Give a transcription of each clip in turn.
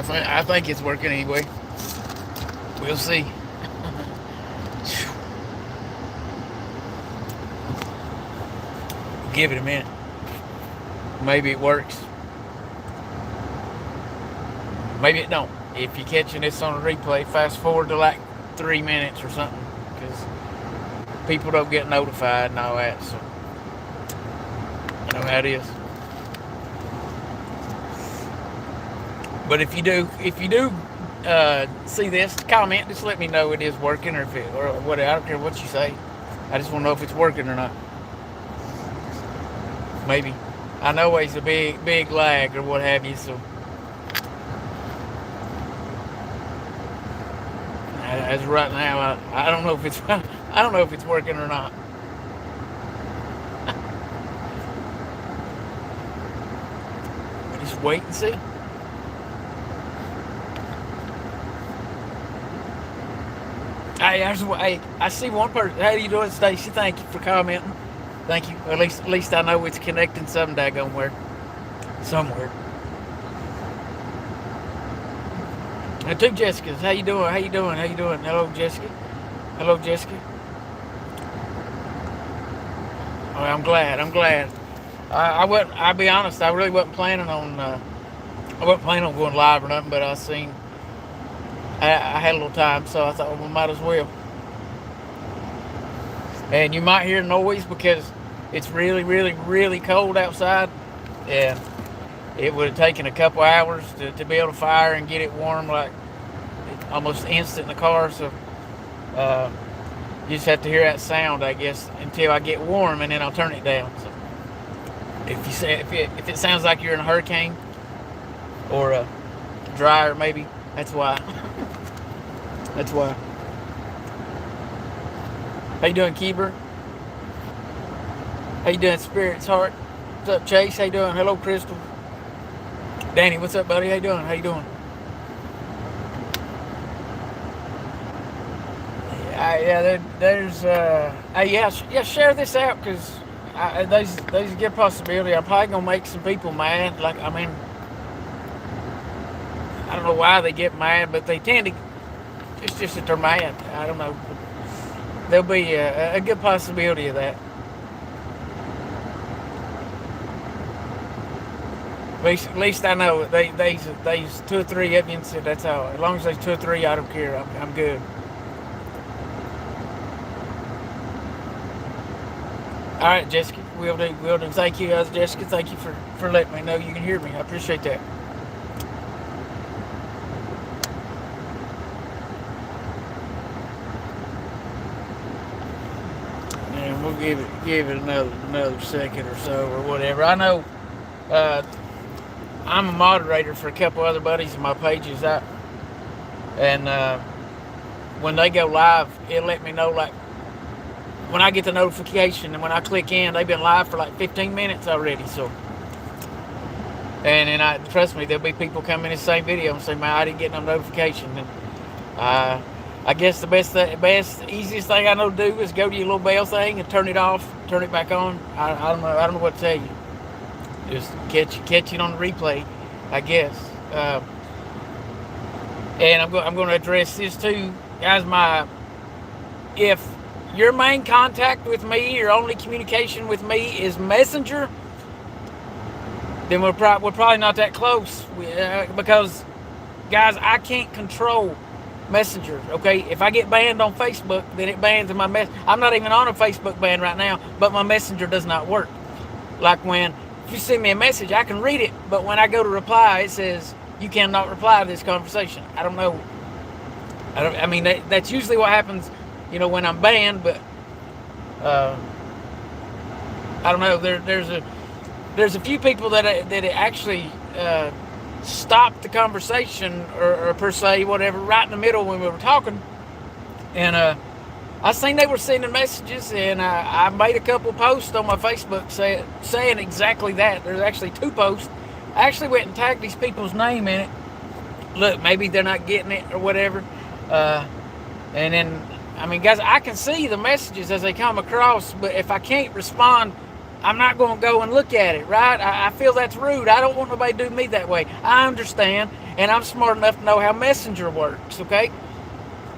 I think it's working anyway. We'll see. Give it a minute. Maybe it works. Maybe it don't. If you're catching this on a replay, fast forward to like 3 minutes or something, because people don't get notified and all that. So you know how it is. But if you do see this, comment. Just let me know it is working, or what. I don't care what you say. I just want to know if it's working or not. Maybe. I know it's a big lag or what have you. So as of right now, I don't know if it's I don't know if it's working or not. Just wait and see. I see one person. How you doing, Stacy? Thank you for commenting. Thank you. At least I know it's connecting some daggone where, somewhere. And two Jessicas. How you doing? How you doing? How you doing? Hello, Jessica. Hello, Jessica. Oh, I'm glad. I'm glad. I wasn't. I'll be honest. I really wasn't planning on. I wasn't planning on going live or nothing. But I seen. I had a little time, so I thought, well, we might as well. And you might hear noise because it's really, really, really cold outside. And it would have taken a couple hours to be able to fire and get it warm, like almost instant in the car. So you just have to hear that sound, I guess, until I get warm, and then I'll turn it down. So if it sounds like you're in a hurricane or a dryer, maybe that's why. That's why. How you doing, Keeper? How you doing, Spirit's Heart? What's up, Chase? How you doing? Hello, Crystal. Danny, what's up, buddy? How you doing? How you doing? There's yeah, share this out, because there's a good possibility I'm probably gonna make some people mad. Like, I mean, I don't know why they get mad, but they tend to. It's just that they're mad. I don't know. There'll be a good possibility of that. At least I know there's two or three of you, and said that's all. As long as there's two or three, I don't care. I'm good. All right, Jessica, we'll do. Thank you, guys, Jessica. Thank you for letting me know you can hear me. I appreciate that. And we'll give it another second or so or whatever. I know. I'm a moderator for a couple other buddies in my pages out, and when they go live, it'll let me know, like, when I get the notification, and when I click in, they've been live for like 15 minutes already. So, and then trust me, there'll be people come in the same video and say, "Man, I didn't get no notification." And I guess the best, easiest thing I know to do is go to your little bell thing and turn it off, turn it back on. I don't know. I don't know what to tell you. Just catch it on the replay, I guess. And I'm going to address this too, guys. If your main contact with me, your only communication with me is Messenger, then we're probably not that close. Because, guys, I can't control Messenger. Okay, if I get banned on Facebook, then it bans my mess. I'm not even on a Facebook ban right now, but my Messenger does not work. Like, if you send me a message, I can read it, but when I go to reply, it says you cannot reply to this conversation. I don't know. I mean, that's usually what happens, when I'm banned. But I don't know. There's a few people that actually stopped the conversation or per se, whatever, right in the middle when we were talking, and I seen they were sending messages, and I made a couple posts on my Facebook saying exactly that. There's actually 2 posts. I actually went and tagged these people's name in it. Look, maybe they're not getting it or whatever. And then, I mean, guys, I can see the messages as they come across, but if I can't respond, I'm not going to go and look at it, right? I feel that's rude. I don't want nobody to do me that way. I understand. and I'm smart enough to know how Messenger works, okay?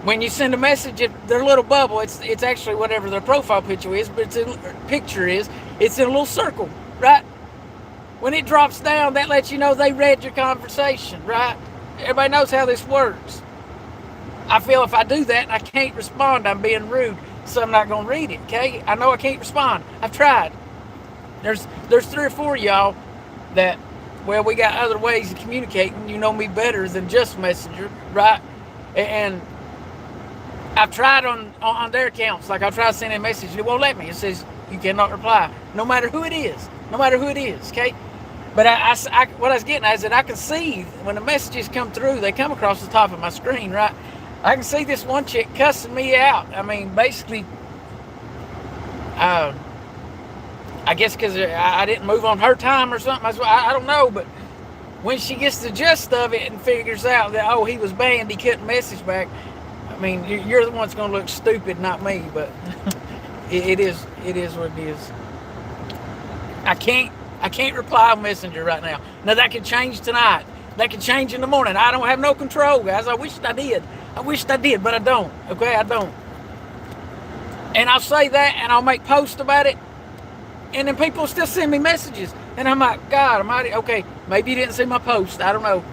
When you send a message, their little bubble, it's actually whatever their profile picture is, but it's in a little circle, right? When it drops down, that lets you know they read your conversation, right? Everybody knows how this works. I feel if I do that and I can't respond, I'm being rude, so I'm not gonna read it, okay? I know I can't respond. I've tried. There's 3 or 4 of y'all that, well, we got other ways of communicating. You know me better than just Messenger, right? And I've tried on their accounts. Like, I'll try sending a message and it won't let me. It says you cannot reply, no matter who it is. No matter who it is, okay? But what I was getting at is that I can see when the messages come through, they come across the top of my screen, right? I can see this one chick cussing me out. I mean, basically, I guess because I didn't move on her time or something. I don't know, but when she gets the gist of it and figures out that, oh, he was banned, he couldn't message back, I mean, you're the one that's going to look stupid, not me, but it is what it is. I can't reply on Messenger right now. Now, that could change tonight. That could change in the morning. I don't have no control, guys. I wished I did. But I don't. Okay, I don't. And I'll say that, and I'll make posts about it, and then people still send me messages. And I'm like, God almighty, okay, maybe you didn't see my post. I don't know.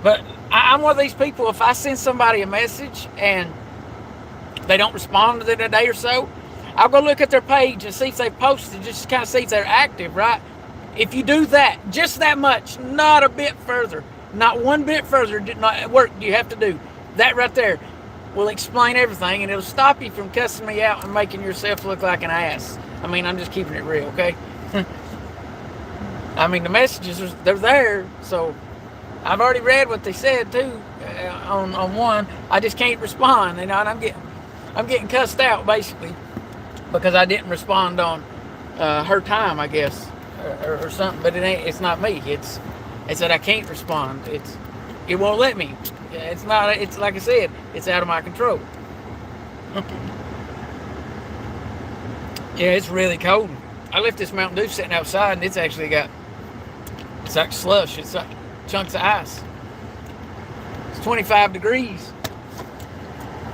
But I'm one of these people, if I send somebody a message and they don't respond within a day or so, I'll go look at their page and see if they've posted, just to kind of see if they're active, right? If you do that, just that much, not a bit further, not one bit further, work you have to do. That right there will explain everything, and it'll stop you from cussing me out and making yourself look like an ass. I mean, I'm just keeping it real, okay? I mean, the messages, they're there, so I've already read what they said, too, on one. I just can't respond, you know, and I'm getting cussed out, basically, because I didn't respond on her time, I guess, or something. But it's not me. It's that I can't respond. It won't let me. It's like I said, it's out of my control. Yeah, it's really cold. I left this Mountain Dew sitting outside, and it's like slush. It's like chunks of ice. It's 25 degrees.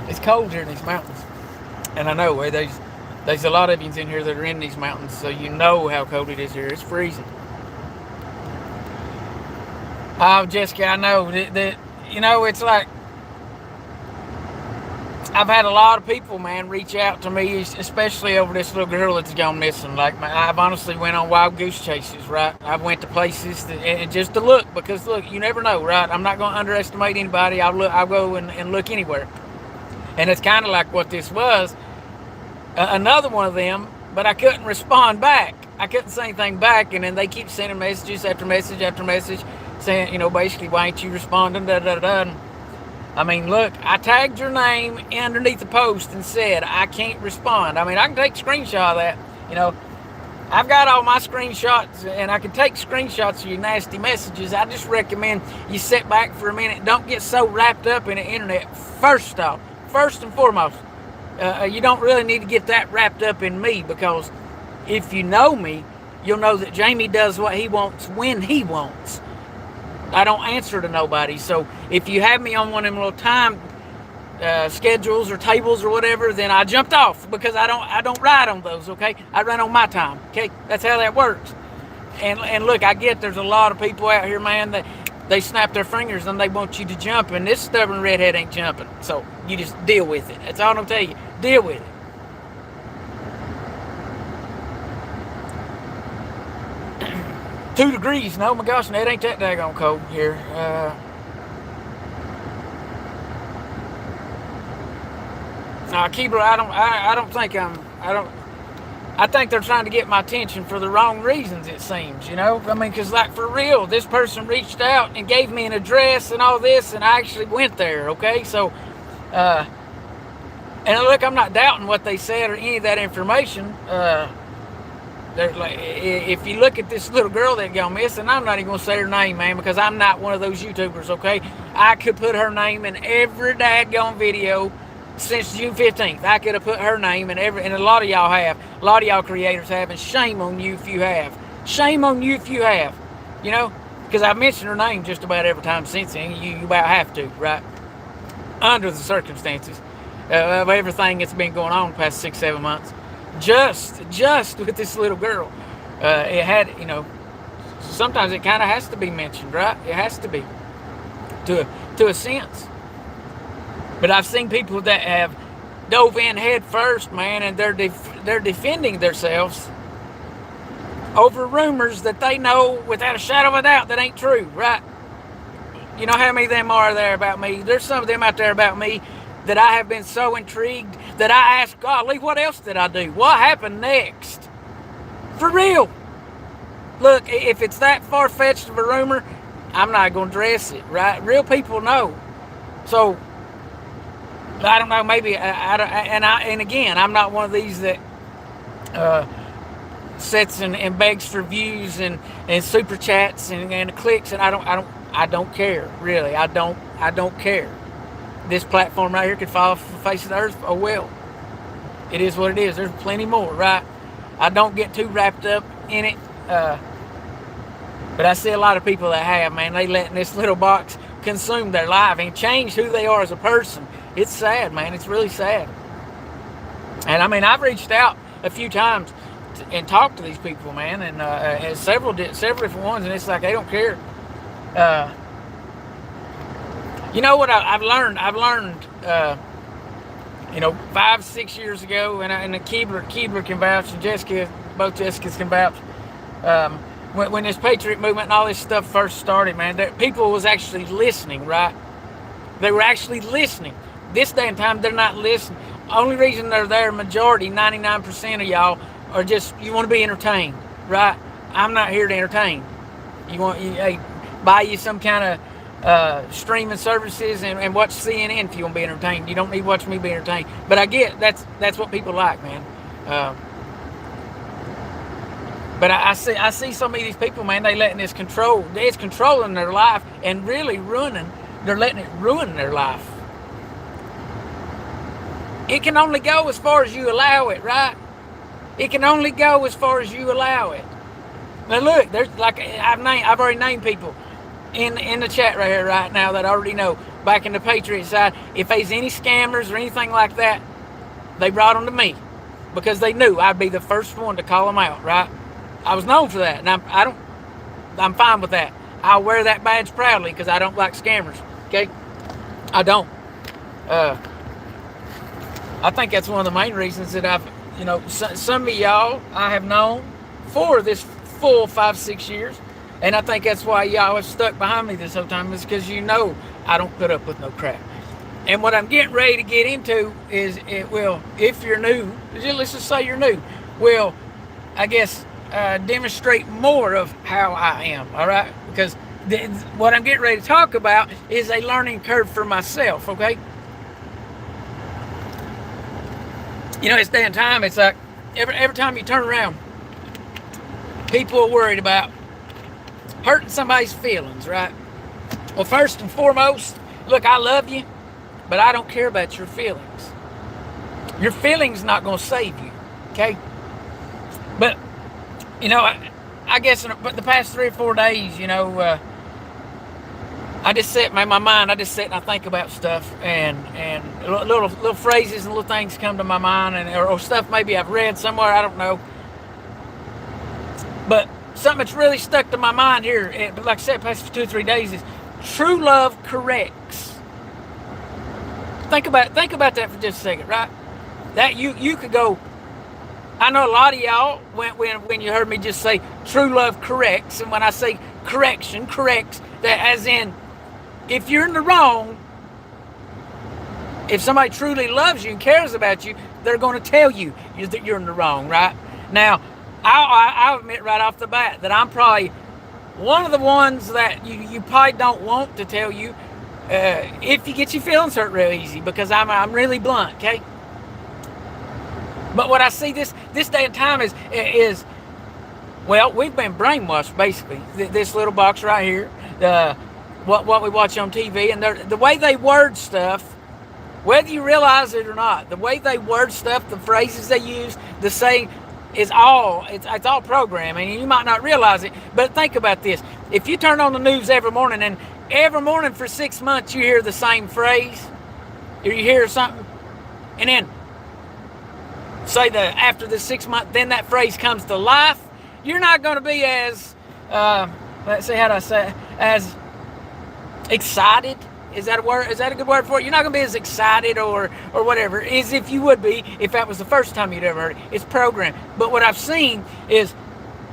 It's cold here in these mountains, and I know there's a lot of you in here that are in these mountains, so you know how cold it is here. It's freezing. Oh, Jessica, I know that you know, it's like I've had a lot of people, man, reach out to me, especially over this little girl that's gone missing. Like, I've honestly went on wild goose chases, right? I've went to places and just to look, because look, you never know, right? I'm not going to underestimate anybody. I'll go and look anywhere, and it's kind of like what this was. Another one of them, but I couldn't respond back. I couldn't say anything back, and then they keep sending messages after message after message, saying, you know, basically, why ain't you responding? Da da da. I mean, look, I tagged your name underneath the post and said I can't respond. I mean, I can take a screenshot of that. You know, I've got all my screenshots, and I can take screenshots of your nasty messages. I just recommend you sit back for a minute. Don't get so wrapped up in the internet. First and foremost. You don't really need to get that wrapped up in me, because if you know me, you'll know that Jamie does what he wants when he wants. I don't answer to nobody. So if you have me on one of them little time schedules or tables or whatever, then I jumped off, because I don't ride on those, okay? I run on my time, okay? That's how that works. And look, I get there's a lot of people out here, man, that they snap their fingers and they want you to jump, and this stubborn redhead ain't jumping. So you just deal with it. That's all I'm gonna tell you. Deal with it. Two degrees. No, my gosh, it ain't that daggone cold here. Keebler, I think they're trying to get my attention for the wrong reasons, it seems, you know? I mean, because, like, for real, this person reached out and gave me an address and all this, and I actually went there, okay? So, and look, I'm not doubting what they said or any of that information. Like, if you look at this little girl that got missing, I'm not even going to say her name, man, because I'm not one of those YouTubers, okay? I could put her name in every daggone video since June 15th. I could have put her name in and a lot of y'all have. A lot of y'all creators have, and shame on you if you have. Shame on you if you have. You know, because I've mentioned her name just about every time since then. You about have to, right? Under the circumstances of everything that's been going on the past 6-7 months, just with this little girl, it had, sometimes it kind of has to be mentioned, right? It has to be, to a sense. But I've seen people that have dove in head first, man, and they're defending themselves over rumors that they know without a shadow of a doubt that ain't true, right? You know how many of them are there about me? There's some of them out there about me that I have been so intrigued that I ask God, Lee, what else did I do? What happened next? For real. Look, if it's that far-fetched of a rumor, I'm not going to address it, right? Real people know. So, I don't know, maybe, and again, I'm not one of these that sits and begs for views and super chats and clicks, and I don't care, really. I don't care. This platform right here could fall off the face of the earth. Oh well. It is what it is. There's plenty more, right? I don't get too wrapped up in it. But I see a lot of people that have, man, they letting this little box consume their life and change who they are as a person. It's sad, man. It's really sad. And I mean, I've reached out a few times and talked to these people, man, and several different ones, and it's like they don't care. You know what I've learned? 5-6 years ago, and the Keebler can vouch, and both Jessicas can vouch. When this Patriot movement and all this stuff first started, man, people was actually listening, right? They were actually listening. This day and time, they're not listening. Only reason they're there, majority, 99% of y'all, are just, you want to be entertained, right? I'm not here to entertain. Hey, buy you some kind of streaming services and watch CNN if you want to be entertained. You don't need to watch me be entertained. But I get that's what people like, man. But I see so many of these people, man, they letting this control. It's controlling their life and really they're letting it ruin their life. It can only go as far as you allow it, right? It can only go as far as you allow it. Now look, there's like I've already named people in the chat right here right now that I already know. Back in the Patriot side, if there's any scammers or anything like that, they brought them to me because they knew I'd be the first one to call them out, right? I was known for that, and I'm fine with that. I'll wear that badge proudly because I don't like scammers. Okay, I don't. I think that's one of the main reasons that some of y'all I have known for this full 5-6 years, and I think that's why y'all have stuck behind me this whole time, is because I don't put up with no crap. And what I'm getting ready to get into is, if you're new, let's just say you're new, will, I guess, demonstrate more of how I am, all right? Because what I'm getting ready to talk about is a learning curve for myself, okay? This day and time, it's like every time you turn around, people are worried about hurting somebody's feelings, right? Well, first and foremost, look, I love you, but I don't care about your feelings. Your feelings not going to save you, okay? But, I guess in the past 3 or 4 days, I just sit, man, my mind, I just sit and I think about stuff, and little phrases and little things come to my mind, or stuff maybe I've read somewhere, I don't know. But something that's really stuck to my mind here, like I said, past 2 or 3 days, is true love corrects. Think about that for just a second, right? That you could go. I know a lot of y'all, when you heard me just say true love corrects, and when I say correction, corrects, that as in, if you're in the wrong, if somebody truly loves you and cares about you, they're going to tell you that you're in the wrong, right? Now, I'll admit right off the bat that I'm probably one of the ones that you probably don't want to tell you if you get your feelings hurt real easy, because I'm really blunt, okay? But what I see this day and time is well, we've been brainwashed, basically. This little box right here, what we watch on TV, and the way they word stuff, whether you realize it or not, the way they word stuff, the phrases they use, the saying, it's all programming, and you might not realize it. But think about this: If you turn on the news every morning and every morning for 6 months you hear the same phrase, or you hear something, and then say that after the 6 month, then that phrase comes to life, you're not going to be as, let's see, how do I say it, as excited. Is that a word? Is that a good word for it? You're not going to be as excited or whatever as if you would be if that was the first time you'd ever heard it. It's programmed. But what I've seen is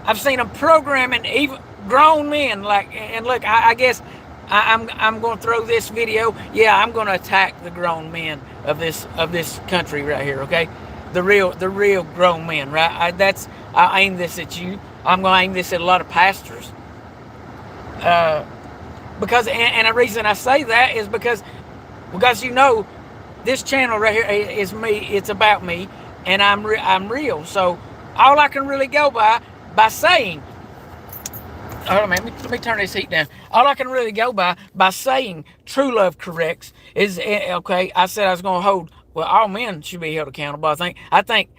I've seen them programming even grown men. Like, and look, I guess I'm going to throw this video. Yeah, I'm going to attack the grown men of this country right here. Okay, the real grown men. Right. I aim this at you. I'm going to aim this at a lot of pastors. Because and the reason I say that is because you know this channel right here is me. It's about me, and I'm real. So all I can really go by saying, hold on, man, let me turn this heat down. All I can really go by saying true love corrects is, okay, I said I was going to hold, well, all men should be held accountable. I think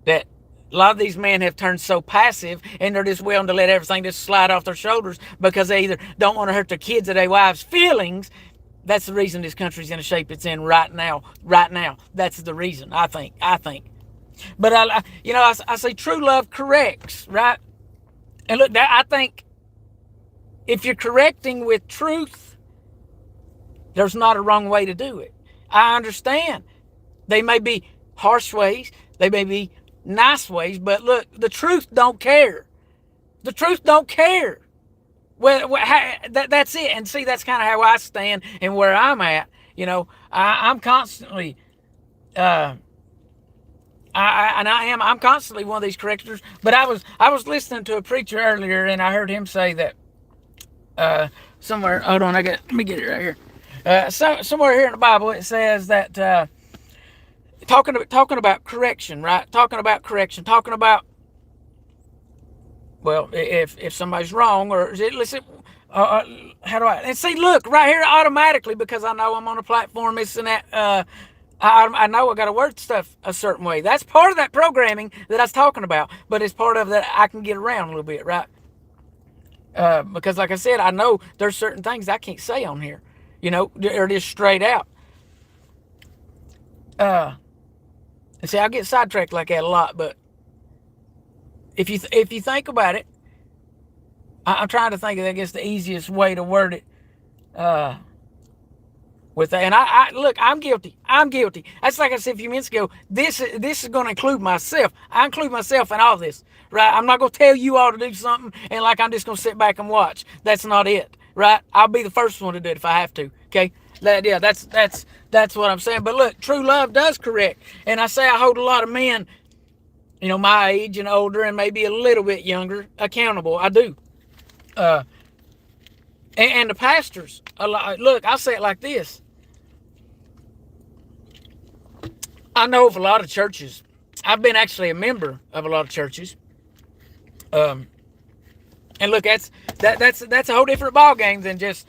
that a lot of these men have turned so passive, and they're just willing to let everything just slide off their shoulders because they either don't want to hurt their kids or their wives' feelings. That's the reason this country's in the shape it's in right now. Right now, that's the reason. I think. But I say true love corrects, right? And look, I think if you're correcting with truth, there's not a wrong way to do it. I understand. They may be harsh ways. They may be nice ways, but look, the truth don't care. The truth don't care. Well, that's it. And see, that's kind of how I stand and where I'm at. I'm constantly, I'm constantly one of these correctors. But I was listening to a preacher earlier, and I heard him say that somewhere. Hold on, let me get it right here. Somewhere here in the Bible it says that. Talking about correction, right? Talking about, well, if somebody's wrong, or listen, how do I? And see, look right here, automatically, because I know I'm on a platform, this and that. I know I got to word stuff a certain way. That's part of that programming that I was talking about, but it's part of that I can get around a little bit, right? Because, like I said, I know there's certain things I can't say on here, or just straight out. And see, I get sidetracked like that a lot, but if you think about it, I'm trying to think of, I guess, the easiest way to word it with that. And I look, I'm guilty. That's like I said a few minutes ago. This is going to include myself. I include myself in all this, right? I'm not going to tell you all to do something and like I'm just going to sit back and watch. That's not it, right? I'll be the first one to do it if I have to. Okay. That's what I'm saying. But look, true love does correct. And I say I hold a lot of men, my age and older and maybe a little bit younger, accountable. I do. And the pastors, look, I'll say it like this. I know of a lot of churches. I've been actually a member of a lot of churches. And look, that's a whole different ball game than just,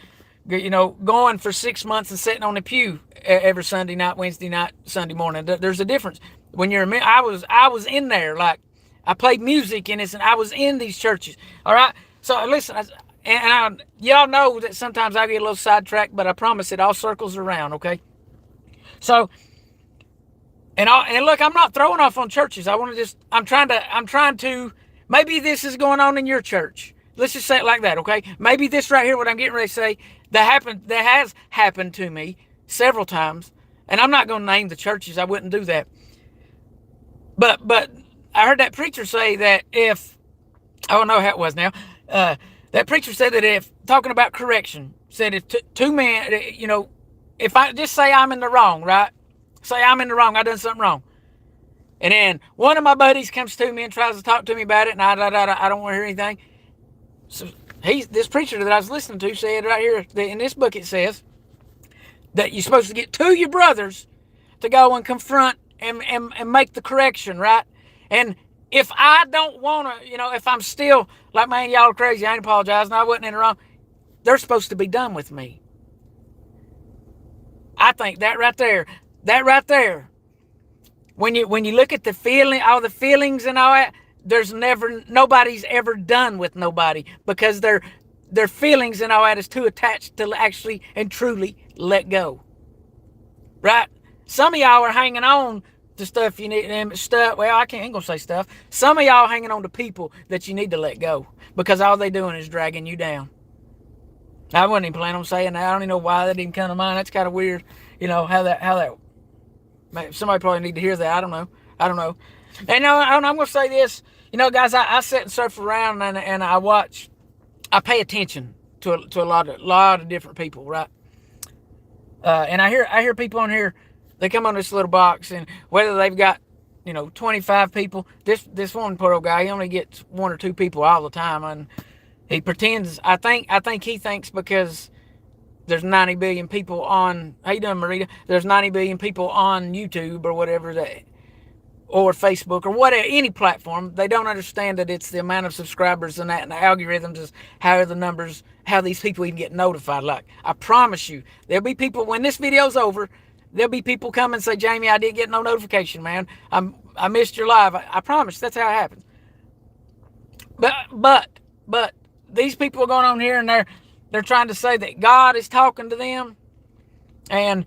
going for 6 months and sitting on the pew every Sunday night, Wednesday night, Sunday morning. There's a difference. When you're I was in there, like I played music in this, and I was in these churches. All right. So listen, y'all know that sometimes I get a little sidetracked, but I promise it all circles around. Okay. So, and look, I'm not throwing off on churches. I'm trying to. Maybe this is going on in your church. Let's just say it like that, okay? Maybe this right here, what I'm getting ready to say, that has happened to me several times, and I'm not going to name the churches. I wouldn't do that. But I heard that preacher say that if, I don't know how it was now, that preacher said that if, talking about correction, said if two men, if I just say I'm in the wrong, right? Say I'm in the wrong, I done something wrong. And then one of my buddies comes to me and tries to talk to me about it, and I don't want to hear anything. So this preacher that I was listening to said right here in this book, it says that you're supposed to get two of your brothers to go and confront and make the correction, right? And if I don't want to, if I'm still like, man, y'all are crazy, I ain't apologizing, I wasn't in the wrong, they're supposed to be done with me. I think that right there, when you look at all the feelings and all that, nobody's ever done with nobody because their feelings and all that is too attached to actually and truly let go. Right? Some of y'all are hanging on to stuff you need, and stuff. Well, ain't gonna say stuff. Some of y'all hanging on to people that you need to let go because all they doing is dragging you down. I wasn't even planning on saying that. I don't even know why that didn't come to mind. That's kind of weird. How that. Somebody probably need to hear that. I don't know. And I'm gonna say this. Guys, I sit and surf around and I watch. I pay attention to a lot of different people, right? And I hear people on here. They come on this little box, and whether they've got 25 people. This one poor old guy, he only gets one or two people all the time, and he pretends. I think he thinks because there's 90 billion people on. How you doing, Marita? There's 90 billion people on YouTube or whatever that, or Facebook or whatever, any platform. They don't understand that it's the amount of subscribers and that, and the algorithms is how the numbers, how these people even get notified. Like, I promise you, there'll be people when this video's over. There'll be people come and say, Jamie, I didn't get no notification, man. I missed your live. I promise that's how it happens. But these people are going on here and they're trying to say that God is talking to them, and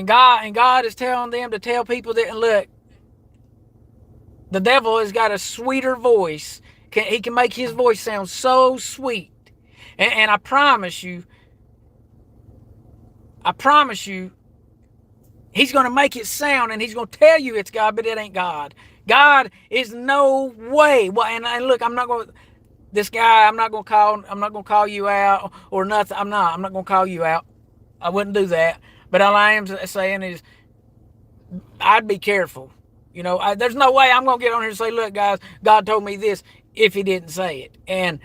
God is telling them to tell people that, look, the devil has got a sweeter voice. He can make his voice sound so sweet, and I promise you, he's going to make it sound, and he's going to tell you it's God, but it ain't God. God is no way. Well, and look, I'm not going to. This guy, I'm not going to call you out or nothing. I'm not going to call you out. I wouldn't do that. But all I am saying is, I'd be careful. There's no way I'm going to get on here and say, look, guys, God told me this, if he didn't say it. And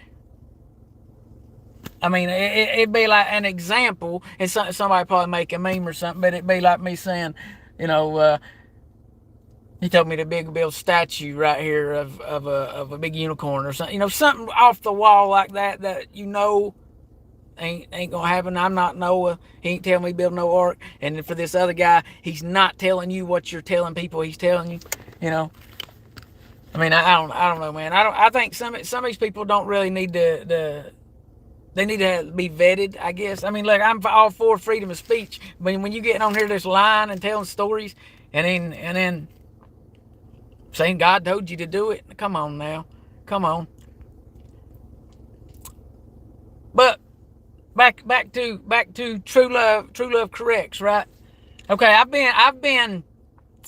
I mean, it'd be like an example, and somebody probably make a meme or something, but it'd be like me saying, he told me to build a statue right here of a big unicorn or something, something off the wall like that ain't gonna happen. I'm not Noah. He ain't telling me to build no ark. And for this other guy, he's not telling you what you're telling people. He's telling you, I mean, I don't know, man. I think some of these people don't really need to. They need to be vetted, I guess. I mean, look, I'm all for freedom of speech. But when you get on here just lying and telling stories, and then saying God told you to do it, come on now, come on. But back to true love corrects, right? Okay, I've been,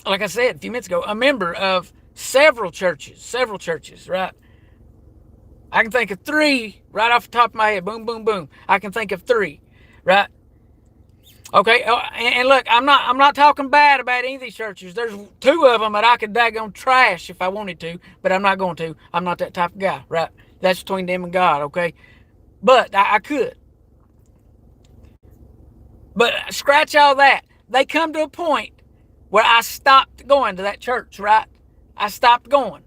like I said a few minutes ago, a member of several churches, right? I can think of three right off the top of my head. Boom, boom, boom. I can think of three, right? Okay, and look, I'm not talking bad about any of these churches. There's two of them that I could daggone trash if I wanted to, but I'm not going to. I'm not that type of guy, right? That's between them and God, okay? But I could. But scratch all that. They come to a point where I stopped going to that church, right? I stopped going.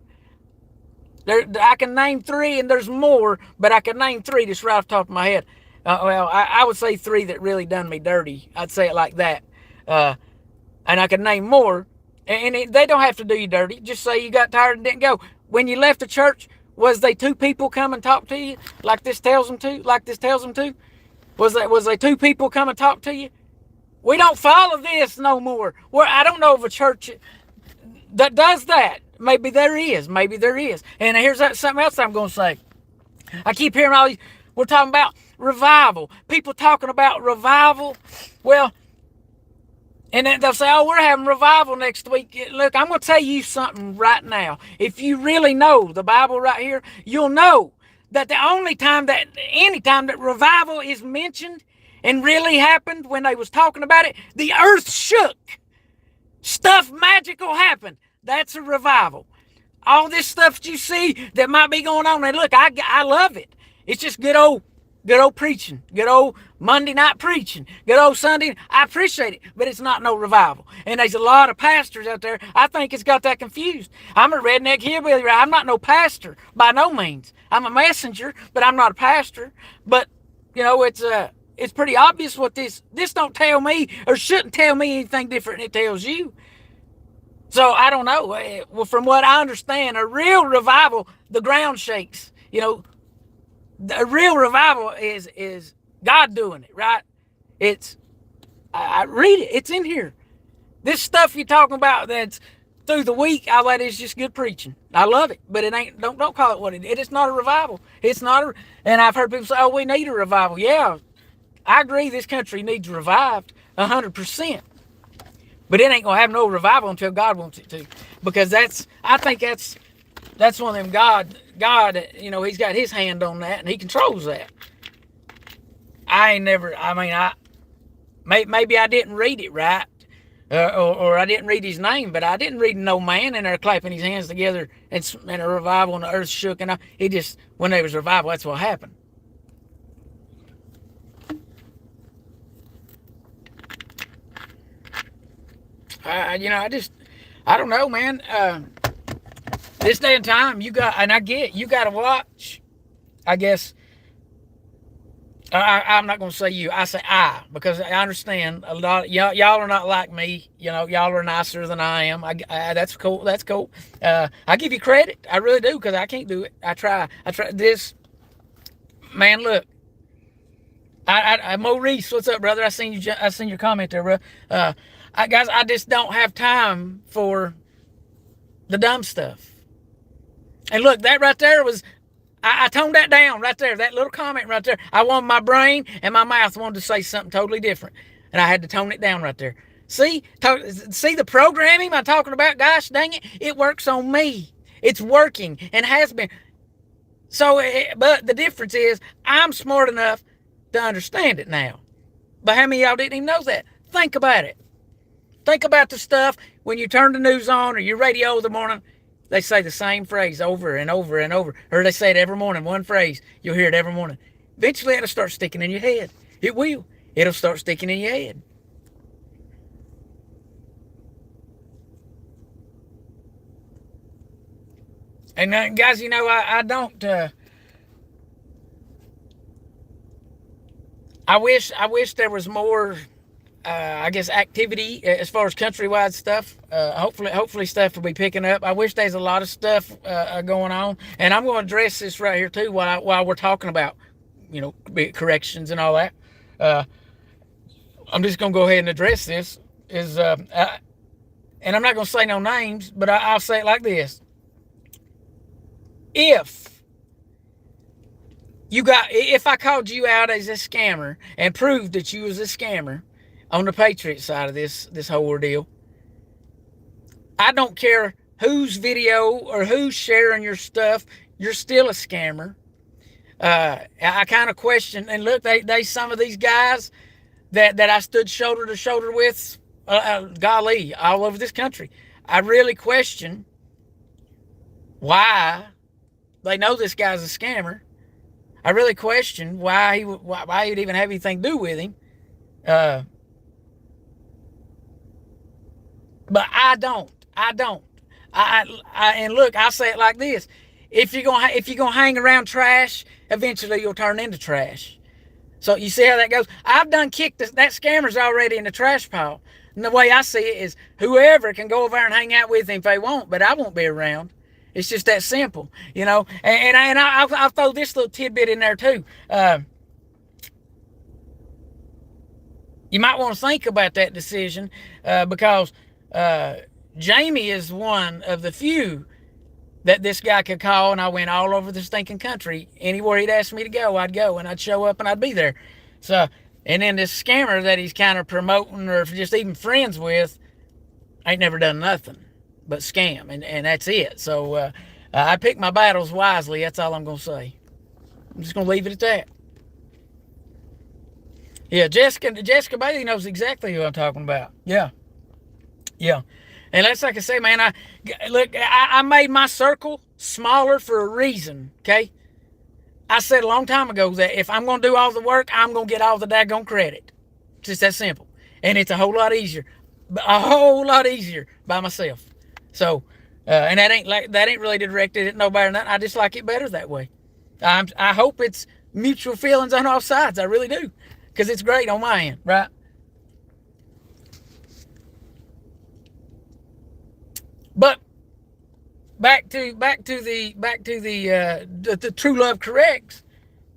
I can name three, and there's more, but I can name three just right off the top of my head. I would say three that really done me dirty. I'd say it like that. And I can name more, and they don't have to do you dirty. Just say you got tired and didn't go. When you left the church, was they two people come and talk to you like this tells them to? Was they two people come and talk to you? We don't follow this no more. I don't know of a church that does that. Maybe there is. And here's something else I'm going to say. I keep hearing all these. We're talking about revival. People talking about revival. Well, and then they'll say, oh, we're having revival next week. Look, I'm going to tell you something right now. If you really know the Bible right here, you'll know that anytime that revival is mentioned and really happened, when they was talking about it, the earth shook. Stuff magical happened. That's a revival. All this stuff that you see that might be going on, and look, I love it. It's just good old preaching, good old Monday night preaching, good old Sunday. I appreciate it, but it's not no revival. And there's a lot of pastors out there, I think it's got that confused. I'm a redneck hillbilly, right? I'm not no pastor by no means. I'm a messenger, but I'm not a pastor. But it's pretty obvious what this don't tell me, or shouldn't tell me anything different than it tells you. So I don't know. Well, from what I understand, a real revival, the ground shakes. The real revival is God doing it, right? It's I read it. It's in here. This stuff you're talking about that's through the week, all that is just good preaching. I love it, but it ain't. Don't call it what it is. It's not a revival. It's not a. And I've heard people say, "Oh, we need a revival." Yeah, I agree. This country needs revived 100%, but it ain't gonna have no revival until God wants it to, because I think that's one of them God. He's got His hand on that and He controls that. I ain't never. I mean, maybe I didn't read it right. Or I didn't read his name, but I didn't read no man in there clapping his hands together and a revival and the earth shook. And he just, when there was revival, that's what happened. I don't know, man. This day and time, you got to watch, I guess. I'm not going to say you. I say I, because I understand a lot. Y'all are not like me. Y'all are nicer than I am. That's cool. That's cool. I give you credit. I really do, because I can't do it. I try. This man. Look, Maurice, what's up, brother? I seen you. I seen your comment there, bro. Guys, I just don't have time for the dumb stuff. And look, that right there was. I toned that down right there. That little comment right there. I wanted my brain and my mouth wanted to say something totally different, and I had to tone it down right there. See the programming I'm talking about? Gosh dang it, it works on me. It's working and has been. So, but the difference is I'm smart enough to understand it now. But how many of y'all didn't even know that? Think about it. Think about the stuff when you turn the news on or your radio in the morning. They say the same phrase over and over and over. Or they say it every morning, one phrase. You'll hear it every morning. Eventually it'll start sticking in your head. It will. It'll start sticking in your head. And guys, I don't. I wish there was more. I guess activity as far as countrywide stuff. Hopefully stuff will be picking up. I wish there's a lot of stuff going on, and I'm going to address this right here too while we're talking about corrections and all that. I'm just going to go ahead and address this. And I'm not going to say no names, but I'll say it like this: if I called you out as a scammer and proved that you was a scammer on the Patriot side of this whole ordeal, I don't care whose video or who's sharing your stuff, you're still a scammer. I kind of question, and look, they some of these guys that I stood shoulder to shoulder with, golly, all over this country. I really question why they know this guy's a scammer. I really question why he'd even have anything to do with him. But I don't. And look, I say it like this: if you're gonna hang around trash, eventually you'll turn into trash. So you see how that goes. I've done kicked that scammer's already in the trash pile. And the way I see it is, whoever can go over there and hang out with him if they want, but I won't be around. It's just that simple, And I'll throw this little tidbit in there too. You might want to think about that decision because Jamie is one of the few that this guy could call, and I went all over the stinking country. Anywhere he'd ask me to go, I'd go, and I'd show up and I'd be there. So, and then this scammer that he's kind of promoting or just even friends with ain't never done nothing but scam, and that's it. So I pick my battles wisely. That's all I'm going to say. I'm just going to leave it at that. Yeah, Jessica Bailey knows exactly who I'm talking about. Yeah. And that's like I say, man. I made my circle smaller for a reason. Okay. I said a long time ago that if I'm going to do all the work, I'm going to get all the daggone credit. It's just that simple. And it's a whole lot easier by myself. So, and that ain't really directed at nobody or nothing. I just like it better that way. I hope it's mutual feelings on all sides. I really do, because it's great on my end, right? But back to the True Love Corrects.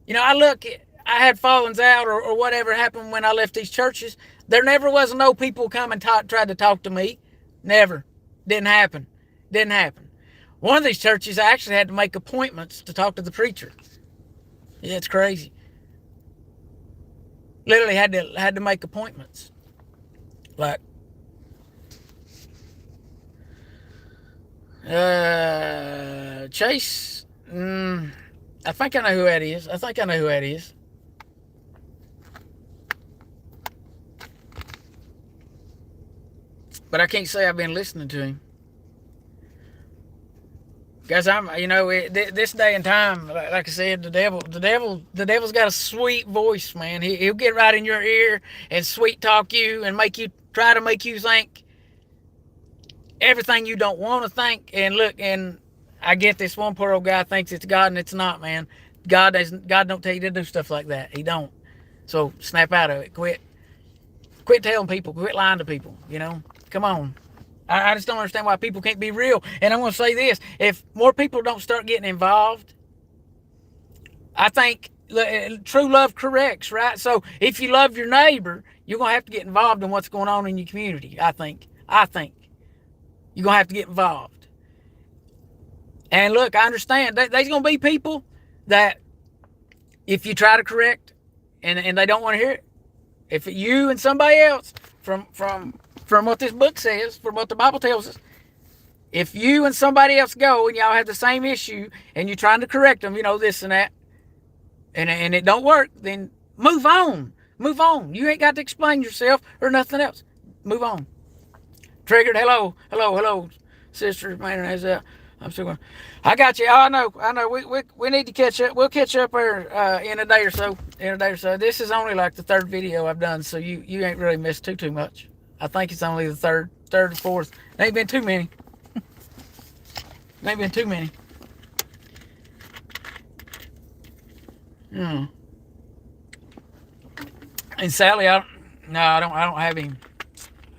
I had fallings out or whatever happened when I left these churches. There never was no people come and tried to talk to me. Never. Didn't happen. Didn't happen. One of these churches, I actually had to make appointments to talk to the preacher. Yeah, it's crazy. Literally had to make appointments. Like, Chase. I think I know who that is. I think I know who that is. But I can't say I've been listening to him. Guys, this day and time, like I said, the devil's got a sweet voice, man. He'll get right in your ear and sweet talk you and try to make you think everything you don't want to think. And look, and I get this one poor old guy thinks it's God and it's not, man. God don't tell you to do stuff like that. He don't. So snap out of it. Quit telling people. Quit lying to people. Come on. I just don't understand why people can't be real. And I'm going to say this. If more people don't start getting involved, I think true love corrects, right? So if you love your neighbor, you're going to have to get involved in what's going on in your community, I think. You're going to have to get involved. And look, I understand. There's going to be people that if you try to correct and they don't want to hear it, if you and somebody else from what this book says, from what the Bible tells us, if you and somebody else go and y'all have the same issue and you're trying to correct them, this and that, and it don't work, then move on. Move on. You ain't got to explain yourself or nothing else. Move on. Triggered. Hello, sister. Man, how's that? I'm still going. I got you. Oh, I know. We need to catch up. We'll catch up here in a day or so. This is only like the third video I've done, so you ain't really missed too much. I think it's only the third or fourth. There ain't been too many. Hmm. And Sally, I don't have him.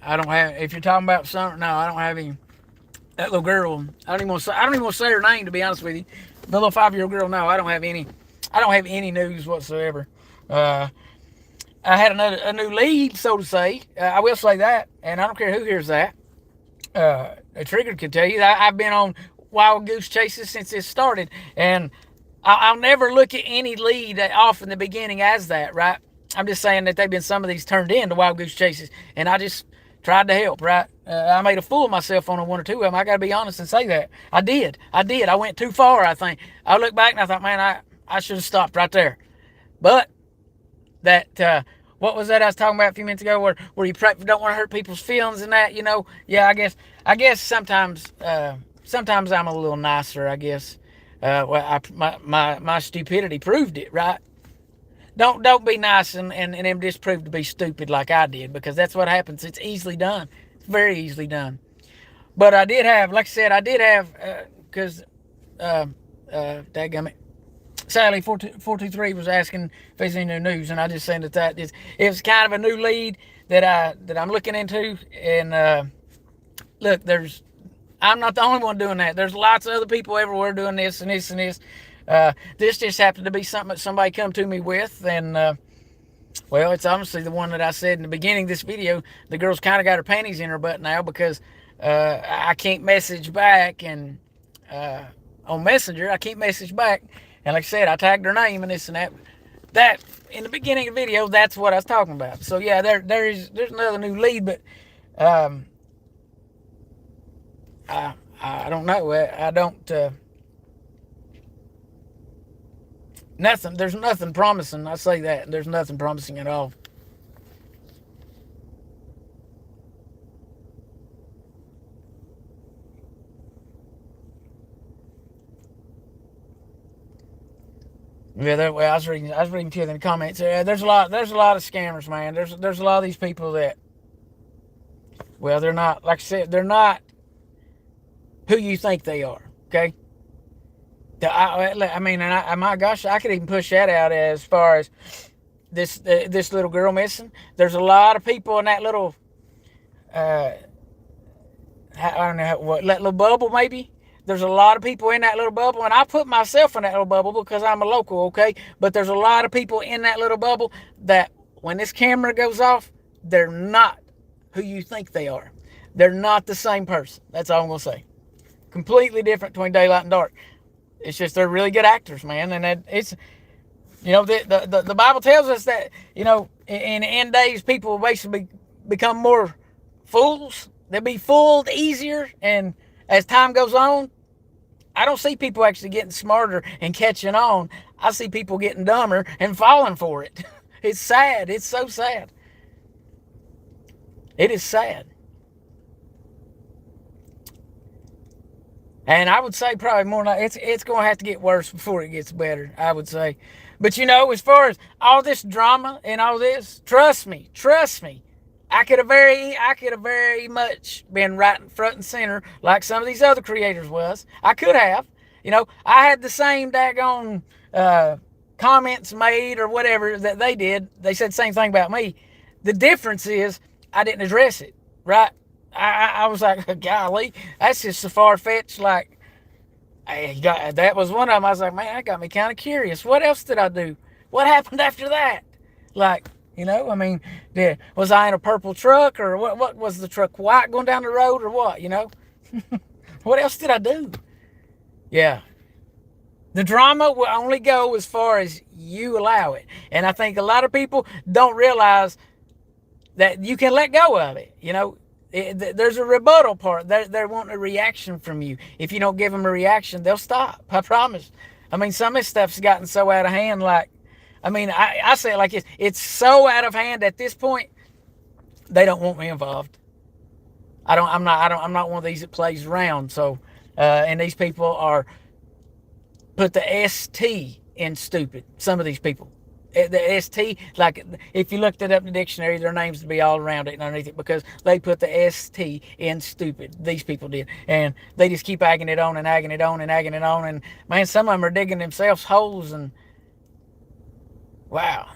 I don't have. If you're talking about something, no, I don't have him. That little girl, I don't even want to say her name, to be honest with you. The little 5-year-old girl, no, I don't have any news whatsoever. I had a new lead, so to say. I will say that, and I don't care who hears that. A trigger can tell you that I've been on wild goose chases since it started, and I'll never look at any lead off in the beginning as that, right? I'm just saying that they've been some of these turned into wild goose chases, and I just tried to help, right? I made a fool of myself on one or two of them. I got to be honest and say that. I did. I went too far, I think. I look back and I thought, man, I should have stopped right there. But that, what was that I was talking about a few minutes ago where you don't want to hurt people's feelings and that, Yeah, I guess sometimes I'm a little nicer, I guess. My stupidity proved it, right? Don't be nice and them just prove to be stupid like I did, because that's what happens. It's easily done. It's very easily done. But I did have, like I said, because dadgummit, Sally 423 was asking if there's any new news, and I just said that it was kind of a new lead that I'm looking into. And look, I'm not the only one doing that. There's lots of other people everywhere doing this and this and this. This just happened to be something that somebody come to me with, and well, it's honestly the one that I said in the beginning of this video. The girl's kind of got her panties in her butt now because I can't message back, and on Messenger I can't message back. And like I said, I tagged her name and this and that. That in the beginning of the video, that's what I was talking about. So yeah, there's another new lead, but I don't know. I don't. Nothing. There's nothing promising. I say that. There's nothing promising at all. Yeah, well, I was reading to you in the comments. There's a lot of scammers, man. There's a lot of these people that, well, they're not, like I said, they're not who you think they are. Okay. I mean, my gosh, I could even push that out as far as this little girl missing. There's a lot of people in that little, I don't know what, that little bubble maybe. there's a lot of people in that little bubble, and I put myself in that little bubble because I'm a local, okay? But there's a lot of people in that little bubble that when this camera goes off, they're not who you think they are. They're not the same person. That's all I'm going to say. Completely different between daylight and dark. It's just they're really good actors, man. And it's, the Bible tells us that, in the end days, people will basically become more fools. They'll be fooled easier. And as time goes on, I don't see people actually getting smarter and catching on. I see people getting dumber and falling for it. It's sad. It's so sad. It is sad. And I would say probably more like it's going to have to get worse before it gets better, I would say. But as far as all this drama and all this, trust me, I could have very much been right in front and center like some of these other creators was. I could have. I had the same daggone comments made or whatever that they did. They said the same thing about me. The difference is I didn't address it, right? I was like, golly, that's just so far-fetched. Like, that was one of them. I was like, man, that got me kind of curious. What else did I do? What happened after that? Like, I mean, was I in a purple truck, or what was the truck white going down the road, or what, What else did I do? Yeah. The drama will only go as far as you allow it. And I think a lot of people don't realize that you can let go of it, There's a rebuttal part. They're wanting a reaction from you. If you don't give them a reaction, they'll stop. I promise. I mean, some of this stuff's gotten so out of hand. Like, I say it like this. It's so out of hand at this point, they don't want me involved. I'm not one of these that plays around. So, and these people are put the ST in stupid. Some of these people. The ST, like if you looked it up in the dictionary, their names would be all around it and underneath it because they put the ST in stupid. These people did. And they just keep agging it on and agging it on and agging it on. And man, some of them are digging themselves holes and wow.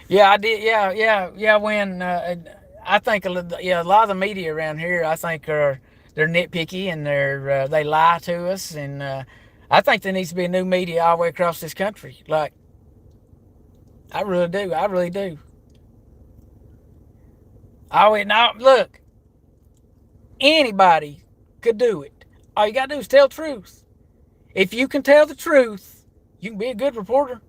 Yeah, I did. Yeah. When I think a lot of the media around here, I think they're nitpicky and they lie to us and I think there needs to be a new media all the way across this country. Like, I really do. I really do. Now, look, anybody could do it. All you got to do is tell the truth. If you can tell the truth, you can be a good reporter.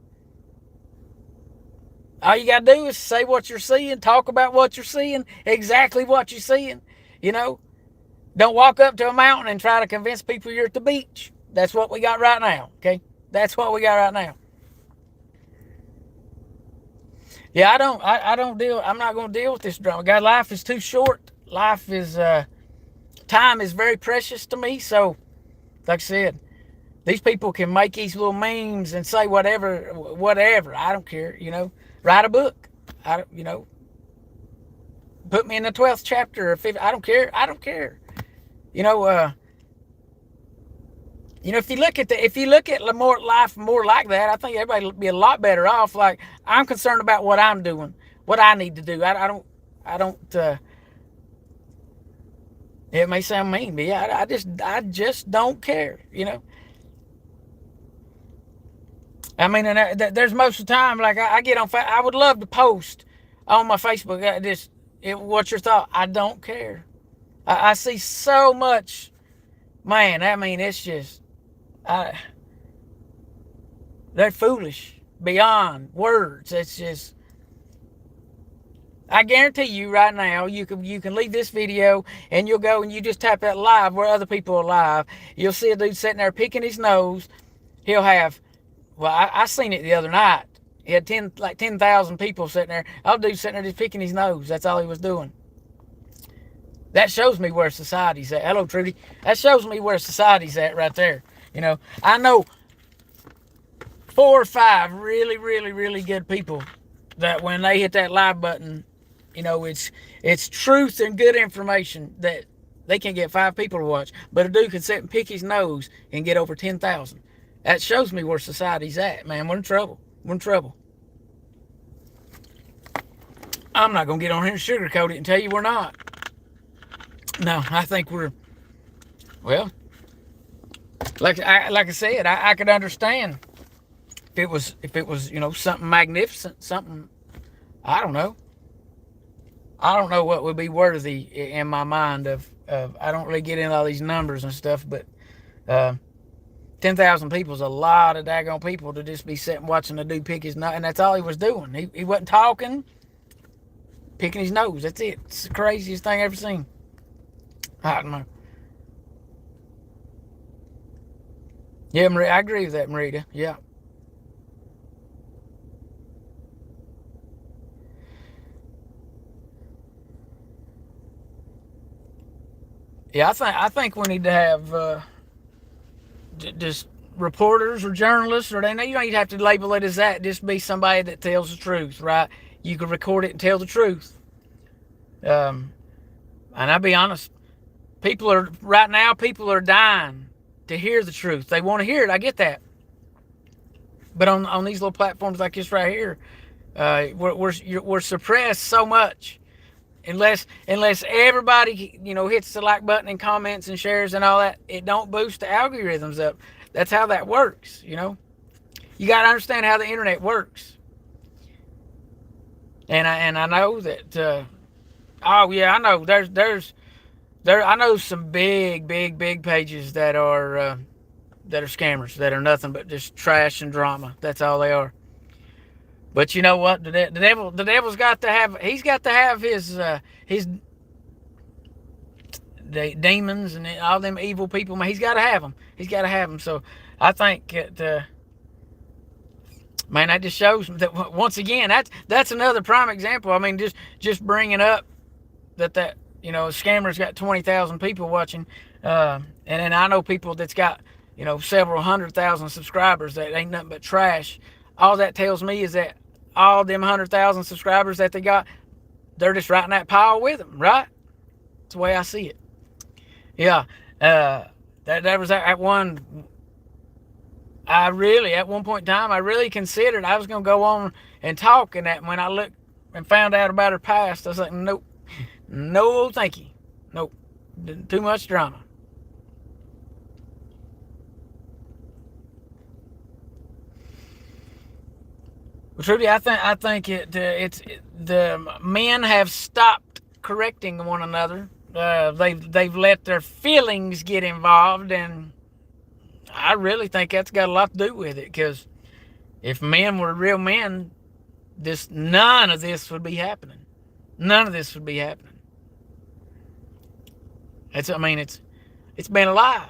All you got to do is say what you're seeing, talk about what you're seeing, exactly what you're seeing. Don't walk up to a mountain and try to convince people you're at the beach. That's what we got right now, okay? That's what we got right now. Yeah, I'm not going to deal with this drama. God, life is too short. Time is very precious to me. So, like I said, these people can make these little memes and say whatever. I don't care, Write a book. Put me in the 12th chapter or 5th. I don't care. If you look at life more like that, I think everybody would be a lot better off. Like, I'm concerned about what I'm doing, what I need to do. I don't. It may sound mean, but yeah, I just don't care. I mean, and there's most of the time, like I get on. I would love to post on my Facebook. What's your thought? I don't care. I see so much, man. I mean, it's just. They're foolish beyond words. It's just, I guarantee you right now, you can leave this video and you'll go and you just tap that live where other people are live. You'll see a dude sitting there picking his nose. He'll have, well, I seen it the other night. He had 10,000 people sitting there. Old dude sitting there just picking his nose. That's all he was doing. That shows me where society's at. Hello, Trudy. That shows me where society's at right there. I know 4 or 5 really, really, really good people that when they hit that live button, it's truth and good information that they can get 5 people to watch. But a dude can sit and pick his nose and get over 10,000. That shows me where society's at, man. We're in trouble. I'm not going to get on here and sugarcoat it and tell you we're not. No, I think we're, well, like I said, I could understand if it was something magnificent, something, I don't know. I don't know what would be worthy in my mind of I don't really get into all these numbers and stuff, but uh, 10,000 people is a lot of daggone people to just be sitting watching a dude pick his nose, and that's all he was doing. He wasn't talking, picking his nose. That's it. It's the craziest thing I've ever seen. I don't know. Yeah, I agree with that, Marita. Yeah. Yeah, I think we need to have just reporters or journalists, or you don't even have to label it as that. Just be somebody that tells the truth, right? You can record it and tell the truth. Um, and I'll be honest, people are dying to hear the truth. They want to hear it. I get that. But on these little platforms like this right here, we're suppressed so much. Unless everybody hits the like button and comments and shares and all that, it don't boost the algorithms up. That's how that works. You got to understand how the internet works. And I know that. Oh yeah, I know. I know some big pages that are scammers, that are nothing but just trash and drama. That's all they are. But you know what? The devil's got to have. He's got to have his demons and all them evil people. Man, he's got to have them. He's got to have them. So I think that. Man, that just shows that once again, that's another prime example. I mean, just bringing up that scammers got 20,000 people watching, and then I know people that's got several 100,000 subscribers that ain't nothing but trash. All that tells me is that all them 100,000 subscribers that they got, they're just right in that pile with them, right? That's the way I see it. Yeah, that was at one. At one point in time, I really considered I was going to go on and talk, and that when I looked and found out about her past, I was like, nope, no, thank you, nope, too much drama. Well, truly, I think the men have stopped correcting one another. They've let their feelings get involved, and I really think that's got a lot to do with it. Because if men were real men, none of this would be happening. None of this would be happening. It's been a lie.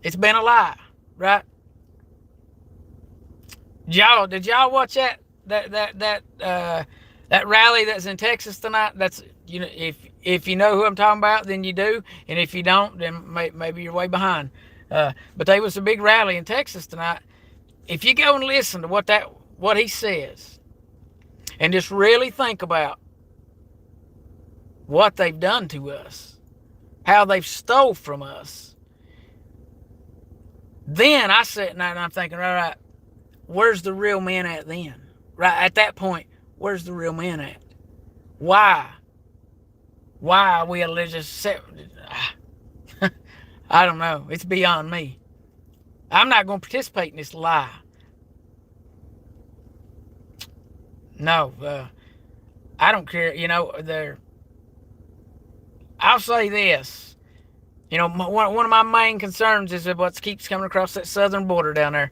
It's been a lie, right? Did y'all watch that rally that's in Texas tonight? That's if you know who I'm talking about, then you do, and if you don't, then maybe you're way behind. But there was a big rally in Texas tonight. If you go and listen to what he says, and just really think about what they've done to us, how they've stole from us, then I sit there and I'm thinking, all right, where's the real man at then? Right at that point, where's the real man at? Why? Why are we just set? I don't know. It's beyond me. I'm not going to participate in this lie. No, I don't care. I'll say this. One of my main concerns is what keeps coming across that southern border down there.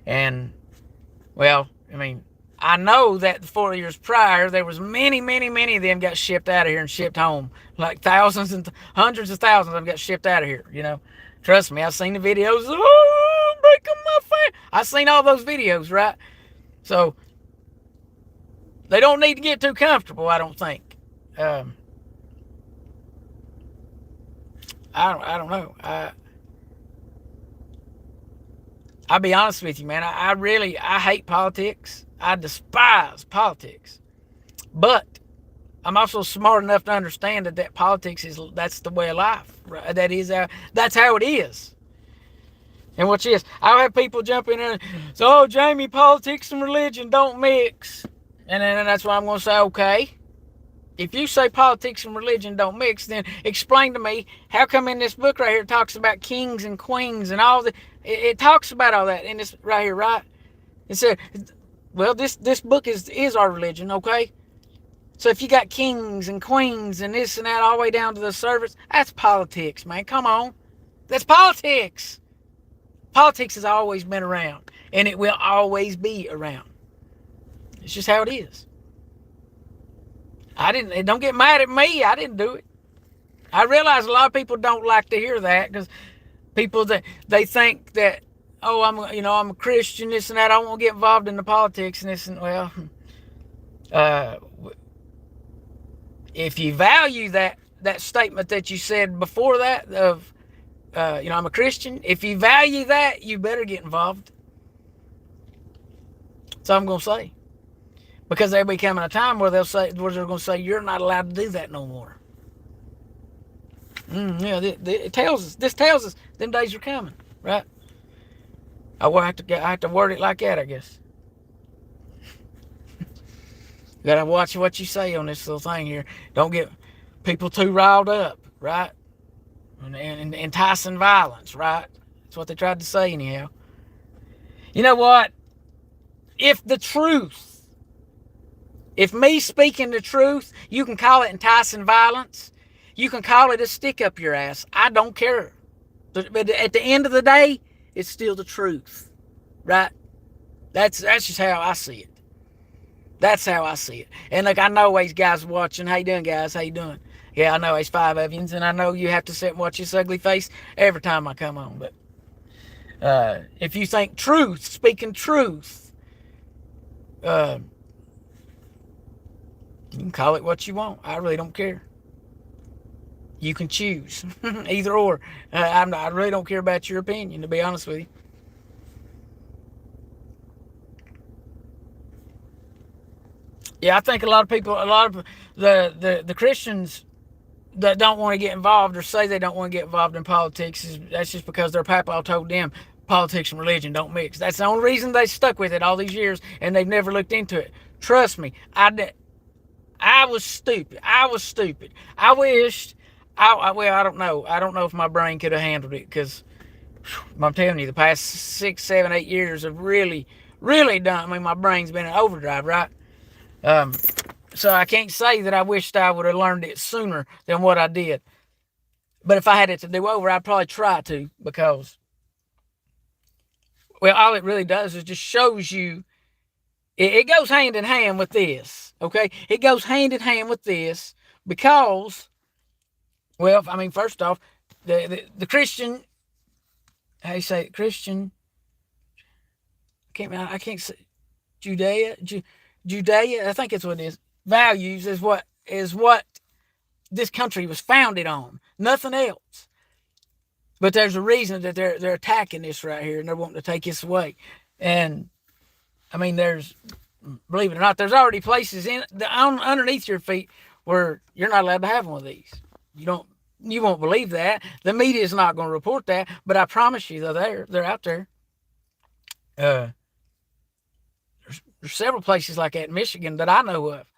And, well, I know that 4 years prior, there was many of them got shipped out of here and shipped home. Like thousands and hundreds of thousands of them got shipped out of here, Trust me, I've seen the videos. Oh, breaking my face. I've seen all those videos, right? So, they don't need to get too comfortable, I don't think. I don't know. I'll be honest with you, man. I hate politics. I despise politics. But I'm also smart enough to understand that politics that's the way of life. Right? That's how it is. And watch this. I'll have people jump in there and say, "Oh, Jamie, politics and religion don't mix." And then that's why I'm going to say, okay. If you say politics and religion don't mix, then explain to me how come in this book right here it talks about kings and queens and all the it talks about all that in this right here, right? It said, well, this book is our religion, okay? So if you got kings and queens and this and that all the way down to the servants, that's politics, man. Come on, that's politics. Politics has always been around, and it will always be around. It's just how it is. I didn't. Don't get mad at me. I didn't do it. I realize a lot of people don't like to hear that because people that they think that, oh, I'm a Christian, this and that. I won't get involved in the politics and this and uh, if you value that statement that you said before that of I'm a Christian. If you value that, you better get involved. That's all I'm gonna say. Because there'll be coming a time where they're gonna say you're not allowed to do that no more. It tells us. This tells us them days are coming, right? I have to word it like that, I guess. You gotta watch what you say on this little thing here. Don't get people too riled up, right? And enticing violence, right? That's what they tried to say anyhow. You know what? If me speaking the truth, you can call it enticing violence. You can call it a stick up your ass. I don't care. But at the end of the day, it's still the truth, right? That's just how I see it. That's how I see it. And look, I know these guys watching. How you doing, guys? How you doing? Yeah, I know there's 5 of you, and I know you have to sit and watch this ugly face every time I come on. But if you think truth, speaking truth, you can call it what you want. I really don't care. You can choose either or. I really don't care about your opinion, to be honest with you. Yeah, I think a lot of the Christians that don't want to get involved or say they don't want to get involved in politics, that's just because their papa told them politics and religion don't mix. That's the only reason they stuck with it all these years, and they've never looked into it. Trust me, I was stupid. I wished. I don't know. I don't know if my brain could have handled it because I'm telling you, the past 6, 7, 8 years have really, really done. I mean, my brain's been in overdrive, right? So I can't say that I wished I would have learned it sooner than what I did. But if I had it to do over, I'd probably try to because, well, all it really does is just shows you. It goes hand in hand with this, okay? It goes hand in hand with this because, well, I mean, first off, the Christian, how you say it, Christian? I can't say Judea. I think that's what it is. Values is what this country was founded on. Nothing else. But there's a reason that they're attacking this right here and they're wanting to take this away. And I mean, believe it or not, there's already places underneath your feet where you're not allowed to have one of these. You won't believe that. The media is not going to report that, but I promise you they're there. They're out there. There's several places like that in Michigan that I know of.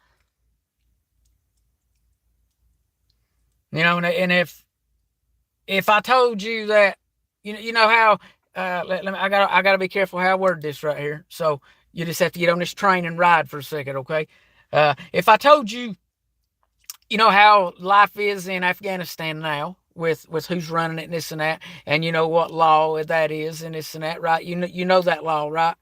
And if I told you that, you know how I gotta be careful how I word this right here. So you just have to get on this train and ride for a second, okay? If I told you, you know how life is in Afghanistan now with who's running it and this and that, and you know what law that is and this and that, right? You know that law, right?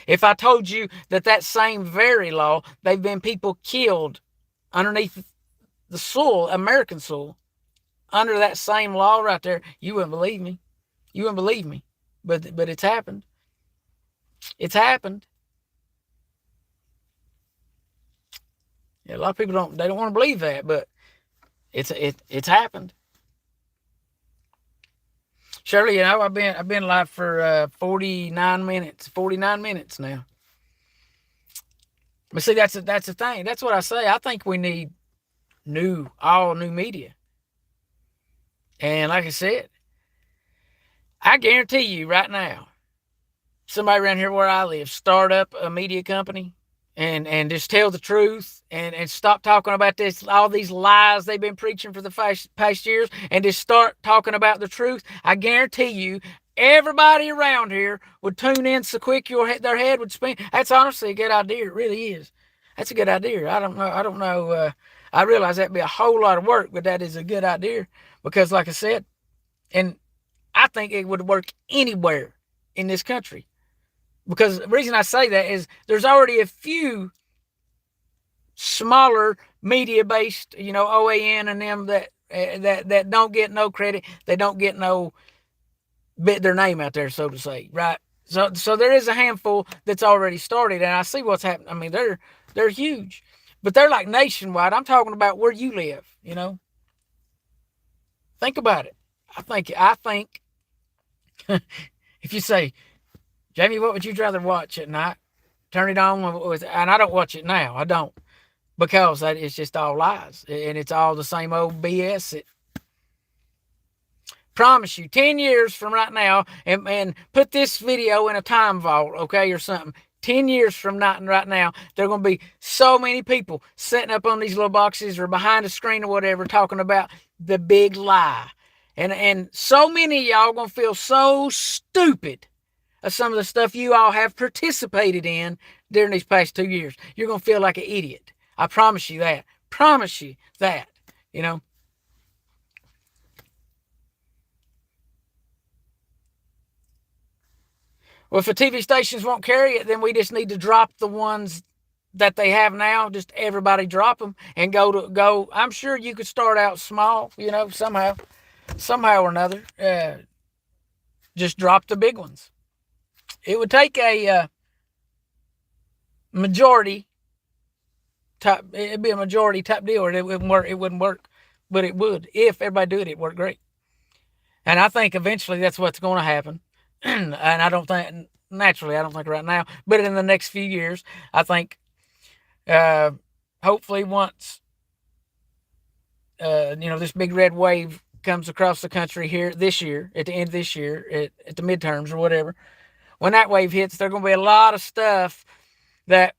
If I told you that same very law, they've been people killed underneath the soil, American soil, under that same law right there, you wouldn't believe me. You wouldn't believe me. But it's happened. It's happened. Yeah, a lot of people don't want to believe that, but it's happened. Shirley, I've been live for 49 minutes. 49 minutes now. But see, that's the thing. That's what I say. I think we need all new media. And like I said, I guarantee you right now, somebody around here where I live start up a media company and just tell the truth and stop talking about this, all these lies they've been preaching for the past years, and just start talking about the truth, I guarantee you everybody around here would tune in so quick their head would spin. That's honestly a good idea. It really is. That's a good idea. I don't know. I realize that'd be a whole lot of work, but that is a good idea because, like I said, and I think it would work anywhere in this country. Because the reason I say that is there's already a few smaller media based, OAN and them that don't get no credit. They don't get no bit their name out there, so to say, right? So there is a handful that's already started, and I see what's happening. I mean, they're huge, but they're like nationwide. I'm talking about where you live. Think about it. I think if you say, Jamie, what would you rather watch at night? Turn it on and I don't watch it now. I don't, because it's just all lies and it's all the same old BS. Promise you, 10 years from right now, and put this video in a time vault, okay, or something. 10 years from right now, there are going to be so many people sitting up on these little boxes or behind a screen or whatever talking about the big lie. And so many of y'all are going to feel so stupid of some of the stuff you all have participated in during these past 2 years. You're going to feel like an idiot. I promise you that. Promise you that. Well, if the TV stations won't carry it, then we just need to drop the ones that they have now. Just everybody drop them and go. I'm sure you could start out small, somehow or another. Just drop the big ones. It would take a majority type. It'd be a majority type deal, or it wouldn't work. It wouldn't work, but it would if everybody do it. It'd work great. And I think eventually that's what's going to happen. And I don't think naturally, I don't think right now, but in the next few years, I think hopefully once this big red wave comes across the country here this year, at the end of this year, at the midterms or whatever, when that wave hits, there's going to be a lot of stuff that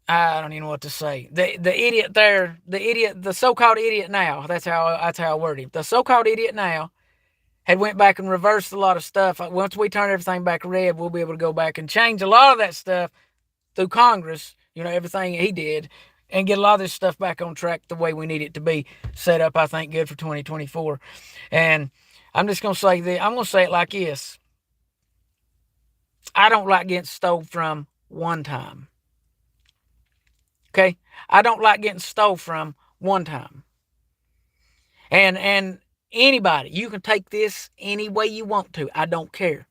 I don't even know what to say. The idiot there, the so-called idiot now. That's how I word him. The so-called idiot now had went back and reversed a lot of stuff. Once we turn everything back red, we'll be able to go back and change a lot of that stuff through Congress. Everything he did, and get a lot of this stuff back on track the way we need it to be set up. I think good for 2024. And I'm just gonna say that I'm gonna say it like this. I don't like getting stole from one time. Okay? I don't like getting stole from one time. And anybody, you can take this any way you want to. I don't care.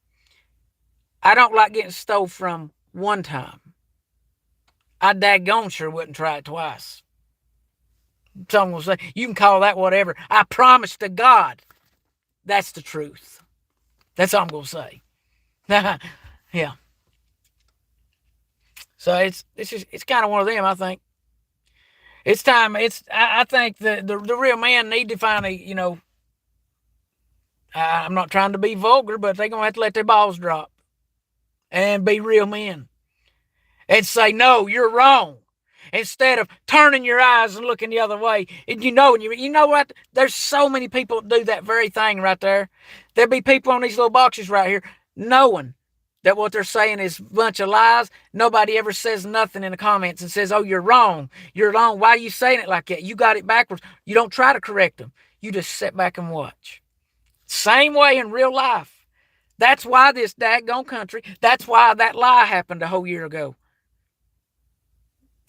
I don't like getting stole from one time. I daggone sure wouldn't try it twice. Someone will say, you can call that whatever. I promise to God, that's the truth. That's all I'm going to say. Yeah. So it's kind of one of them, I think. It's time. I think the real man need to finally, I'm not trying to be vulgar, but they're going to have to let their balls drop and be real men and say, no, you're wrong. Instead of turning your eyes and looking the other way. And you know what? There's so many people that do that very thing right there. There'll be people on these little boxes right here knowing that what they're saying is a bunch of lies. Nobody ever says nothing in the comments and says, oh, you're wrong. You're wrong. Why are you saying it like that? You got it backwards. You don't try to correct them. You just sit back and watch. Same way in real life. That's why this daggone country, that's why that lie happened a whole year ago.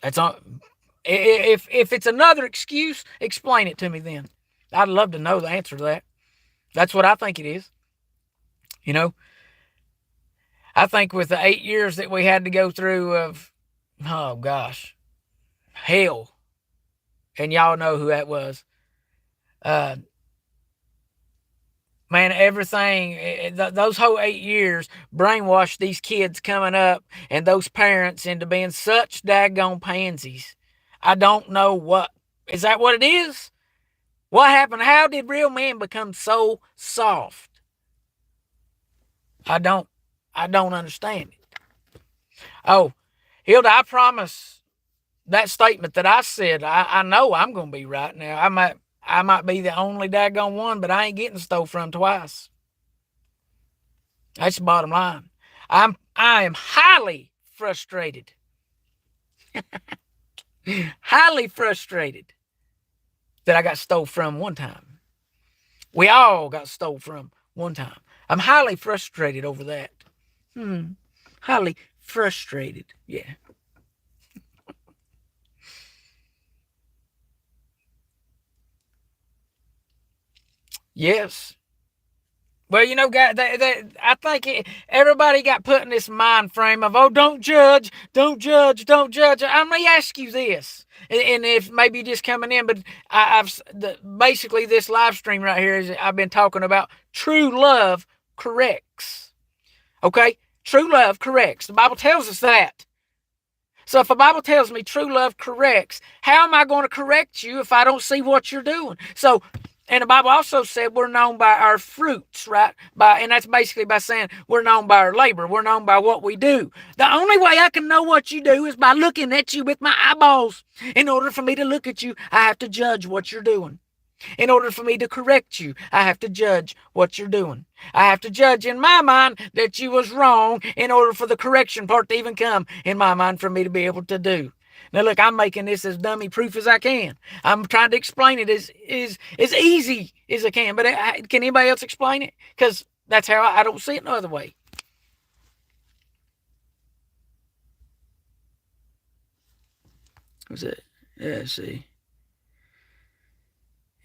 That's all. If it's another excuse, explain it to me then. I'd love to know the answer to that. That's what I think it is. I think with the 8 years that we had to go through of, oh gosh, hell, and y'all know who that was. Man, everything, those whole 8 years brainwashed these kids coming up and those parents into being such daggone pansies. I don't know what. Is that what it is? What happened? How did real men become so soft? I don't understand it. Oh, Hilda, I promise that statement that I said, I know I'm going to be right now. I might be the only daggone one, but I ain't getting stole from twice. That's the bottom line. I am highly frustrated. Highly frustrated that I got stole from one time. We all got stole from one time. I'm highly frustrated over that. Highly frustrated. Yeah. Yes. Well, God, I think everybody got put in this mind frame of, oh, don't judge, don't judge, don't judge. Let me ask you this, and if maybe you're just coming in, but basically this live stream right here is I've been talking about true love corrects. Okay, true love corrects. The Bible tells us that. So if the Bible tells me true love corrects, how am I going to correct you if I don't see what you're doing? So, and the Bible also said we're known by our fruits, right? And that's basically by saying we're known by our labor. We're known by what we do. The only way I can know what you do is by looking at you with my eyeballs. In order for me to look at you, I have to judge what you're doing. In order for me to correct you, I have to judge what you're doing. I have to judge in my mind that you was wrong in order for the correction part to even come in my mind for me to be able to do. Now look, I'm making this as dummy proof as I can. I'm trying to explain it as easy as I can. But can anybody else explain it? Because that's how I don't see it no other way. What's that? Yeah, see.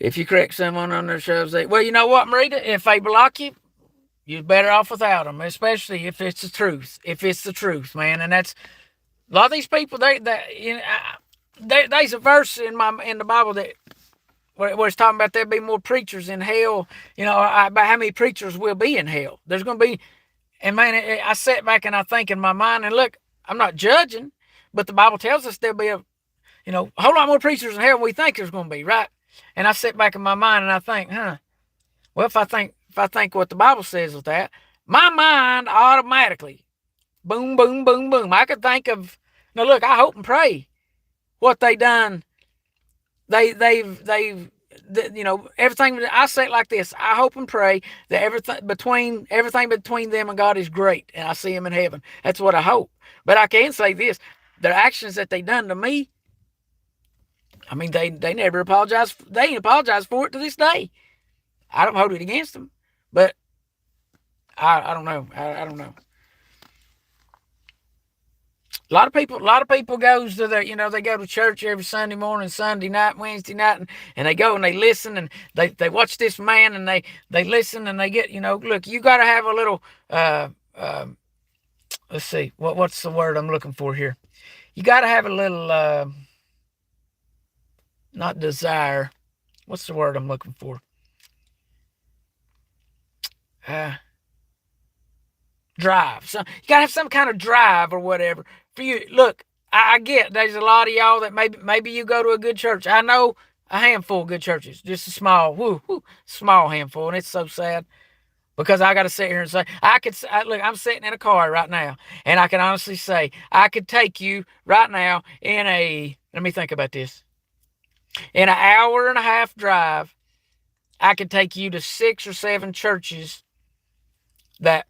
If you correct someone on their shows, well, you know what, Marita? If they block you, you're better off without them, especially if it's the truth. If it's the truth, man, and that's a lot of these people. There's a verse in the Bible that where it's talking about there'll be more preachers in hell. About how many preachers will be in hell. There's going to be, and man, I sat back and I think in my mind, and look, I'm not judging, but the Bible tells us there'll be a whole lot more preachers in hell than we think there's going to be, right? And I sit back in my mind and I think, well, if I think what the Bible says with that, my mind automatically, boom, boom, boom, boom. I could think of, now look, I hope and pray what they done. They've everything. I say it like this: I hope and pray that everything between them and God is great, and I see them in heaven. That's what I hope. But I can say this: the actions that they done to me, I mean, they never apologized. They ain't apologized for it to this day. I don't hold it against them, but I don't know. I don't know. A lot of people goes to they go to church every Sunday morning, Sunday night, Wednesday night, and they go and they listen and they watch this man and they listen and they get, look, you got to have a little, let's see, what's the word I'm looking for here? You got to have a little, not desire. What's the word I'm looking for? Drive. So you gotta have some kind of drive or whatever for you. Look, I get there's a lot of y'all that maybe you go to a good church. I know a handful of good churches, just a small handful, and it's so sad because I got to sit here and say look. I'm sitting in a car right now, and I can honestly say I could take you right now in a. Let me think about this. In an hour and a half drive, I could take you to 6 or 7 churches that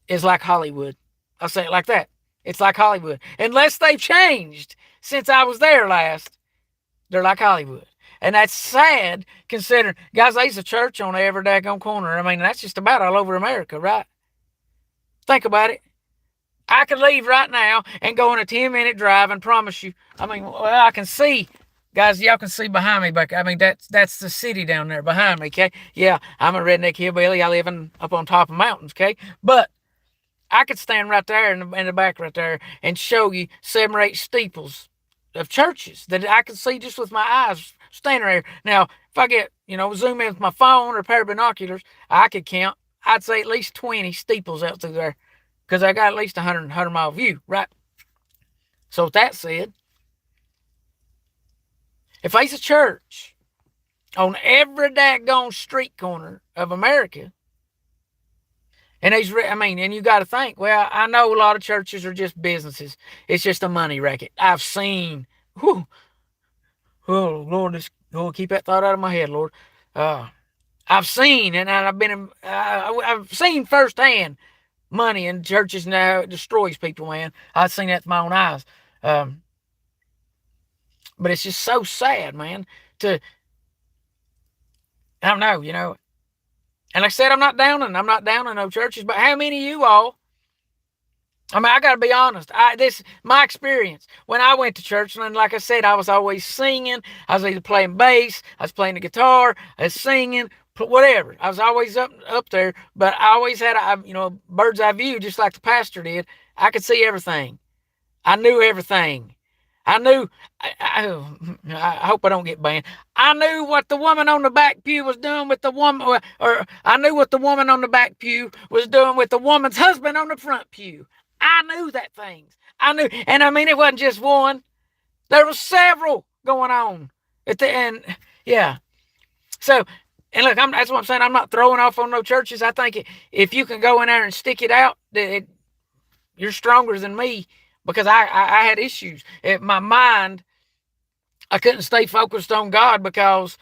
is like Hollywood. I'll say it like that. It's like Hollywood. Unless they've changed since I was there last, they're like Hollywood. And that's sad considering, guys, there's a church on every daggone corner. I mean, that's just about all over America, right? Think about it. I could leave right now and go on a 10-minute drive and promise you. I mean, well, I can see, guys, y'all can see behind me, but I mean, that's the city down there behind me, okay? Yeah, I'm a redneck hillbilly. I live up on top of mountains, okay? But I could stand right there in the back right there and show you 7 or 8 steeples of churches that I could see just with my eyes standing there. Now, if I get, zoom in with my phone or a pair of binoculars, I could count, I'd say at least 20 steeples out through there because I got at least a 100-mile view, right? So with that said, if there's a church on every daggone street corner of America, And and you got to think. Well, I know a lot of churches are just businesses. It's just a money racket. I've seen. Whew, oh Lord, keep that thought out of my head, Lord. Uh, I've seen, and I've been, I've seen firsthand money in churches now. It destroys people, man. I've seen that with my own eyes. Um, but it's just so sad, man. I don't know, And like I said, I'm not downing no churches. But how many of you all? I mean, I got to be honest. This my experience when I went to church, and like I said, I was always singing. I was either playing bass, I was playing the guitar, I was singing, whatever. I was always up there, but I always had a bird's eye view, just like the pastor did. I could see everything. I knew everything. I knew. I hope I don't get banned. I knew what the woman on the back pew was doing with the woman, or I knew what the woman on the back pew was doing with the woman's husband on the front pew. I knew that things. I knew, and I mean it wasn't just one. There was several going on at the end. Yeah. So, and look, that's what I'm saying. I'm not throwing off on no churches. I think if you can go in there and stick it out, you're stronger than me because I had issues. My mind, I couldn't stay focused on God because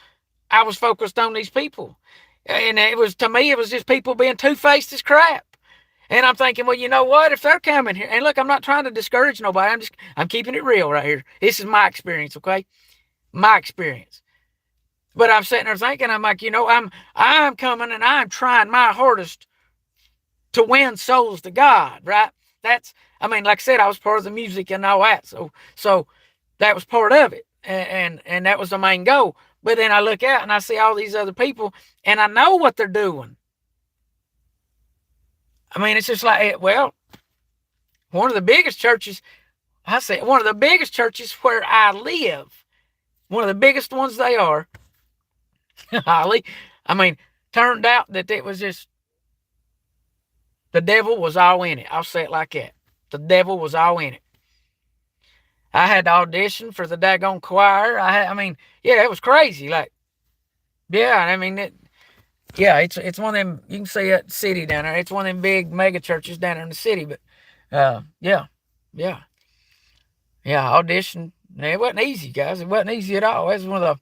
I was focused on these people. And to me, it was just people being two-faced as crap. And I'm thinking, well, you know what? If they're coming here, and look, I'm not trying to discourage nobody. I'm keeping it real right here. This is my experience, okay? My experience. But I'm sitting there thinking, I'm like, I'm coming and I'm trying my hardest to win souls to God, right? Like I said, I was part of the music and all that. So that was part of it. And that was the main goal. But then I look out and I see all these other people and I know what they're doing. I mean, it's just like, well, one of the biggest churches where I live, one of the biggest ones they are, Holly, turned out that it was just, the devil was all in it. I'll say it like that. The devil was all in it. I had to audition for the daggone choir. Yeah, it was crazy. Like, yeah, it's one of them, you can see that city down there. It's one of them big mega churches down there in the city. But, yeah. Audition. It wasn't easy, guys. It wasn't easy at all. It was one of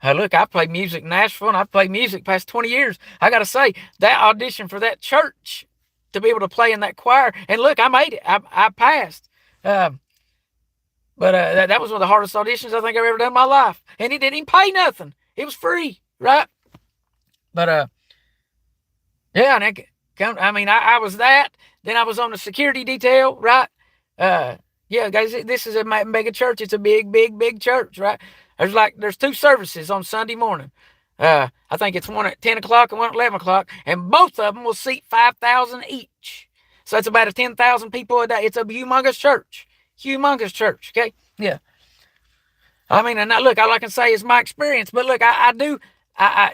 the, look, I played music in Nashville, and I've played music past 20 years. I got to say, that audition for that church to be able to play in that choir, and look, I made it. I passed. But that was one of the hardest auditions I think I've ever done in my life. And he didn't even pay nothing. It was free, right? But, yeah, and I was that. Then I was on the security detail, right? Yeah, guys, this is a mega church. It's a big, big, big church, right? There's two services on Sunday morning. I think it's one at 10 o'clock and one at 11 o'clock, and both of them will seat 5,000 each. So that's about 10,000 people a day. It's a humongous church. Humongous church, okay? Yeah. And look, all I can say is my experience. But look,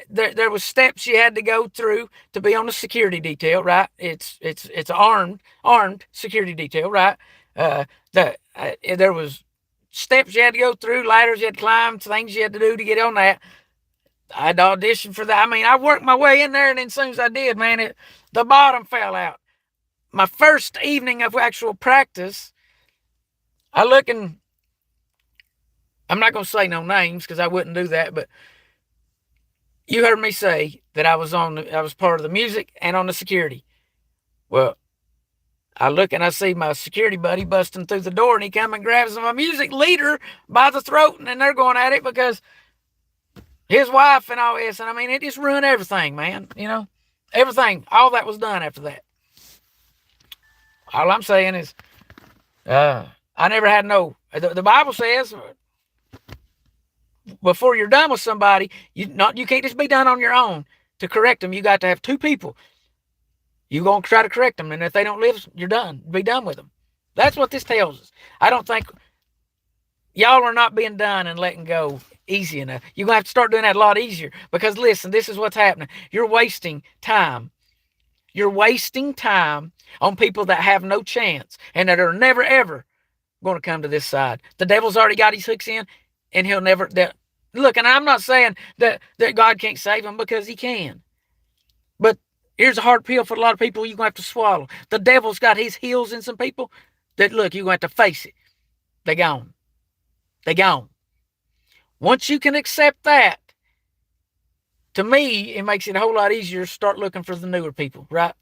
there was steps you had to go through to be on the security detail, right? It's armed security detail, right? There was steps you had to go through, ladders you had to climb, things you had to do to get on that. I had to audition for that. I worked my way in there, and then as soon as I did, man, the bottom fell out. My first evening of actual practice, I look and I'm not going to say no names because I wouldn't do that, but you heard me say that I was part of the music and on the security. Well, I look and I see my security buddy busting through the door, and he come and grabs my music leader by the throat, and then they're going at it because his wife and all this. And it just ruined everything, man. Everything, all that was done after that. All I'm saying is, I never had the Bible says, before you're done with somebody, you can't just be done on your own. To correct them, you got to have two people. You're going to try to correct them, and if they don't live, you're done. Be done with them. That's what this tells us. I don't think y'all are not being done and letting go easy enough. You're going to have to start doing that a lot easier because, listen, this is what's happening. You're wasting time. You're wasting time on people that have no chance and that are never, ever going to come to this side. The devil's already got his hooks in, and he'll never... Look, and I'm not saying that God can't save them, because he can. But Here's a hard pill for a lot of people you're going to have to swallow. The devil's got his heels in some people that, look, you're going to have to face it. They gone. They gone. Once you can accept that, to me, it makes it a whole lot easier to start looking for the newer people, right?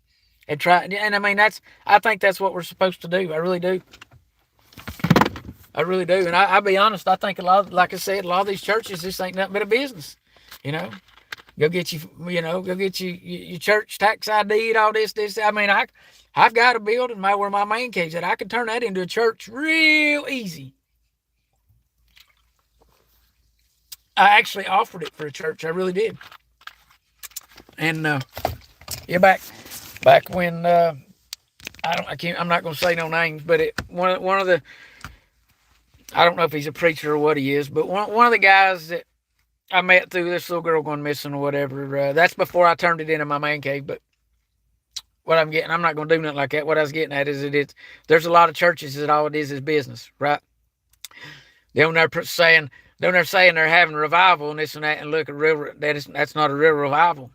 And try, and I mean, I think that's what we're supposed to do. I really do. I really do. And I'll be honest, I think a lot, like I said, a lot of these churches, this ain't nothing but a business. You know, go get go get your church tax ID and all this. I mean, I've got a building where my man cave's at. I could turn that into a church real easy. I actually offered it for a church. I really did. And yeah, back when I'm not going to say no names, but one of the, I don't know if he's a preacher or what he is, but one of the guys that I met through this little girl going missing or whatever. That's before I turned it into my man cave. But what I'm not going to do nothing like that. What I was getting at is there's a lot of churches that all it is business, right? They're saying they're having revival and this and that, and look, that's not a real revival.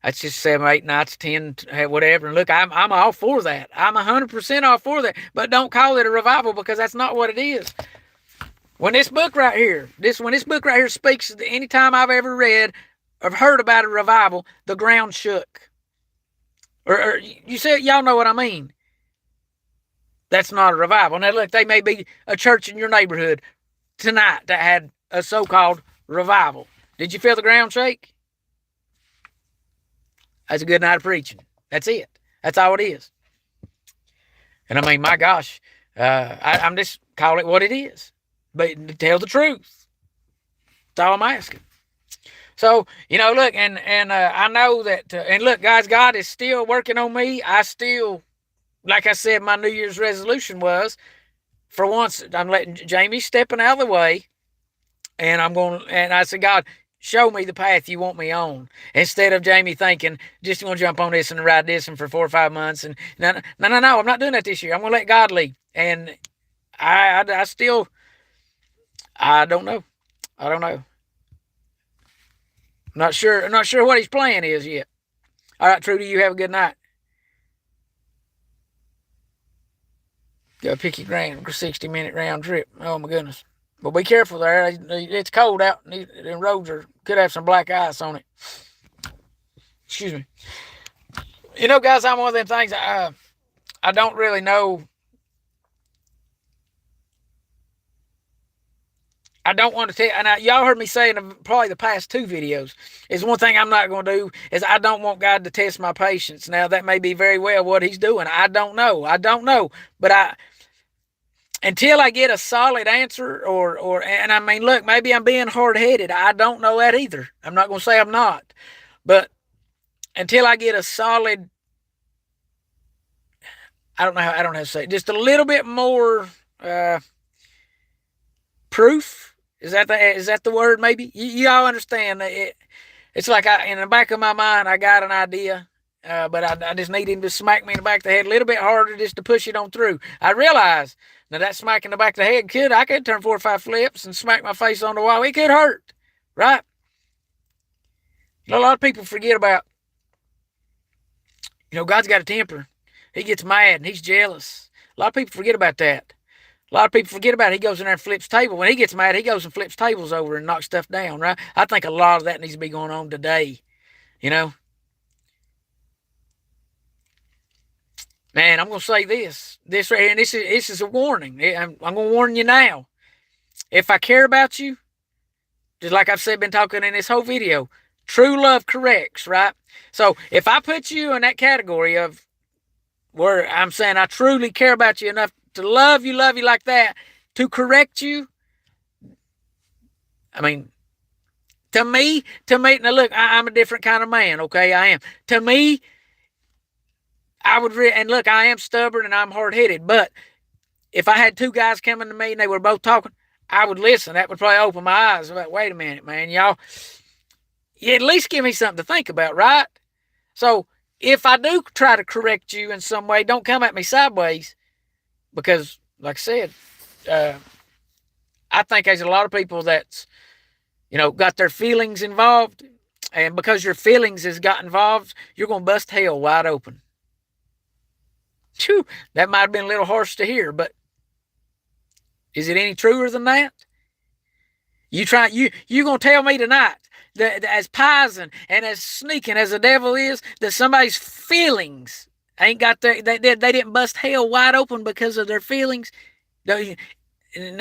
That's just 7, 8 nights, 10, whatever. And look, I'm all for that. I'm 100% all for that. But don't call it a revival, because that's not what it is. When this book right here speaks, anytime I've ever read or heard about a revival, the ground shook. Or you say, y'all know what I mean. That's not a revival. Now look, they may be a church in your neighborhood tonight that had a so-called revival. Did you feel the ground shake? That's a good night of preaching. That's it. That's all it is. And I mean, my gosh, I'm just call it what it is. But tell the truth. That's all I'm asking. So, look, and I know that, and look, guys, God is still working on me. I still, like I said, my New Year's resolution was, for once, I'm letting Jamie stepping out of the way, and I said, God, show me the path you want me on. Instead of Jamie thinking, just going to jump on this and ride this and for 4 or 5 months. And no, I'm not doing that this year. I'm going to let God lead. And I still, I don't know. I'm not sure what his plan is yet. All right, Trudy, you have a good night. Got a picky grand 60-minute round trip. Oh my goodness. But be careful there. It's cold out, and the roads could have some black ice on it. Excuse me. Guys, I'm one of them things. I don't really know. I don't want to tell. And y'all heard me say in probably the past 2 videos, is one thing I'm not going to do is I don't want God to test my patience. Now that may be very well what He's doing. I don't know. But until I get a solid answer, and I mean, look, maybe I'm being hard-headed. I don't know that either. I'm not going to say I'm not. But until I get a solid, I don't know how to say it, just a little bit more proof. Is that the word? Maybe you all understand it. It's like in the back of my mind, I got an idea, but I just need him to smack me in the back of the head a little bit harder just to push it on through. I realize now that smack in the back of the head I could turn 4 or 5 flips and smack my face on the wall. It could hurt, right? A lot of people forget about, God's got a temper. He gets mad and he's jealous. A lot of people forget about that. A lot of people forget about it. He goes in there and flips tables. When he gets mad, he goes and flips tables over and knocks stuff down, right? I think a lot of that needs to be going on today, Man, I'm going to say this right here, and this is a warning. I'm going to warn you now. If I care about you, just like I've said, been talking in this whole video, true love corrects, right? So if I put you in that category of where I'm saying I truly care about you enough to love you like that, to correct you, I mean, to me, now look, I'm a different kind of man, okay? I am. To me, I would, and look, I am stubborn and I'm hard-headed, but if I had 2 guys coming to me and they were both talking, I would listen. That would probably open my eyes. About, wait a minute, man, y'all, you at least give me something to think about, right? So if I do try to correct you in some way, don't come at me sideways, because, like I said, I think there's a lot of people that's, got their feelings involved, And because your feelings has got involved, you're going to bust hell wide open. Phew, that might have been a little harsh to hear, but is it any truer than that? You gonna tell me tonight that as pison and as sneaking as the devil is, that somebody's feelings ain't got they didn't bust hell wide open because of their feelings? Now,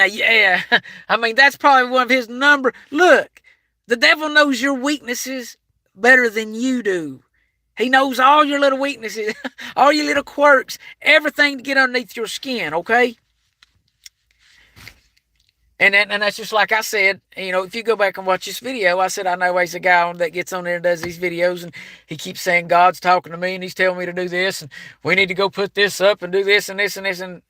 yeah, I mean that's probably one of his number. Look, the devil knows your weaknesses better than you do. He knows all your little weaknesses, all your little quirks, everything to get underneath your skin. Okay. And that's just like I said, if you go back and watch this video, I said I know he's a guy that gets on there and does these videos, and he keeps saying God's talking to me and he's telling me to do this, and we need to go put this up and do this and this and this. And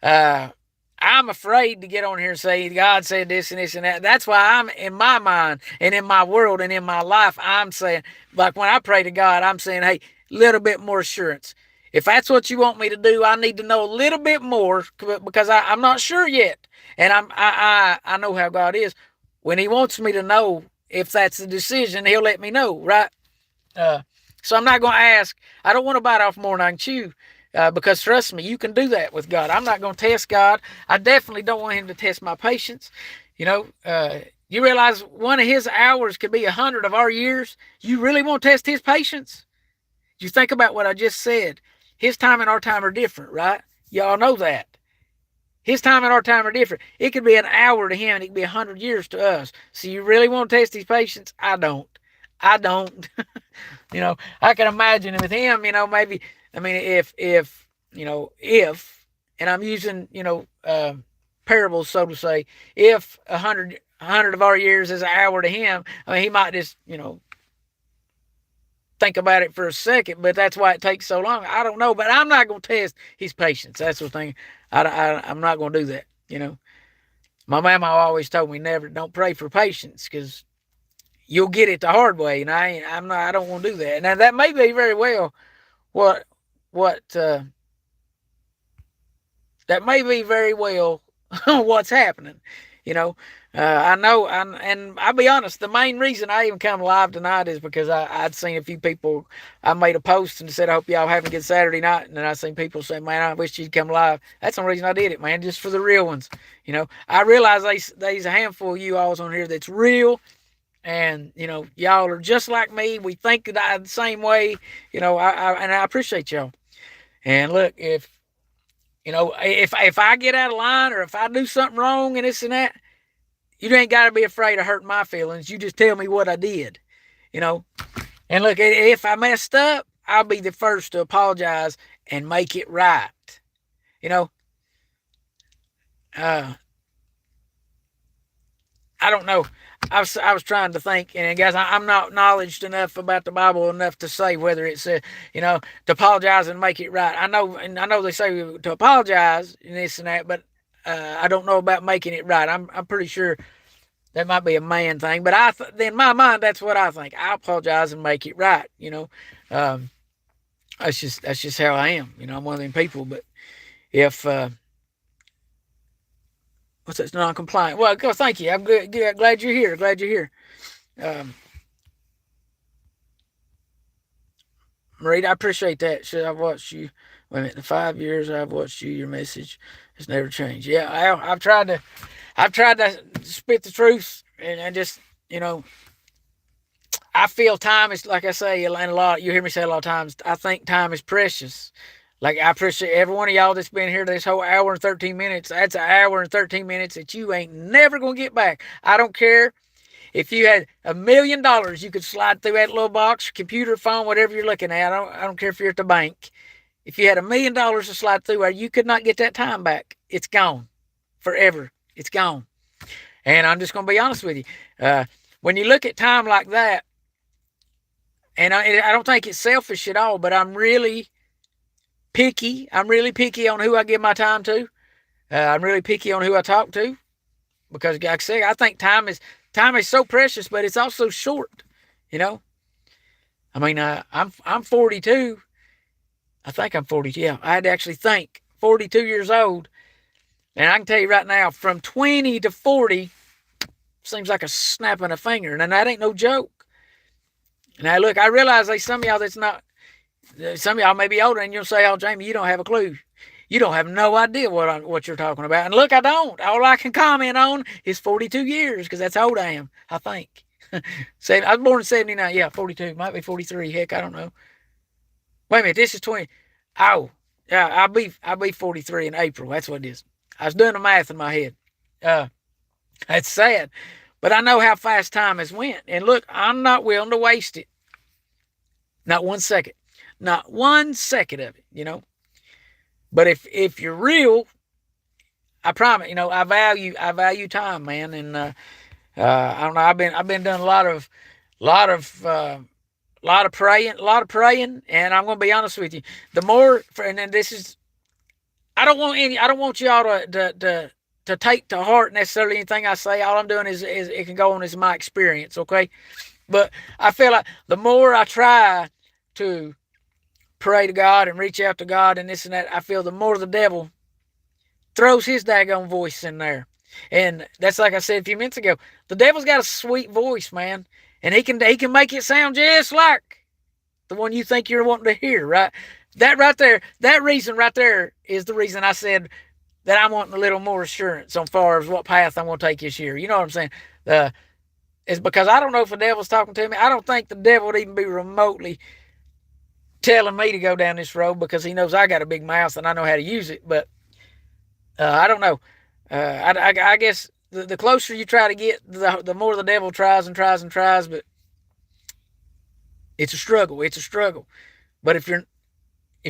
uh, I'm afraid to get on here and say God said this and this and that. That's why I'm in my mind and in my world and in my life, I'm saying, like when I pray to God, I'm saying, hey, little bit more assurance. If that's what you want me to do, I need to know a little bit more because I'm not sure yet. And I know how God is. When He wants me to know if that's the decision, He'll let me know, right? So I'm not going to ask. I don't want to bite off more than I can chew. Because trust me, you can do that with God. I'm not going to test God. I definitely don't want Him to test my patience. You realize one of His hours could be 100 of our years. You really want to test His patience? You think about what I just said. His time and our time are different, right? Y'all know that. His time and our time are different. It could be an hour to Him and it could be 100 years to us. So you really want to test His patience? I don't. I don't. I can imagine with Him, maybe, I mean, if, and I'm using, parables, so to say, if 100 of our years is an hour to Him, I mean, He might just, think about it for a second, but that's why it takes so long. I don't know, but I'm not going to test His patience. That's the thing. I'm not going to do that. My mama always told me don't pray for patience because you'll get it the hard way. And I don't want to do that. Now that may be very well what that may be very well what's happening. I know, and I'll be honest, the main reason I even come live tonight is because I'd seen a few people. I made a post and said, I hope y'all having a good Saturday night. And then I seen people say, man, I wish you'd come live. That's the reason I did it, man, just for the real ones. I realize there's a handful of you all on here that's real. And, y'all are just like me. We think the same way, and I appreciate y'all. And look, if I get out of line or if I do something wrong and this and that, you ain't got to be afraid of hurting my feelings. You just tell me what I did, And look, if I messed up, I'll be the first to apologize and make it right. I don't know. I was trying to think, and guys, I'm not knowledgeable enough about the Bible enough to say whether it's to apologize and make it right. I know they say to apologize and this and that, but I don't know about making it right. I'm pretty sure that might be a man thing, but in my mind, that's what I think. I apologize and make it right. That's just how I am. I'm one of them people. But if what's that? Non-compliant. Well, thank you. I'm good. Glad you're here. Glad you're here. Marita, I appreciate that. Should I've watched you. Wait a minute. The 5 years I've watched you, your message has never changed. Yeah, I've tried to spit the truth, and just I feel time is, like I say, and you hear me say a lot of times, I think time is precious. Like, I appreciate every one of y'all that's been here this whole hour and 13 minutes. That's an hour and 13 minutes that you ain't never going to get back. I don't care if you had $1 million, you could slide through that little box, computer, phone, whatever you're looking at. I don't care if you're at the bank. If you had $1 million to slide through, you could not get that time back. It's gone forever. It's gone. And I'm just going to be honest with you. When you look at time like that, and I don't think it's selfish at all, but I'm really picky. I'm really picky on who I give my time to. I'm really picky on who I talk to, because, like I say, I think time is so precious, but it's also short. I mean, I'm 42. I think I'm 42. Yeah, I had to actually think. 42 years old, and I can tell you right now, from 20 to 40 seems like a snap of a finger, and that ain't no joke. Now, look, I realize there's some of y'all that's not, some of y'all may be older and you'll say, oh, Jamie, you don't have a clue. You don't have no idea what you're talking about. And look, I don't. All I can comment on is 42 years because that's how old I am, I think. I was born in 79. Yeah, 42. Might be 43. Heck, I don't know. Wait a minute. This is 20. Oh, yeah, I'll be 43 in April. That's what it is. I was doing the math in my head. Uh, that's sad. But I know how fast time has went. And look, I'm not willing to waste it. Not 1 second. Not 1 second of it, you know. But if you're real, I promise, I value time, man. And I don't know, I've been doing lot of praying, and I'm gonna be honest with you. The more, and then this is, I don't want y'all to take to heart necessarily anything I say. All I'm doing is it can go on as my experience, okay? But I feel like the more I try to pray to God and reach out to God and this and that, I feel the more the devil throws his daggone voice in there. And that's like I said a few minutes ago. The devil's got a sweet voice, man. And he can make it sound just like the one you think you're wanting to hear, right? That right there, that reason right there is the reason I said that I'm wanting a little more assurance on far as what path I'm going to take this year. You know what I'm saying? Uh, it's because I don't know if the devil's talking to me. I don't think the devil would even be remotely telling me to go down this road because he knows I got a big mouth and I know how to use it. But I don't know. I guess the closer you try to get, the more the devil tries and tries and tries. But it's a struggle. It's a struggle. But if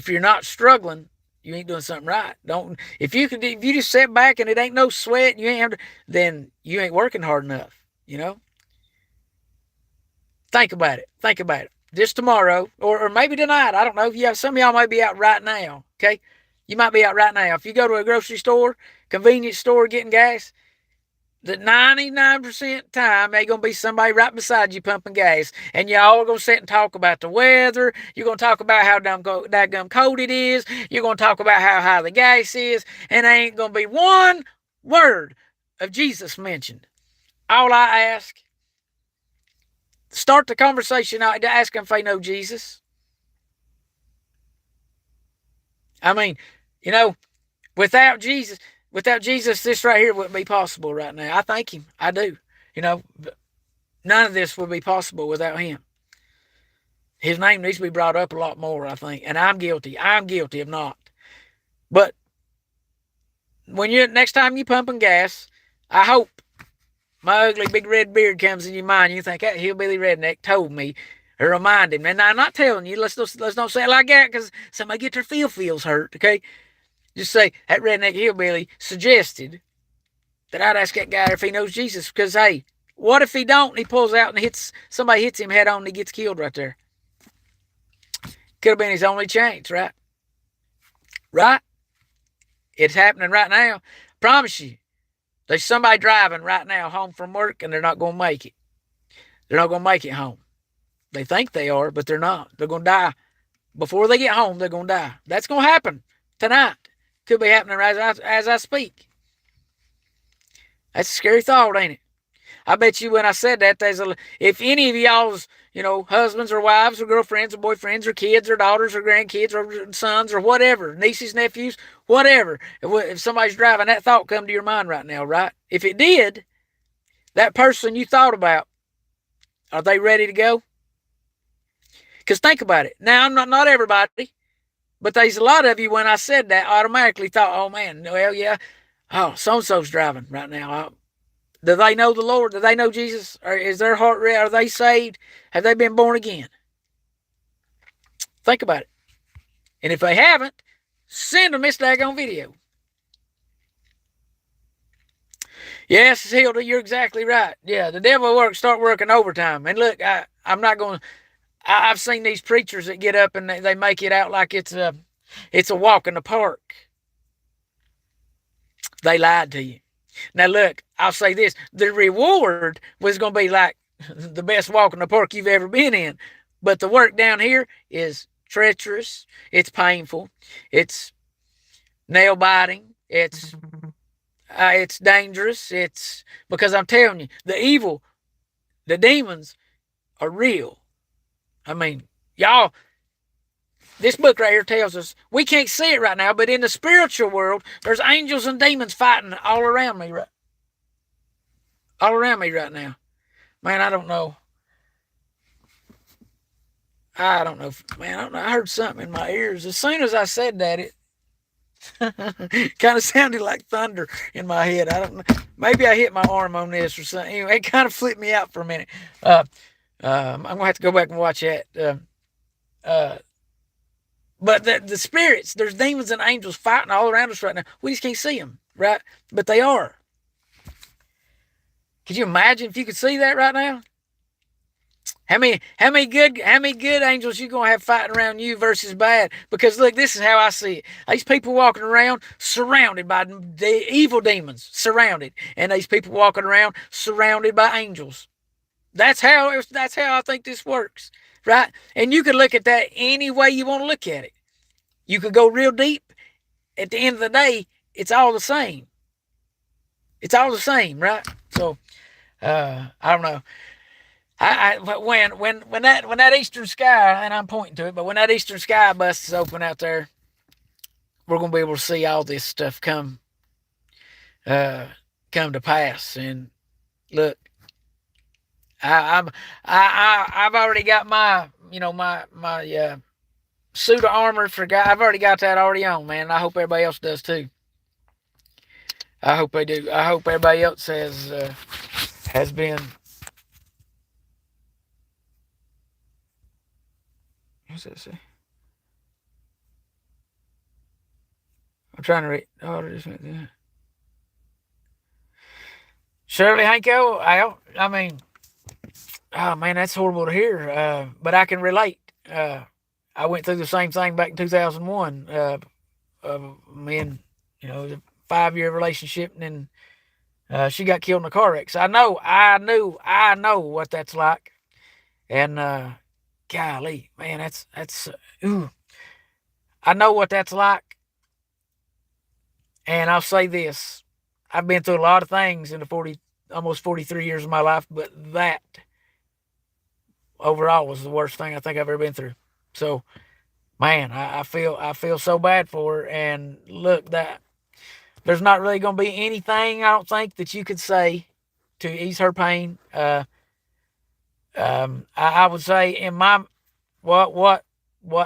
you're not struggling, you ain't doing something right. Don't if you just sit back and it ain't no sweat, and you ain't have to, then you ain't working hard enough. You know. Think about it. Think about it. Just tomorrow, or maybe tonight. I don't know. You have some of y'all might be out right now. Okay, you might be out right now. If you go to a grocery store, convenience store, getting gas, the 99% time ain't gonna be somebody right beside you pumping gas, and y'all are gonna sit and talk about the weather. You're gonna talk about how damn cold it is. You're gonna talk about how high the gas is, and there ain't gonna be one word of Jesus mentioned. All I ask, start the conversation out to ask them if they know Jesus. I mean, you know, without Jesus, this right here wouldn't be possible right now. I thank Him. I do. You know, none of this would be possible without Him. His name needs to be brought up a lot more, I think. And I'm guilty. I'm guilty of not. But when you next time you pumping gas, I hope my ugly big red beard comes in your mind. And you think that hillbilly redneck told me or reminded me. And I'm not telling you. Let's don't say it like that because somebody get their feels hurt. Okay, just say that redneck hillbilly suggested that I'd ask that guy if he knows Jesus. Because hey, what if he don't? And he pulls out and hits him head on and he gets killed right there. Could have been his only chance, right? Right? It's happening right now. Promise you. There's somebody driving right now home from work and they're not going to make it. They're not going to make it home. They think they are, but they're not. They're going to die. Before they get home, they're going to die. That's going to happen tonight. Could be happening as I speak. That's a scary thought, ain't it? I bet you when I said that, if any of y'all's, husbands or wives or girlfriends or boyfriends or kids or daughters or grandkids or sons or whatever, nieces, nephews, whatever, if somebody's driving, that thought come to your mind right now, right? If it did, that person you thought about, are they ready to go? Because think about it. Now, not everybody, but there's a lot of you when I said that automatically thought, oh man, well, yeah, oh, so-and-so's driving right now. Do they know the Lord? Do they know Jesus? Or is their heart real? Are they saved? Have they been born again? Think about it. And if they haven't, send them this daggone video. Yes, Hilda, you're exactly right. Yeah, the devil start working overtime. And look, I'm not going to. I've seen these preachers that get up and they make it out like it's a walk in the park. They lied to you. Now, look, I'll say this. The reward was going to be like the best walk in the park you've ever been in. But the work down here is treacherous. It's painful. It's nail biting. It's dangerous. It's because I'm telling you, the evil, the demons are real. I mean, y'all, this book right here tells us we can't see it right now, but in the spiritual world, there's angels and demons fighting all around me right now. Man, I don't know. I don't know. Man, I don't know. I heard something in my ears. As soon as I said that, it kind of sounded like thunder in my head. I don't know. Maybe I hit my arm on this or something. Anyway, it kind of flipped me out for a minute. Uh, I'm gonna have to go back and watch that. Uh, but the spirits, there's demons and angels fighting all around us right now. We just can't see them, right? But they are. Could you imagine if you could see that right now? How many good angels you gonna have fighting around you versus bad? Because look, this is how I see it. These people walking around surrounded by evil demons, surrounded, and these people walking around surrounded by angels. That's how I think this works, right? And you can look at that any way you want to look at it. You could go real deep. At the end of the day, it's all the same. It's all the same, right? So I don't know. When that eastern sky, and I'm pointing to it, but when that eastern sky busts open out there, we're gonna be able to see all this stuff uh, come to pass. And look, I'm I've already got my suit of armor for God. I've already got that already on, man. I hope everybody else does too. I hope they do. I hope everybody else has been. What's that say? I'm trying to read. Oh, Shirley Hanko. I mean, oh man, that's horrible to hear. But I can relate. I went through the same thing back in 2001. Me and a 5 year relationship, and then she got killed in a car wreck. So I know what that's like. And golly, man, that's ooh, I know what that's like. And I'll say this: I've been through a lot of things in the almost 43 years of my life, but that overall was the worst thing I think I've ever been through. So, man, I feel so bad for her. And look, that there's not really going to be anything I don't think that you could say to ease her pain. I would say in my what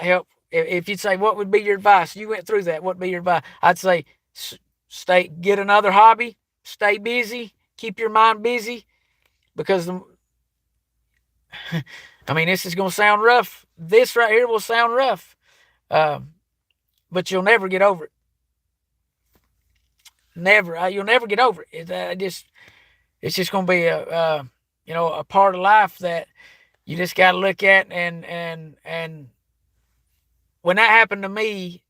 help if you'd say what would be your advice? You went through that. What would be your advice? I'd say stay, get another hobby, stay busy, keep your mind busy because I mean this is going to sound rough. This right here will sound rough, um, but you'll never get over it. Never, you'll never get over it. It's just going to be a part of life that you just got to look at. And when that happened to me,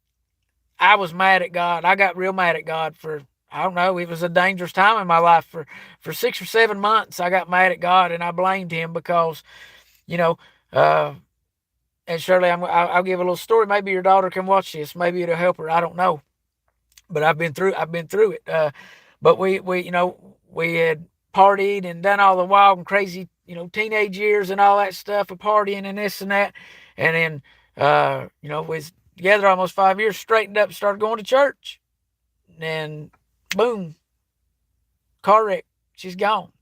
I was mad at God. I got real mad at God for, I don't know, it was a dangerous time in my life. For 6 or 7 months, I got mad at God and I blamed Him because, you know, uh, and Shirley, I'll give a little story. Maybe your daughter can watch this. Maybe it'll help her. I don't know, but I've been through it. But we had partied and done all the wild and crazy, teenage years and all that stuff of partying and this and that, and then we was together almost 5 years, straightened up, started going to church, and boom, car wreck, she's gone.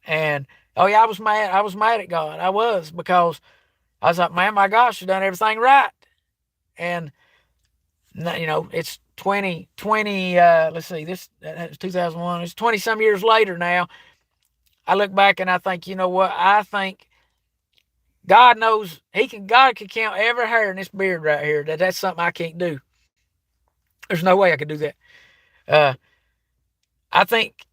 And oh yeah, I was mad at God. I was, because I was like, man, my gosh, I've done everything right. And it's 2020. Let's see, this that's 2001. It's 20 some years later now. I look back and I think, you know what? I think God knows God can count every hair in this beard right here. That's something I can't do. There's no way I could do that. Uh, I think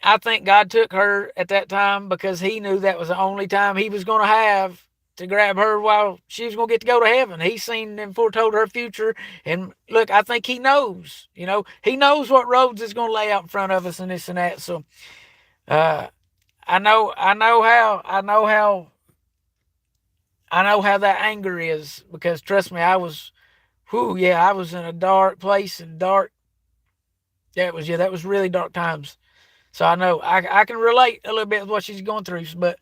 I think God took her at that time because He knew that was the only time He was going to have to grab her while she was going to get to go to heaven. He seen and foretold her future. And look, I think He knows. He knows what roads is going to lay out in front of us and this and that. So uh, I know how that anger is, because trust me, I was in a dark place and dark. That was really dark times. So I know I can relate a little bit with what she's going through. But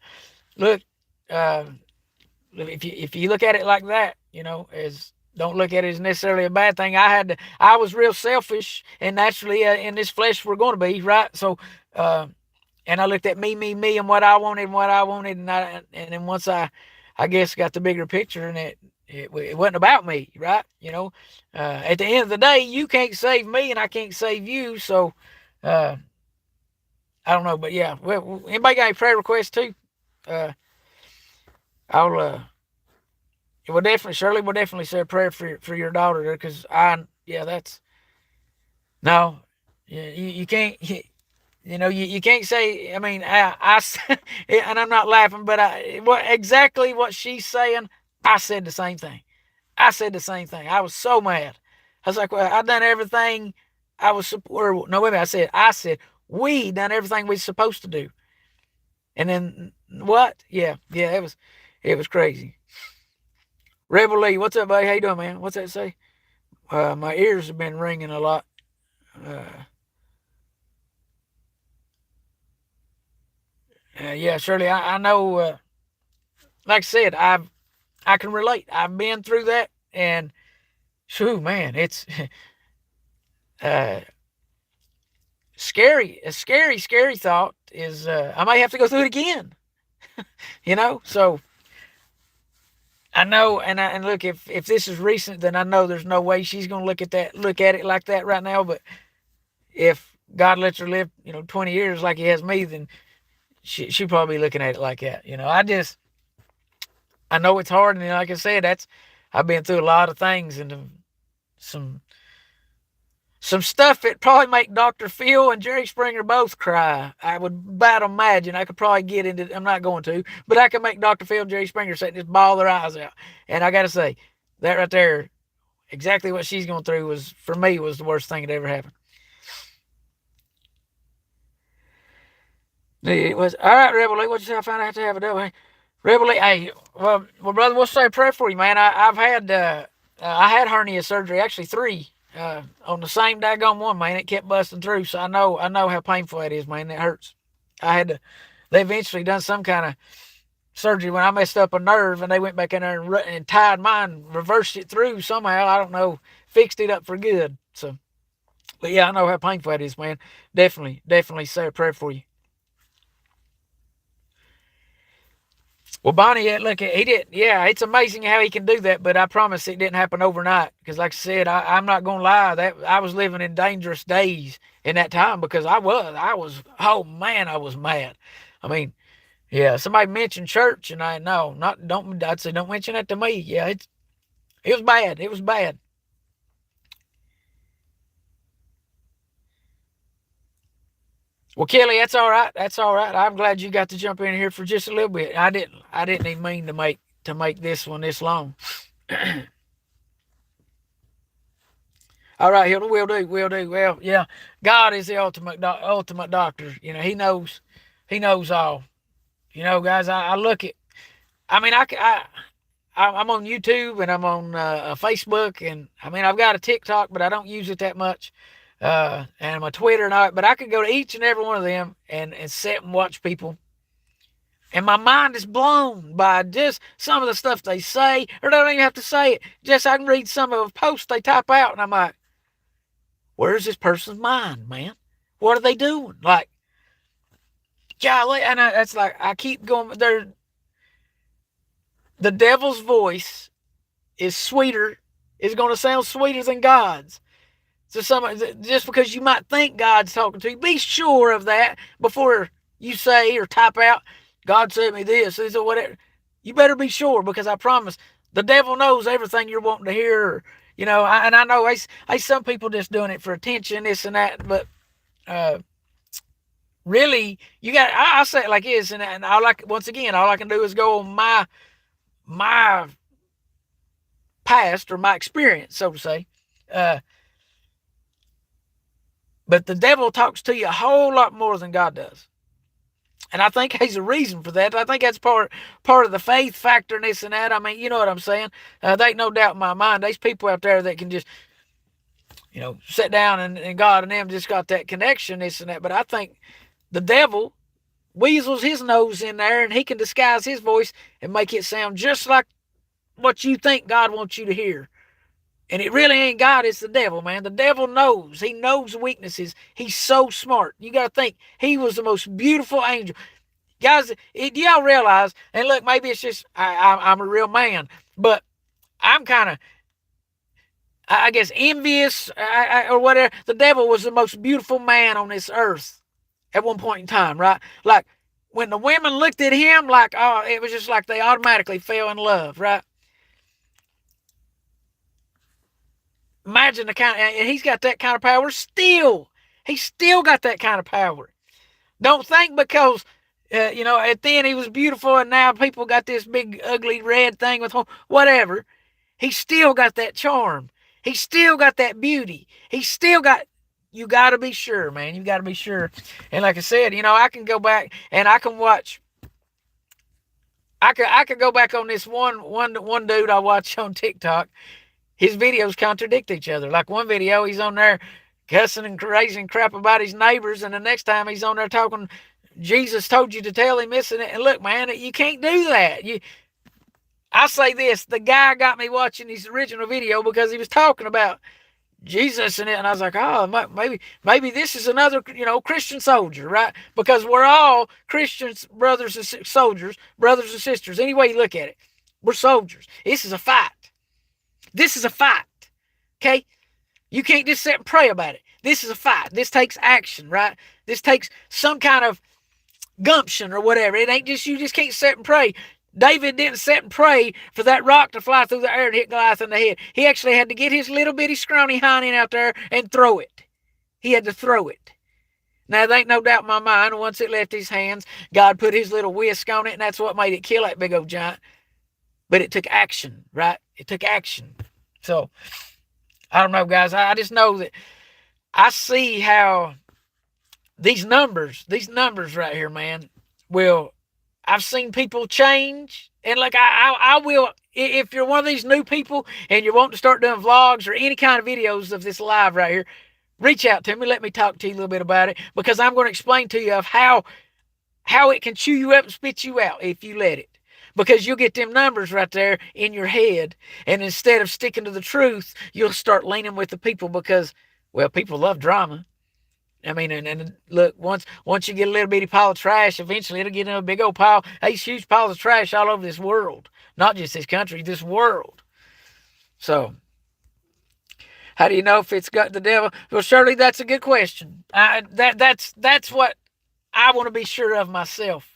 look, uh, if you look at it like that, as don't look at it as necessarily a bad thing. I was real selfish, and naturally in this flesh we're going to be right. So, uh, and I looked at me, and what I wanted, and then once I guess got the bigger picture, and it wasn't about me, right? At the end of the day, you can't save me, and I can't save you. So, uh, I don't know, but yeah. Well, anybody got any prayer requests too? Uh, I'll Shirley will definitely say a prayer for your daughter there, because yeah, that's no, you can't. You can't say. I mean, and I'm not laughing, but exactly what she's saying. I said the same thing. I said the same thing. I was so mad. I was like, well, I done everything I was or no, wait a minute. I said we done everything we supposed to do, and then what? Yeah, it was crazy. Rebel Lee, what's up, buddy? How you doing, man? What's that say? My ears have been ringing a lot. Uh, yeah, Shirley, I know. Like I said, I can relate. I've been through that, and shoo, man, it's uh, scary. A scary, scary thought is I might have to go through it again. So I know, and look, if this is recent, then I know there's no way she's gonna look at it like that right now. But if God lets her live, 20 years like He has me, then she probably looking at it like that. I know it's hard, and like I said, I've been through a lot of things, and some some stuff that probably make Dr. Phil and Jerry Springer both cry. I would about imagine I could probably get into. I'm not going to, but I could make Dr. Phil and Jerry Springer sit and just bawl their eyes out. And I got to say, that right there, exactly what she's going through was for me was the worst thing that ever happened. It was all right, Rebel Lee. What you say? I found out to have a double. Rebel Lee, hey, well, brother, we'll say a prayer for you, man. I had hernia surgery, actually three, on the same daggone one, man. It kept busting through, so I know how painful it is, man. It hurts. I had to. They eventually done some kind of surgery when I messed up a nerve, and they went back in there and tied mine, reversed it through somehow. I don't know, fixed it up for good. So, but yeah, I know how painful it is, man. Definitely, definitely say a prayer for you. Well, Bonnie, yeah, look, he did. Yeah, it's amazing how he can do that, but I promise it didn't happen overnight. Because, like I said, I'm not gonna lie, that I was living in dangerous days in that time because oh man, I was mad. I mean, yeah, somebody mentioned church, and I no, not don't. I'd say don't mention that to me. Yeah, it was bad. It was bad. Well, Kelly, that's all right. That's all right. I'm glad you got to jump in here for just a little bit. I didn't even mean to make this one this long. All right, Hilda, will do. Well, yeah, God is the ultimate doctor. He knows all. Guys, I look at. I mean, I'm on YouTube, and I'm on Facebook, and I mean, I've got a TikTok, but I don't use it that much. And my Twitter and all, but I could go to each and every one of them and sit and watch people, and my mind is blown by just some of the stuff they say, or they don't even have to say it. Just I can read some of the posts they type out, and I'm like, where's this person's mind, man? What are they doing? Like, golly, and that's like I keep going. The devil's voice is sweeter. Is going to sound sweeter than God's. So just because you might think God's talking to you, be sure of that before you say or type out, God said me this, or whatever. You better be sure, because I promise the devil knows everything you're wanting to hear. And I know some people just doing it for attention, this and that, but uh, really, you got. I say it like this, and once again, all I can do is go on my past or my experience, so to say. Uh, but the devil talks to you a whole lot more than God does. And I think there's a reason for that. I think that's part of the faith factor and this and that. I mean, you know what I'm saying? There ain't no doubt in my mind. There's people out there that can just, sit down and God and them just got that connection, this and that. But I think the devil weasels his nose in there, and he can disguise his voice and make it sound just like what you think God wants you to hear. And it really ain't God, it's the devil, man. The devil knows. He knows weaknesses. He's so smart. You got to think, he was the most beautiful angel. Guys, do y'all realize, and look, maybe it's just I'm a real man, but I'm kind of, I guess, envious or whatever. The devil was the most beautiful man on this earth at one point in time, right? Like, when the women looked at him, like, oh, it was just like they automatically fell in love, right? Imagine the kind of, and he's got that kind of power still. He's still got that kind of power. Don't think because, at then he was beautiful and now people got this big ugly red thing with whatever. He's still got that charm. He's still got that beauty. He's still got, you got to be sure, man. You got to be sure. And like I said, I can go back and I can watch. I could go back on this one dude I watch on TikTok. His videos contradict each other. Like one video, he's on there cussing and raising crap about his neighbors, and the next time he's on there talking, Jesus told you to tell him this and that. And look, man, you can't do that. I say this: the guy got me watching his original video because he was talking about Jesus in it, and I was like, oh, maybe this is another, Christian soldier, right? Because we're all Christians, brothers and soldiers, brothers and sisters. Any way you look at it, we're soldiers. This is a fight. This is a fight. Okay? You can't just sit and pray about it. This is a fight. This takes action, right? This takes some kind of gumption or whatever. It ain't just, you just can't sit and pray. David didn't sit and pray for that rock to fly through the air and hit Goliath in the head. He actually had to get his little bitty scrawny hind end out there and throw it. He had to throw it. Now, there ain't no doubt in my mind, once it left his hands, God put his little whisk on it, and that's what made it kill that big old giant. But it took action, right? It took action. So, I don't know, guys. I just know that I see how these numbers right here, man, I've seen people change. And like, I will, if you're one of these new people and you want to start doing vlogs or any kind of videos of this live right here, reach out to me. Let me talk to you a little bit about it, because I'm going to explain to you of how it can chew you up and spit you out if you let it. Because you'll get them numbers right there in your head, and instead of sticking to the truth, you'll start leaning with the people because, well, people love drama. I mean, and look, once you get a little bitty pile of trash, eventually it'll get in a big old pile, a huge pile of trash all over this world. Not just this country, this world. So, how do you know if it's got the devil? Well, surely that's a good question. That's what I want to be sure of myself.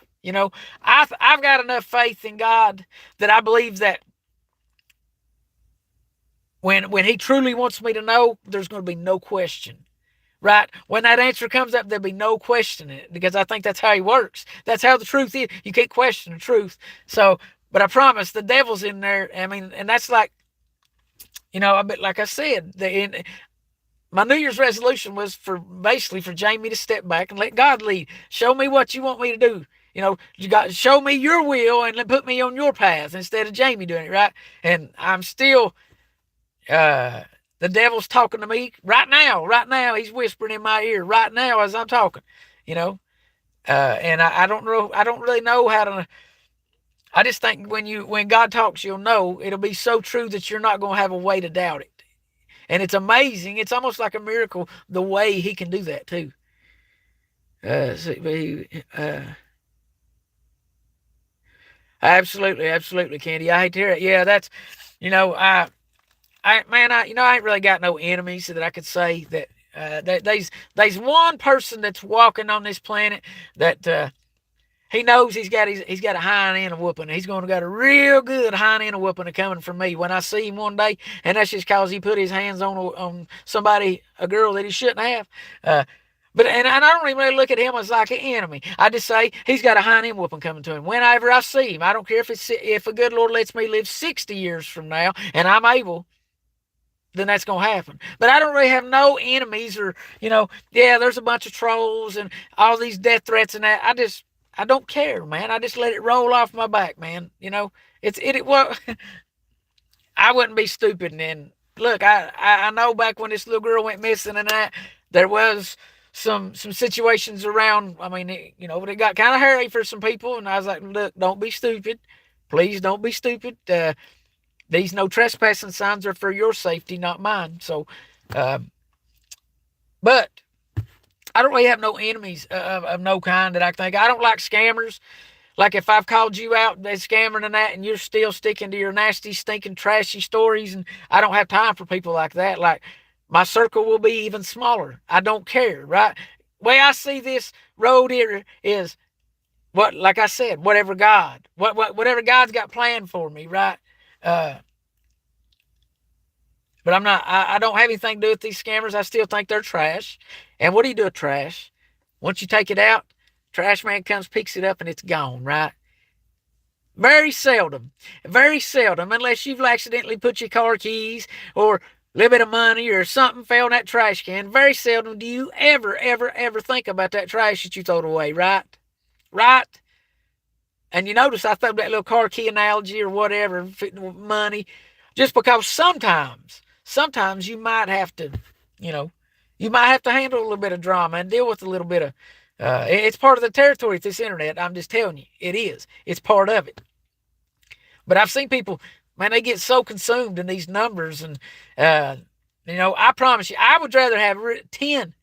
I've got enough faith in God that I believe that when He truly wants me to know, there's going to be no question. Right? When that answer comes up, there'll be no questioning it, because I think that's how He works. That's how the truth is. You can't question the truth. So, but I promise, the devil's in there. I mean, and that's like, a bit like I said, my New Year's resolution was basically for Jamie to step back and let God lead. Show me what you want me to do. You got to show me your will and put me on your path instead of Jamie doing it, right? And I'm still, the devil's talking to me right now. Right now, he's whispering in my ear right now as I'm talking, and I don't know. I don't really know how to. I just think when God talks, you'll know it'll be so true that you're not going to have a way to doubt it. And it's amazing. It's almost like a miracle the way He can do that too. Absolutely, Candy. I hate to hear it. Yeah, that's, I ain't really got no enemies that I could say that. That there's one person that's walking on this planet that he knows he's got a hind end of whooping. He's going to got a real good hind end of whooping coming from me when I see him one day, and that's just cause he put his hands on somebody, a girl that he shouldn't have. But I don't even really look at him as like an enemy. I just say he's got a hind end whooping coming to him. Whenever I see him, I don't care if the good Lord lets me live 60 years from now and I'm able, then that's going to happen. But I don't really have no enemies or, there's a bunch of trolls and all these death threats and that. I don't care, man. I just let it roll off my back, man. Well, I wouldn't be stupid. And then, look, I know back when this little girl went missing and that, there was some situations around. I mean, it got kind of hairy for some people, and I was like, look, don't be stupid. Please don't be stupid. These no trespassing signs are for your safety, not mine. So, uh, but I don't really have no enemies of no kind that I think. I don't like scammers. Like if I've called you out as scammering and that, and you're still sticking to your nasty, stinking, trashy stories, and I don't have time for people like that. Like my circle will be even smaller. I don't care, right? Way I see this road here is what, like I said, whatever God's got planned for me, right? Uh, but I'm not. I don't have anything to do with these scammers. I still think they're trash. And what do you do with trash? Once you take it out, trash man comes, picks it up, and it's gone, right? Very seldom, unless you've accidentally put your car keys or a little bit of money or something fell in that trash can. Very seldom do you ever think about that trash that you throw away, right? Right? And you notice I throw that little car key analogy or whatever, money, just because sometimes you might have to, you know, you might have to handle a little bit of drama and deal with a little bit of, it's part of the territory of this internet. I'm just telling you, it is. It's part of it. But I've seen people, man, they get so consumed in these numbers. And, I promise you, I would rather have 10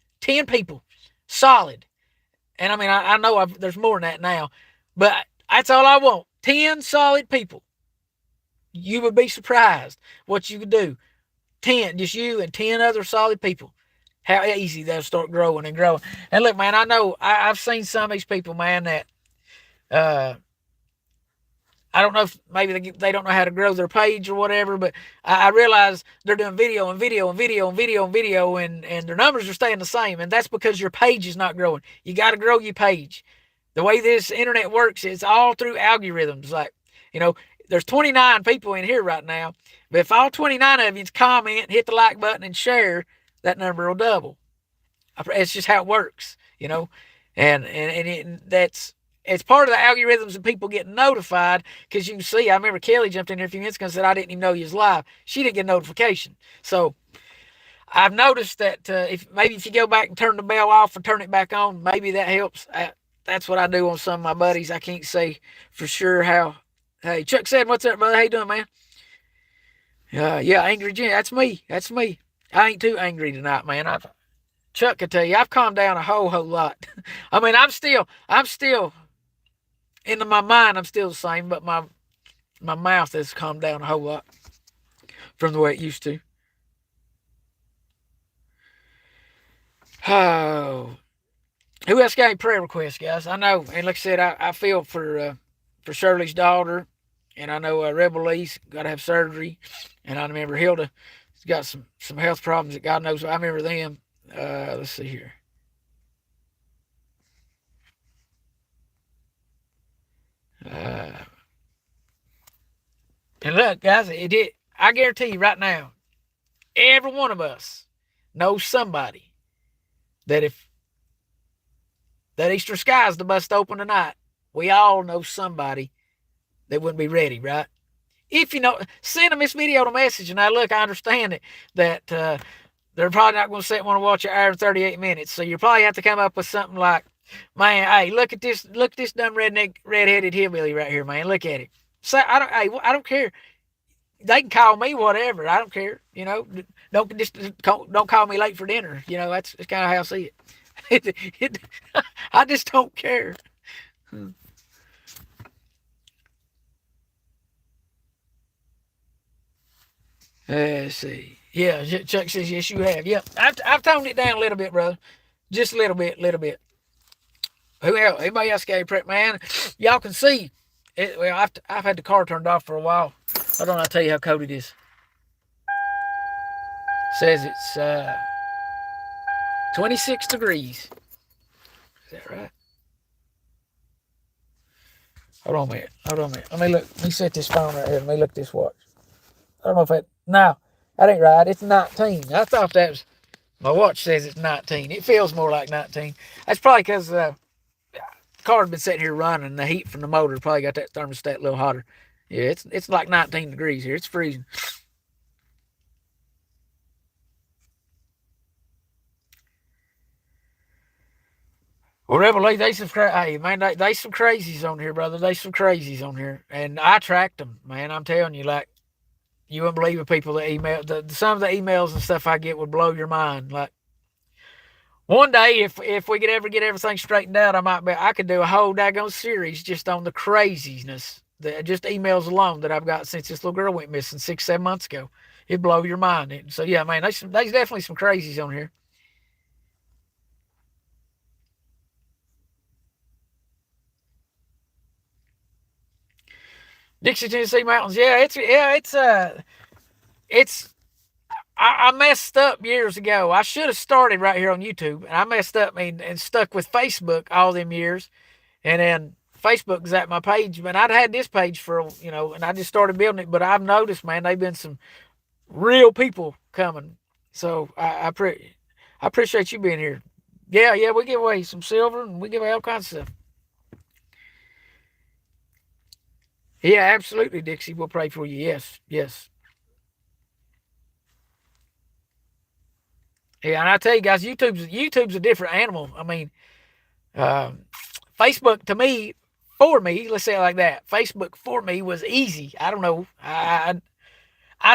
people solid. And I mean, I know there's more than that now, but that's all I want. 10 solid people. You would be surprised what you could do. 10, just you and 10 other solid people. How easy they'll start growing and growing. And look, man, I know I've seen some of these people, man, that uh, I don't know if maybe they don't know how to grow their page or whatever, but I realize they're doing video and video and video and video and video, and their numbers are staying the same. And that's because your page is not growing. You got to grow your page. The way this internet works, it's all through algorithms. Like, there's 29 people in here right now, but if all 29 of you comment, hit the like button, and share, that number will double. It's just how it works. That's it's part of the algorithms of people getting notified, because you can see, I remember Kelly jumped in here a few minutes ago and said, I didn't even know you was live. She didn't get a notification. So I've noticed that if you go back and turn the bell off and turn it back on, maybe that helps. That's what I do on some of my buddies. I can't say for sure how. Hey, Chuck said, what's up, brother? How you doing, man? Yeah, Angry Jim. That's me. That's me. I ain't too angry tonight, man. Chuck could tell you, I've calmed down a whole lot. I mean, I'm still, into my mind, I'm still the same, but my mouth has calmed down a whole lot from the way it used to. Oh, who else got any prayer requests, guys? I know, and like I said, I feel for Shirley's daughter, and I know Rebel Lee's got to have surgery, and I remember Hilda's got some health problems that God knows. I remember them. Let's see here. Uh, and look, guys, I guarantee you right now, every one of us knows somebody that if that Eastern sky's the bust open tonight, we all know somebody that wouldn't be ready, right? If send them this video to message. And now, look, I understand that they're probably not going to want to watch an hour and 38 minutes. So you probably have to come up with something like, man, hey, look at this dumb redheaded hillbilly right here, man. Look at it. So I don't care. They can call me whatever. I don't care. Don't call me late for dinner. That's kind of how I see it. I just don't care. Let's see. Yeah, Chuck says yes, you have. Yep, I've toned it down a little bit, brother. Just a little bit. Who else? Anybody else got a prep, man? Y'all can see. Well, I've had the car turned off for a while. Hold on, I'll tell you how cold it is. Says it's 26 degrees. Is that right? Hold on a minute. Let me set this phone right here. Let me look at this watch. I don't know if no, that ain't right. It's 19. I thought that was, my watch says it's 19. It feels more like 19. That's probably because the car's been sitting here running, and the heat from the motor probably got that thermostat a little hotter. Yeah, it's like 19 degrees here. It's freezing. Well, Rebel Lee, they some hey man, they some crazies on here, brother. They some crazies on here, and I tracked them, man. I'm telling you, like you wouldn't believe the people that email. Some of the emails and stuff I get would blow your mind. Like one day, if we could ever get everything straightened out, I could do a whole daggone series just on the craziness that just emails alone that I've got since this little girl went missing 6, 7 months ago. It'd blow your mind. So yeah, man, there's definitely some crazies on here. Dixie, Tennessee mountains. It's I messed up years ago. I should have started right here on YouTube, and I messed up and stuck with Facebook all them years. And then Facebook is at my page, man. I'd had this page for and I just started building it. But I've noticed, man, they've been some real people coming. So I appreciate you being here. Yeah, yeah, we give away some silver and we give away all kinds of stuff. Yeah, absolutely, Dixie. We'll pray for you. Yes, yes. Yeah, and I tell you guys, YouTube's a different animal. I mean, uh, Facebook to me, for me, let's say it like that. Facebook for me was easy. I don't know. I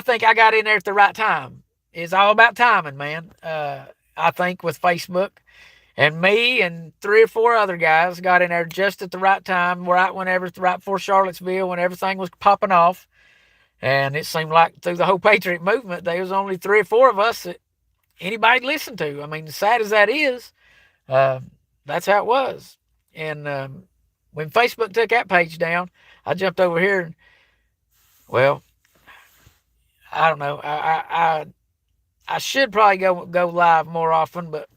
think I got in there at the right time. It's all about timing, man. I think with Facebook and me and 3 or 4 other guys got in there just at the right time, right before Charlottesville, when everything was popping off. And it seemed like through the whole Patriot movement, there was only 3 or 4 of us that anybody listened to. I mean, as sad as that is, uh, that's how it was. And when Facebook took that page down, I jumped over here and, well, I don't know. I should probably go live more often, but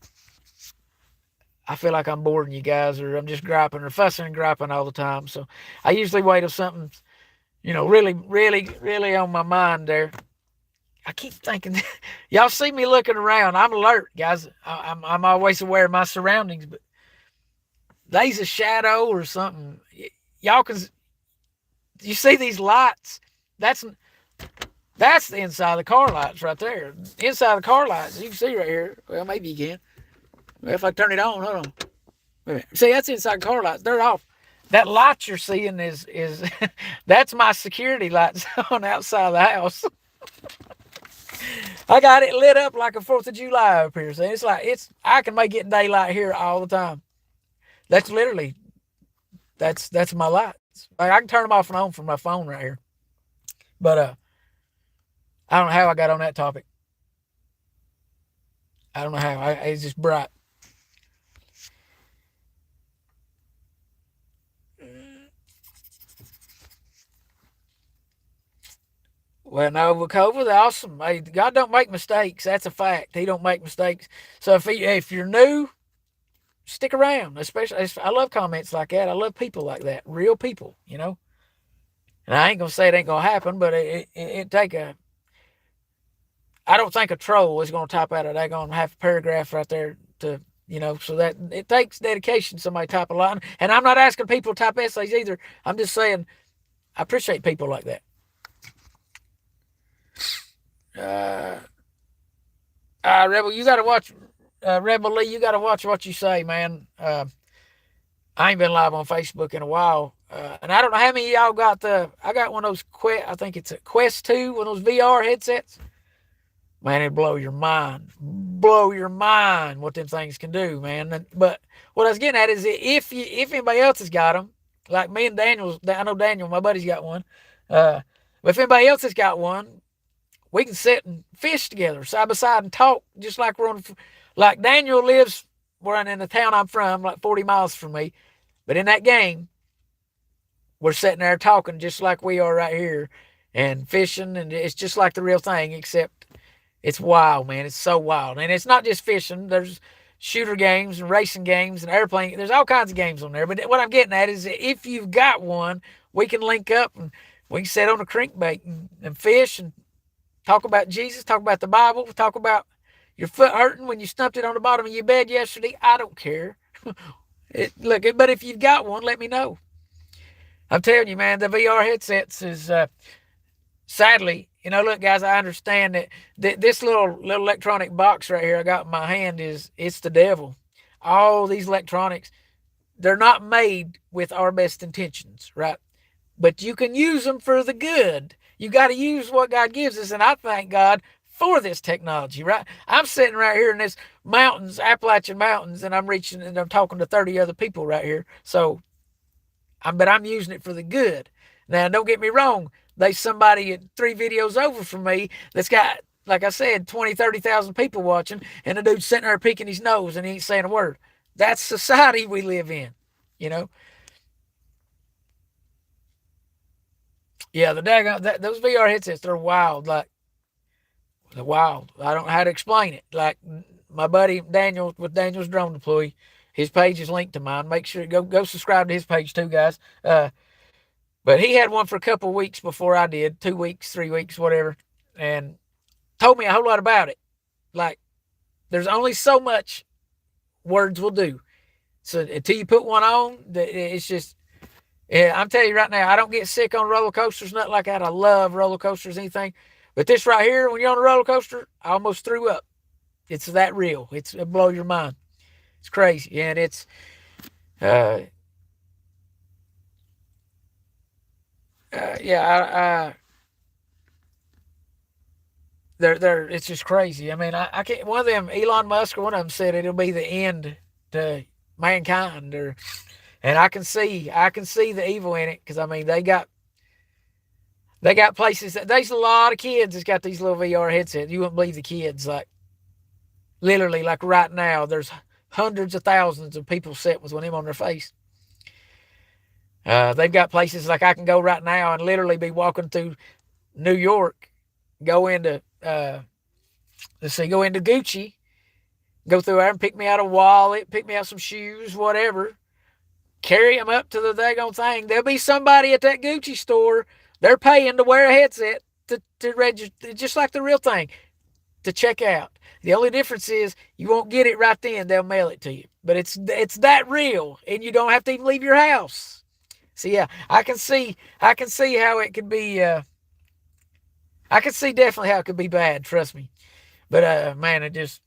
I feel like I'm boring you guys, or I'm just griping or fussing and griping all the time. So I usually wait till something's, really, really, really on my mind there. I keep thinking, y'all see me looking around. I'm alert, guys. I'm always aware of my surroundings, but there's a shadow or something. Y'all can, you see these lights? That's that's the inside of the car lights right there. Inside of the car lights, you can see right here. Well, maybe you can. Well, if I turn it on, hold on. Wait a minute. See, that's inside car lights. They're off. That light you're seeing is that's my security lights on outside of the house. I got it lit up like a 4th of July up here. So I can make it daylight here all the time. That's literally that's my lights. Like I can turn them off and on from my phone right here. But I don't know how I got on that topic. I don't know how. It's just bright. Well, no, with COVID, awesome. Hey, God don't make mistakes. That's a fact. He don't make mistakes. So if you're new, stick around. Especially, I love comments like that. I love people like that, real people. And I ain't gonna say it ain't gonna happen, but it take a. I don't think a troll is gonna type out a daggone half a paragraph right there to so that it takes dedication. Somebody type a line, and I'm not asking people to type essays either. I'm just saying I appreciate people like that. Uh, Rebel, you got to watch. Rebel Lee, you got to watch what you say, man. I ain't been live on Facebook in a while, and I don't know how many of y'all got the. I got one of those I think it's a Quest 2, one of those VR headsets. Man, it blow your mind what them things can do, man. But what I was getting at is if anybody else has got them, like me and Daniel, I know Daniel, my buddy's got one. But if anybody else has got one, we can sit and fish together side by side and talk just like we're on. Like Daniel lives in the town I'm from, like 40 miles from me. But in that game, we're sitting there talking just like we are right here and fishing. And it's just like the real thing, except it's wild, man. It's so wild. And it's not just fishing. There's shooter games and racing games and airplane. There's all kinds of games on there. But what I'm getting at is if you've got one, we can link up and we can sit on a crankbait and fish and talk about Jesus, talk about the Bible, talk about your foot hurting when you stumped it on the bottom of your bed yesterday. I don't care. But if you've got one, let me know. I'm telling you, man, the VR headsets is sadly, look, guys, I understand that this little electronic box right here I got in my hand it's the devil. All these electronics, they're not made with our best intentions, right? But you can use them for the good. You got to use what God gives us, and I thank God for this technology, right? I'm sitting right here in this mountains, Appalachian Mountains, and I'm reaching and I'm talking to 30 other people right here. So, but I'm using it for the good. Now, don't get me wrong. There's somebody 3 videos over from me that's got, like I said, 20, 30,000 people watching, and the dude's sitting there picking his nose and he ain't saying a word. That's society we live in, you know? Yeah, the daggone, those VR headsets, they're wild. Like, they're wild. I don't know how to explain it. Like, my buddy Daniel with Daniel's Drone Deploy, his page is linked to mine. Make sure go subscribe to his page too, guys. But he had one for a couple of weeks before I did, 2 weeks, 3 weeks, whatever, and told me a whole lot about it. Like, there's only so much words will do. So until you put one on, it's just, yeah, I'm telling you right now, I don't get sick on roller coasters, nothing like that. I love roller coasters, anything. But this right here, when you're on a roller coaster, I almost threw up. It's that real. It blow your mind. It's crazy, and it's uh, yeah, they're it's just crazy. I mean, I can't. One of them, Elon Musk, or one of them said it'll be the end to mankind, and I can see the evil in it because I mean they got places that there's a lot of kids that's got these little VR headsets. You wouldn't believe the kids, like literally, like right now, there's hundreds of thousands of people sitting with one of them on their face. They've got places like I can go right now and literally be walking through New York, go into let's see, go into Gucci, go through there and pick me out a wallet, pick me out some shoes, whatever. Carry them up to the daggone thing. There'll be somebody at that Gucci store. They're paying to wear a headset to register, just like the real thing, to check out. The only difference is you won't get it right then. They'll mail it to you. But it's that real, and you don't have to even leave your house. So yeah, I can see how it could be. I can see definitely how it could be bad. Trust me. But man, it just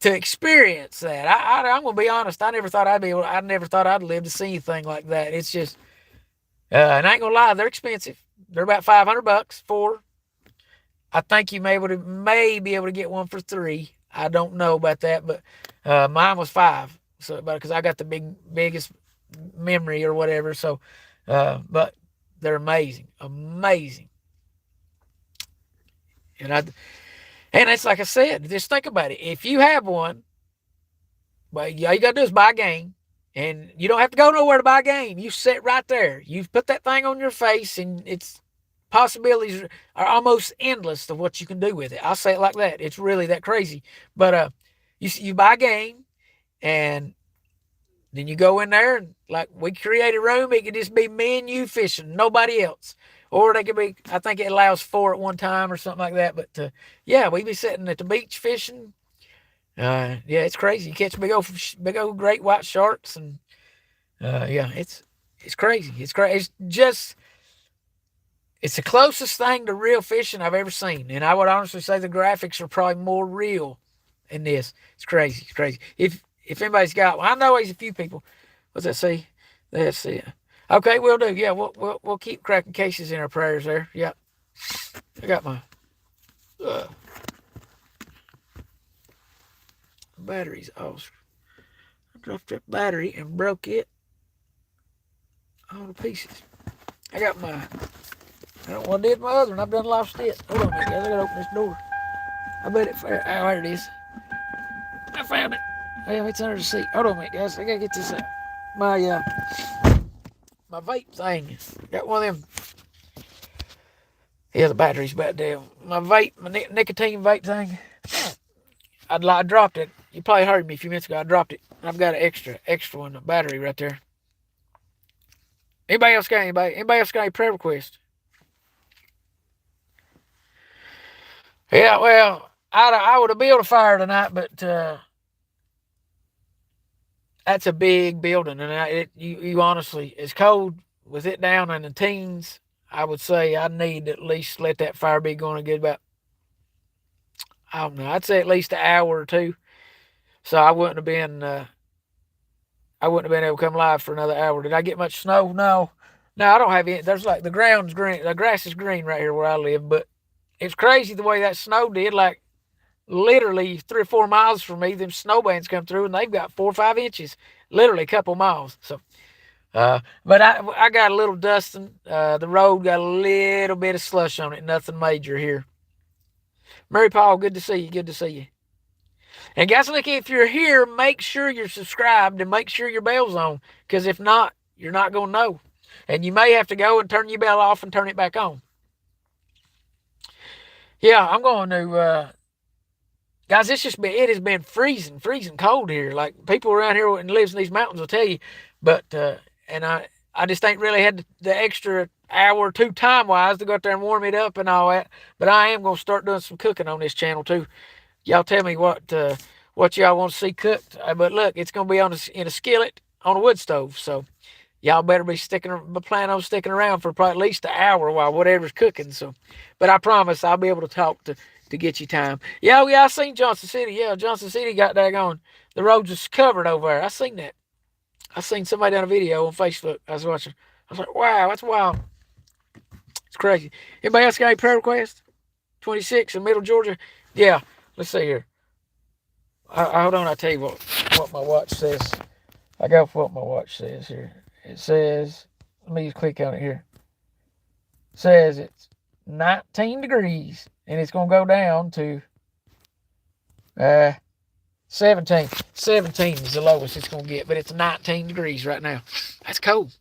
to experience that. I'm gonna be honest. I never thought I'd be able. I never thought I'd live to see anything like that. It's just, and I ain't gonna lie, they're expensive. They're about $500 for. I think you may be able to get one for 3. I don't know about that, but mine was 5. So, because I got the biggest memory or whatever. So, but they're amazing, amazing. And it's like I said, just think about it. If you have one, well, all you gotta do is buy a game, and you don't have to go nowhere to buy a game. You sit right there. You put that thing on your face, and it's possibilities are almost endless of what you can do with it. I'll say it like that. It's really that crazy. But you buy a game, and then you go in there, and like we create a room. It could just be me and you fishing, nobody else. Or they could be, I think it allows 4 at one time or something like that. But yeah, we be sitting at the beach fishing. Yeah, it's crazy. You catch big old great white sharks, and yeah, it's crazy. It's crazy. It's the closest thing to real fishing I've ever seen, and I would honestly say the graphics are probably more real in this. It's crazy. It's crazy. If anybody's got, well, I know there's a few people. What's that say? Let's see. Okay, we'll do. Yeah, we'll keep cracking cases in our prayers there. Yeah, I got my uh, batteries off. I dropped that battery and broke it all to pieces. I got my. I don't want to do my other one. I've done lost it. Hold on a minute, guys. I gotta open this door. I bet it. Oh, there it is. I found it. Damn, it's under the seat. Hold on a minute, guys. I gotta get this out. My vape thing. Got one of them. Yeah, the battery's about down. My vape, my nicotine vape thing. I dropped it. You probably heard me a few minutes ago. I dropped it. I've got an extra one, a battery right there. Anybody else got any prayer requests? Yeah, well, I would have built a fire tonight, but that's a big building, and you honestly, it's cold with it down in the teens. I would say I need to at least let that fire be going a good about, I don't know, I'd say at least an hour or two. So I wouldn't have been I wouldn't have been able to come live for another hour. Did I get much snow? No. No, I don't have any. There's like the ground's green. The grass is green right here where I live, but it's crazy the way that snow did. Like literally 3 or 4 miles from me, them snow bands come through and they've got 4 or 5 inches, literally a couple miles. So, but I got a little dusting. The road got a little bit of slush on it. Nothing major here. Mary Paul, good to see you. Good to see you. And guys, look, if you're here, make sure you're subscribed and make sure your bell's on. Because if not, you're not going to know. And you may have to go and turn your bell off and turn it back on. Yeah, I'm going to, guys, it has been freezing, freezing cold here. Like people around here and lives in these mountains will tell you. But, and I just ain't really had the extra hour or two time wise to go out there and warm it up and all that. But I am going to start doing some cooking on this channel too. Y'all tell me what y'all want to see cooked. But look, it's gonna be in a skillet on a wood stove. So y'all better be planning on sticking around for probably at least an hour while whatever's cooking. So, but I promise I'll be able to talk to get you time. Yeah, oh, yeah, I seen Johnson City. Yeah, Johnson City got that going. The roads is covered over there. I seen that. I seen somebody done a video on Facebook. I was watching. I was like, wow, that's wild. It's crazy. Anybody else got any prayer requests? 26 in Middle Georgia. Yeah. Let's see here. Hold on, I'll tell you what my watch says. I go for what my watch says here. It says, let me just click on it here. It says it's 19 degrees and it's going to go down to 17. 17 is the lowest it's going to get, but it's 19 degrees right now. That's cold.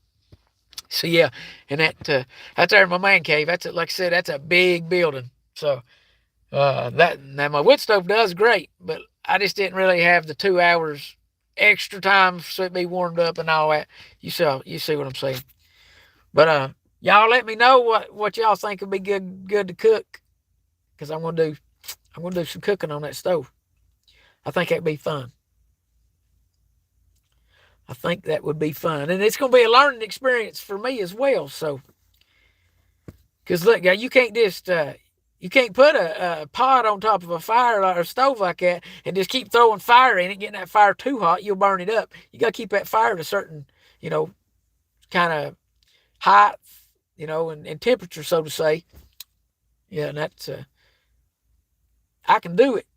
So yeah, and that's there in my man cave. That's like I said, that's a big building. So that now my wood stove does great, but I just didn't really have the 2 hours extra time so it be warmed up and all that. You see what I'm saying. But y'all let me know what y'all think would be good to cook, because I'm gonna do some cooking on that stove. I think that'd be fun. I think that would be fun, and it's gonna be a learning experience for me as well. So, because look, you can't just you can't put a pot on top of a fire or a stove like that and just keep throwing fire in it, getting that fire too hot, you'll burn it up. You got to keep that fire at a certain, kind of height, and temperature, so to say. Yeah, and that's, I can do it.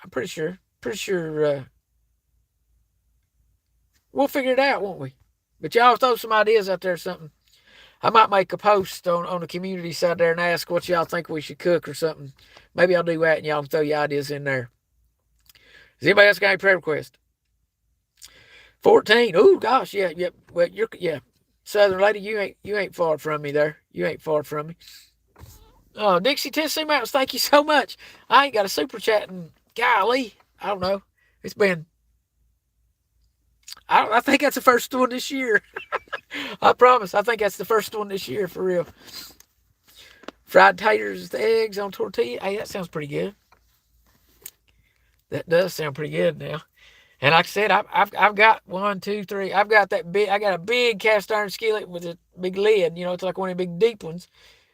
I'm pretty sure. We'll figure it out, won't we? But y'all throw some ideas out there or something. I might make a post on the community side there and ask what y'all think we should cook or something. Maybe I'll do that and y'all can throw your ideas in there. Has anybody else got any prayer request? 14. Oh gosh, yeah. Well, Southern lady, you ain't far from me there. You ain't far from me. Oh, Dixie, Tennessee Mountains, thank you so much. I ain't got a super chat and golly, I don't know. It's been. I think that's the first one this year. I promise. I think that's the first one this year for real. Fried taters with eggs on tortilla. Hey, that sounds pretty good. That does sound pretty good now. And like I said, I've got 1, 2, 3. I've got that big. I got a big cast iron skillet with a big lid. It's like one of the big deep ones.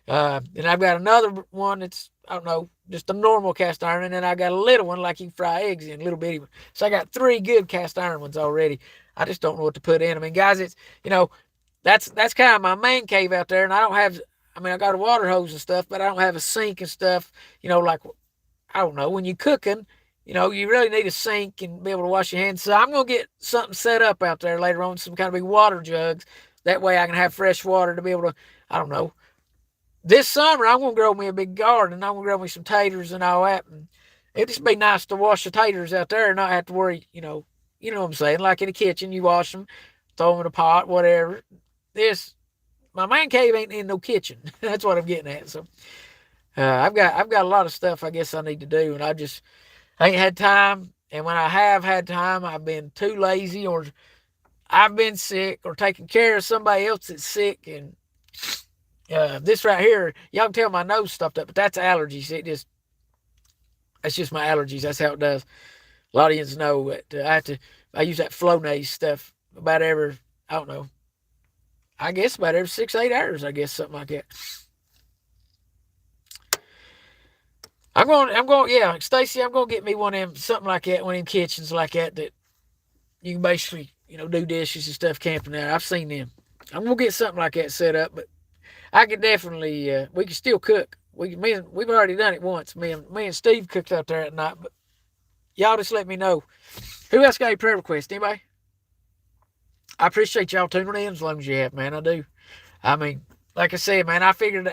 And I've got another one that's, I don't know, just a normal cast iron. And then I got a little one like you can fry eggs in, little bitty one. So I got 3 good cast iron ones already. I just don't know what to put in them. And guys, it's, that's kind of my man cave out there. And I don't have, I got a water hose and stuff, but I don't have a sink and stuff, like, I don't know, when you're cooking, you really need a sink and be able to wash your hands. So I'm going to get something set up out there later on, some kind of big water jugs. That way I can have fresh water to be able to, I don't know. This summer, I'm going to grow me a big garden, and I'm going to grow me some taters and all that. And it'd just be nice to wash the taters out there and not have to worry, you know what I'm saying? Like in the kitchen, you wash them, throw them in a pot, whatever. My man cave ain't in no kitchen. That's what I'm getting at. So I've got a lot of stuff I guess I need to do, and I ain't had time. And when I have had time, I've been too lazy, or I've been sick, or taking care of somebody else that's sick. And this right here, y'all can tell my nose stuffed up, but that's allergies. That's just my allergies. That's how it does. A lot of you know that I use that Flonase stuff about every, I don't know, I guess about every 6, 8 hours, I guess, something like that. Stacy, I'm going to get me one of them, something like that, one of them kitchens like that you can basically, do dishes and stuff camping out. I've seen them. I'm gonna get something like that set up, but I could definitely. We can still cook. We've already done it once. Me and Steve cooked out there at night. But y'all just let me know. Who else got a prayer request? Anybody? I appreciate y'all tuning in as long as you have, man. I do. I mean, like I said, man, I figured,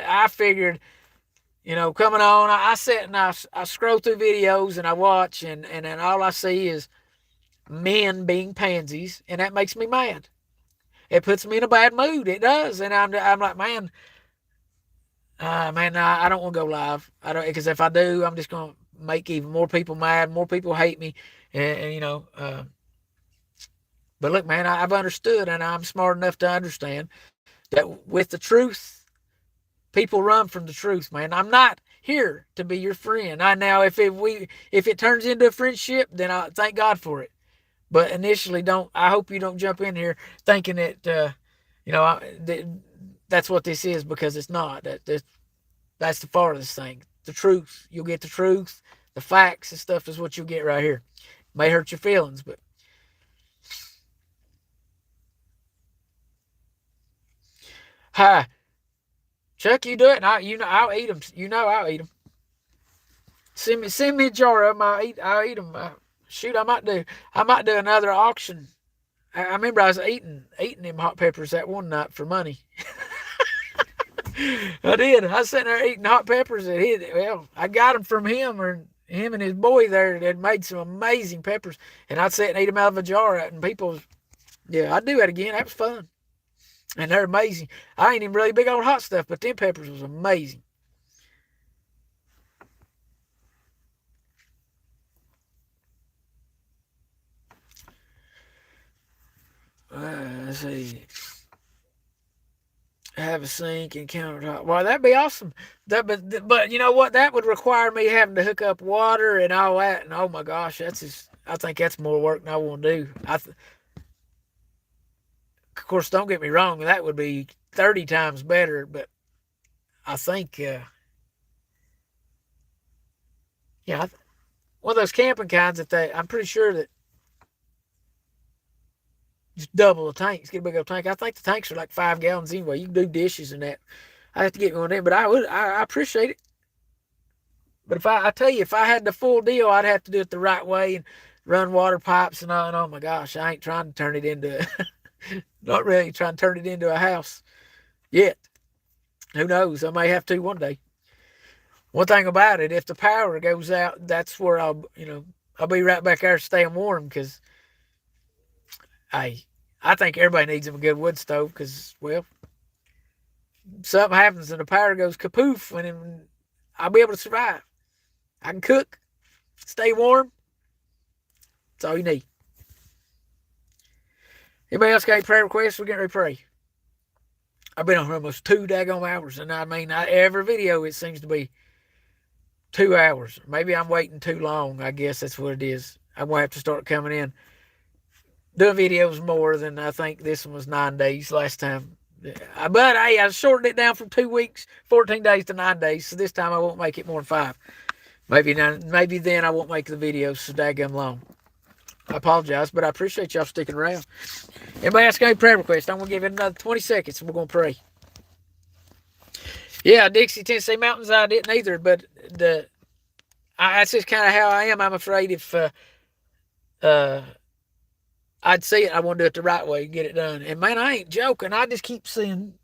coming on, I sit and I scroll through videos and I watch, and then all I see is men being pansies, and that makes me mad. It puts me in a bad mood. It does, and I'm like, man, I don't want to go live. I don't, because if I do, I'm just gonna make even more people mad. More people hate me, and. But look, man, I've understood, and I'm smart enough to understand that with the truth, people run from the truth, man. I'm not here to be your friend. I now, if it turns into a friendship, then I thank God for it. But initially, don't. I hope you don't jump in here thinking that you know that, that's what this is, because it's not. That's the farthest thing. The truth. You'll get the truth. The facts and stuff is what you'll get right here. May hurt your feelings, but hi, Chuck, you do it, and I'll eat them. I'll eat them. Send me a jar of them. I'll eat them. Shoot, I might do another auction. I remember I was eating them hot peppers that one night for money. I did. I was sitting there eating hot peppers, and I got them from him, or him and his boy there that made some amazing peppers, and I'd sit and eat them out of a jar, and people, yeah, I'd do that again. That was fun, and they're amazing. I ain't even really big on hot stuff, but them peppers was amazing. Let's see. Have a sink and countertop. Well, that'd be awesome. But you know what? That would require me having to hook up water and all that. And oh my gosh, that's just. I think that's more work than I want to do. Of course, don't get me wrong. That would be 30 times better. But I think, yeah, one of those camping kinds that I'm pretty sure that just double the tanks, get a big old tank. I think the tanks are like 5 gallons anyway. You can do dishes and that. I have to get one in, but I appreciate it. But I tell you, if I had the full deal, I'd have to do it the right way and run water pipes and all. And oh my gosh, I ain't trying to turn it into, not really trying to turn it into a house yet. Who knows? I may have to one day. One thing about it, if the power goes out, that's where I'll be right back there staying warm, because I, I think everybody needs a good wood stove, because, well, something happens and the power goes kapoof, and I'll be able to survive. I can cook, stay warm. That's all you need. Anybody else got any prayer requests? We're getting ready to pray. I've been on almost 2 daggone hours, and I mean, every video it seems to be 2 hours. Maybe I'm waiting too long. I guess that's what it is. I'm gonna have to start coming in doing videos more than I think this one was 9 days last time. But hey, I shortened it down from 2 weeks, 14 days to 9 days. So this time I won't make it more than 5. Maybe then I won't make the videos so daggum long. I apologize, but I appreciate y'all sticking around. Anybody else got any prayer requests? I'm gonna give it another 20 seconds and we're gonna pray. Yeah, Dixie, Tennessee Mountains, I didn't either, but that's just kind of how I am. I'm afraid if uh, I'd see it, I want to do it the right way, get it done. And man, I ain't joking. I just keep seeing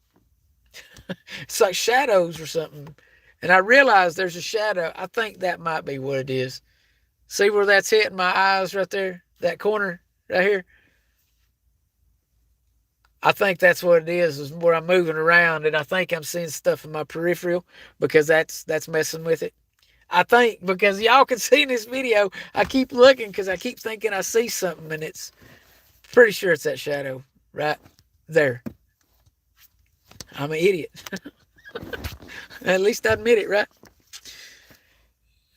it's like shadows or something. And I realize there's a shadow. I think that might be what it is. See where that's hitting my eyes right there? That corner right here? I think that's what it is where I'm moving around, and I think I'm seeing stuff in my peripheral, because that's messing with it. I think because y'all can see in this video, I keep looking because I keep thinking I see something, and it's pretty sure it's that shadow right there. I'm an idiot. At least I admit it, right?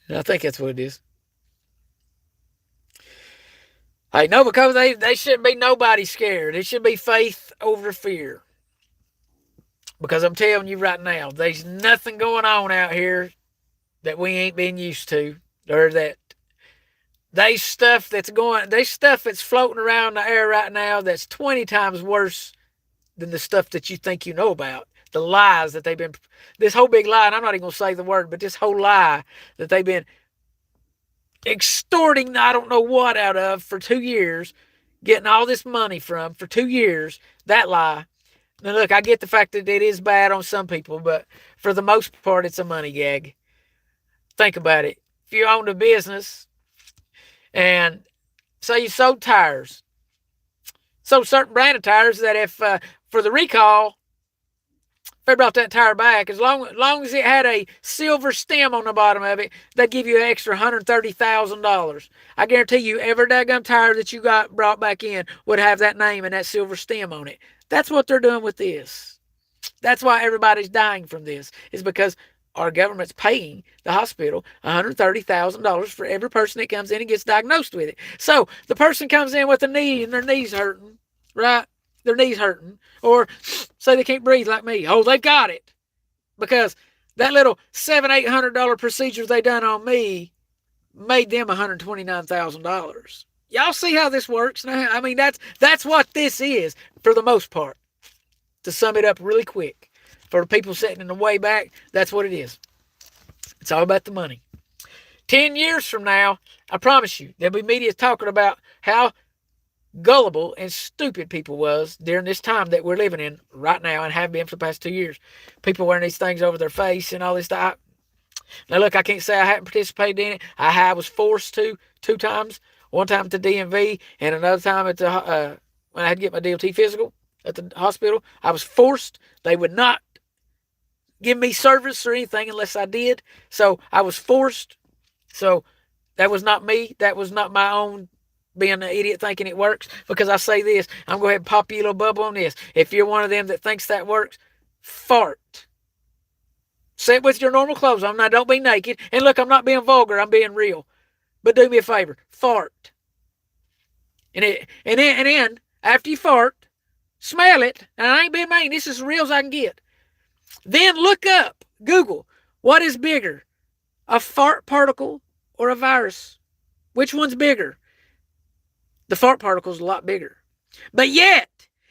I think that's what it is. Hey, no, because they shouldn't be nobody scared. It should be faith over fear. Because I'm telling you right now, there's nothing going on out here that we ain't been used to, or There's stuff that's floating around the air right now that's 20 times worse than the stuff that you think you know about. The lies that they've been, this whole big lie, and I'm not even going to say the word, but this whole lie that they've been extorting I don't know what out of for 2 years, getting all this money from for 2 years, that lie. Now, look, I get the fact that it is bad on some people, but for the most part, it's a money gag. Think about it. If you owned a business and say you sold tires, sold certain brand of tires that if for the recall, if they brought that tire back, as long as it had a silver stem on the bottom of it, they'd give you an extra $130,000. I guarantee you, every daggum tire that you got brought back in would have that name and that silver stem on it. That's what they're doing with this. That's why everybody's dying from this, is because our government's paying the hospital $130,000 for every person that comes in and gets diagnosed with it. So the person comes in with a knee and their knee's hurting, right? Their knee's hurting. Or say they can't breathe like me. Oh, they've got it. Because that little $700-800 procedure they done on me made them $129,000. Y'all see how this works now? I mean, that's what this is for the most part. To sum it up really quick, for the people sitting in the way back, that's what it is. It's all about the money. 10 years from now, I promise you, there'll be media talking about how gullible and stupid people was during this time that we're living in right now and have been for the past 2 years. People wearing these things over their face and all this stuff. Now, look, I can't say I hadn't participated in it. I was forced to 2 times. One time at the DMV and another time at the when I had to get my DOT physical at the hospital. I was forced. They would not give me service or anything unless I did. So I was forced. So that was not me. That was not my own being an idiot thinking it works. Because I say this, I'm going to go ahead and pop you a little bubble on this. If you're one of them that thinks that works, fart. Sit with your normal clothes on. Now, don't be naked. And look, I'm not being vulgar. I'm being real. But do me a favor. Fart. And then after you fart, smell it. And I ain't being mean. This is as real as I can get. Then look up, Google, what is bigger, a fart particle or a virus? Which one's bigger? The fart particle's a lot bigger. But yet,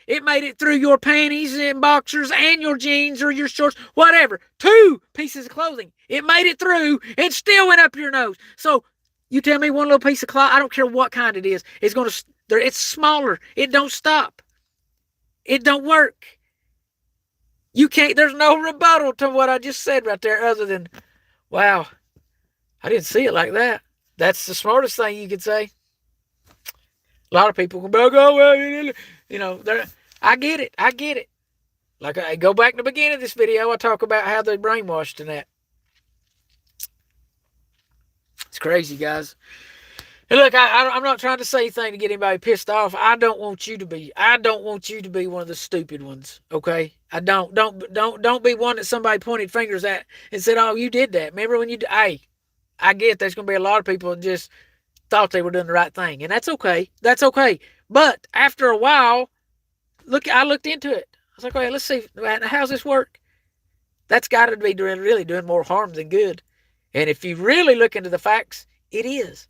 it made it through your panties and boxers and your jeans or your shorts, whatever. 2 pieces of clothing. It made it through and still went up your nose. So you tell me one little piece of cloth, I don't care what kind it is, it's smaller. It don't stop. It don't work. You can't, there's no rebuttal to what I just said right there other than, wow, I didn't see it like that. That's the smartest thing you could say. A lot of people can go, oh, well, you know, I get it. I get it. Like I go back to the beginning of this video, I talk about how they're brainwashed and that. It's crazy, guys. And look, I'm not trying to say anything to get anybody pissed off. I don't want you to be. I don't want you to be one of the stupid ones. Okay, I don't be one that somebody pointed fingers at and said, "Oh, you did that." Remember when you? Hey, I get there's going to be a lot of people that just thought they were doing the right thing, and that's okay. That's okay. But after a while, I looked into it. I was like, "Okay, let's see how's this work." That's got to be really doing more harm than good. And if you really look into the facts, it is.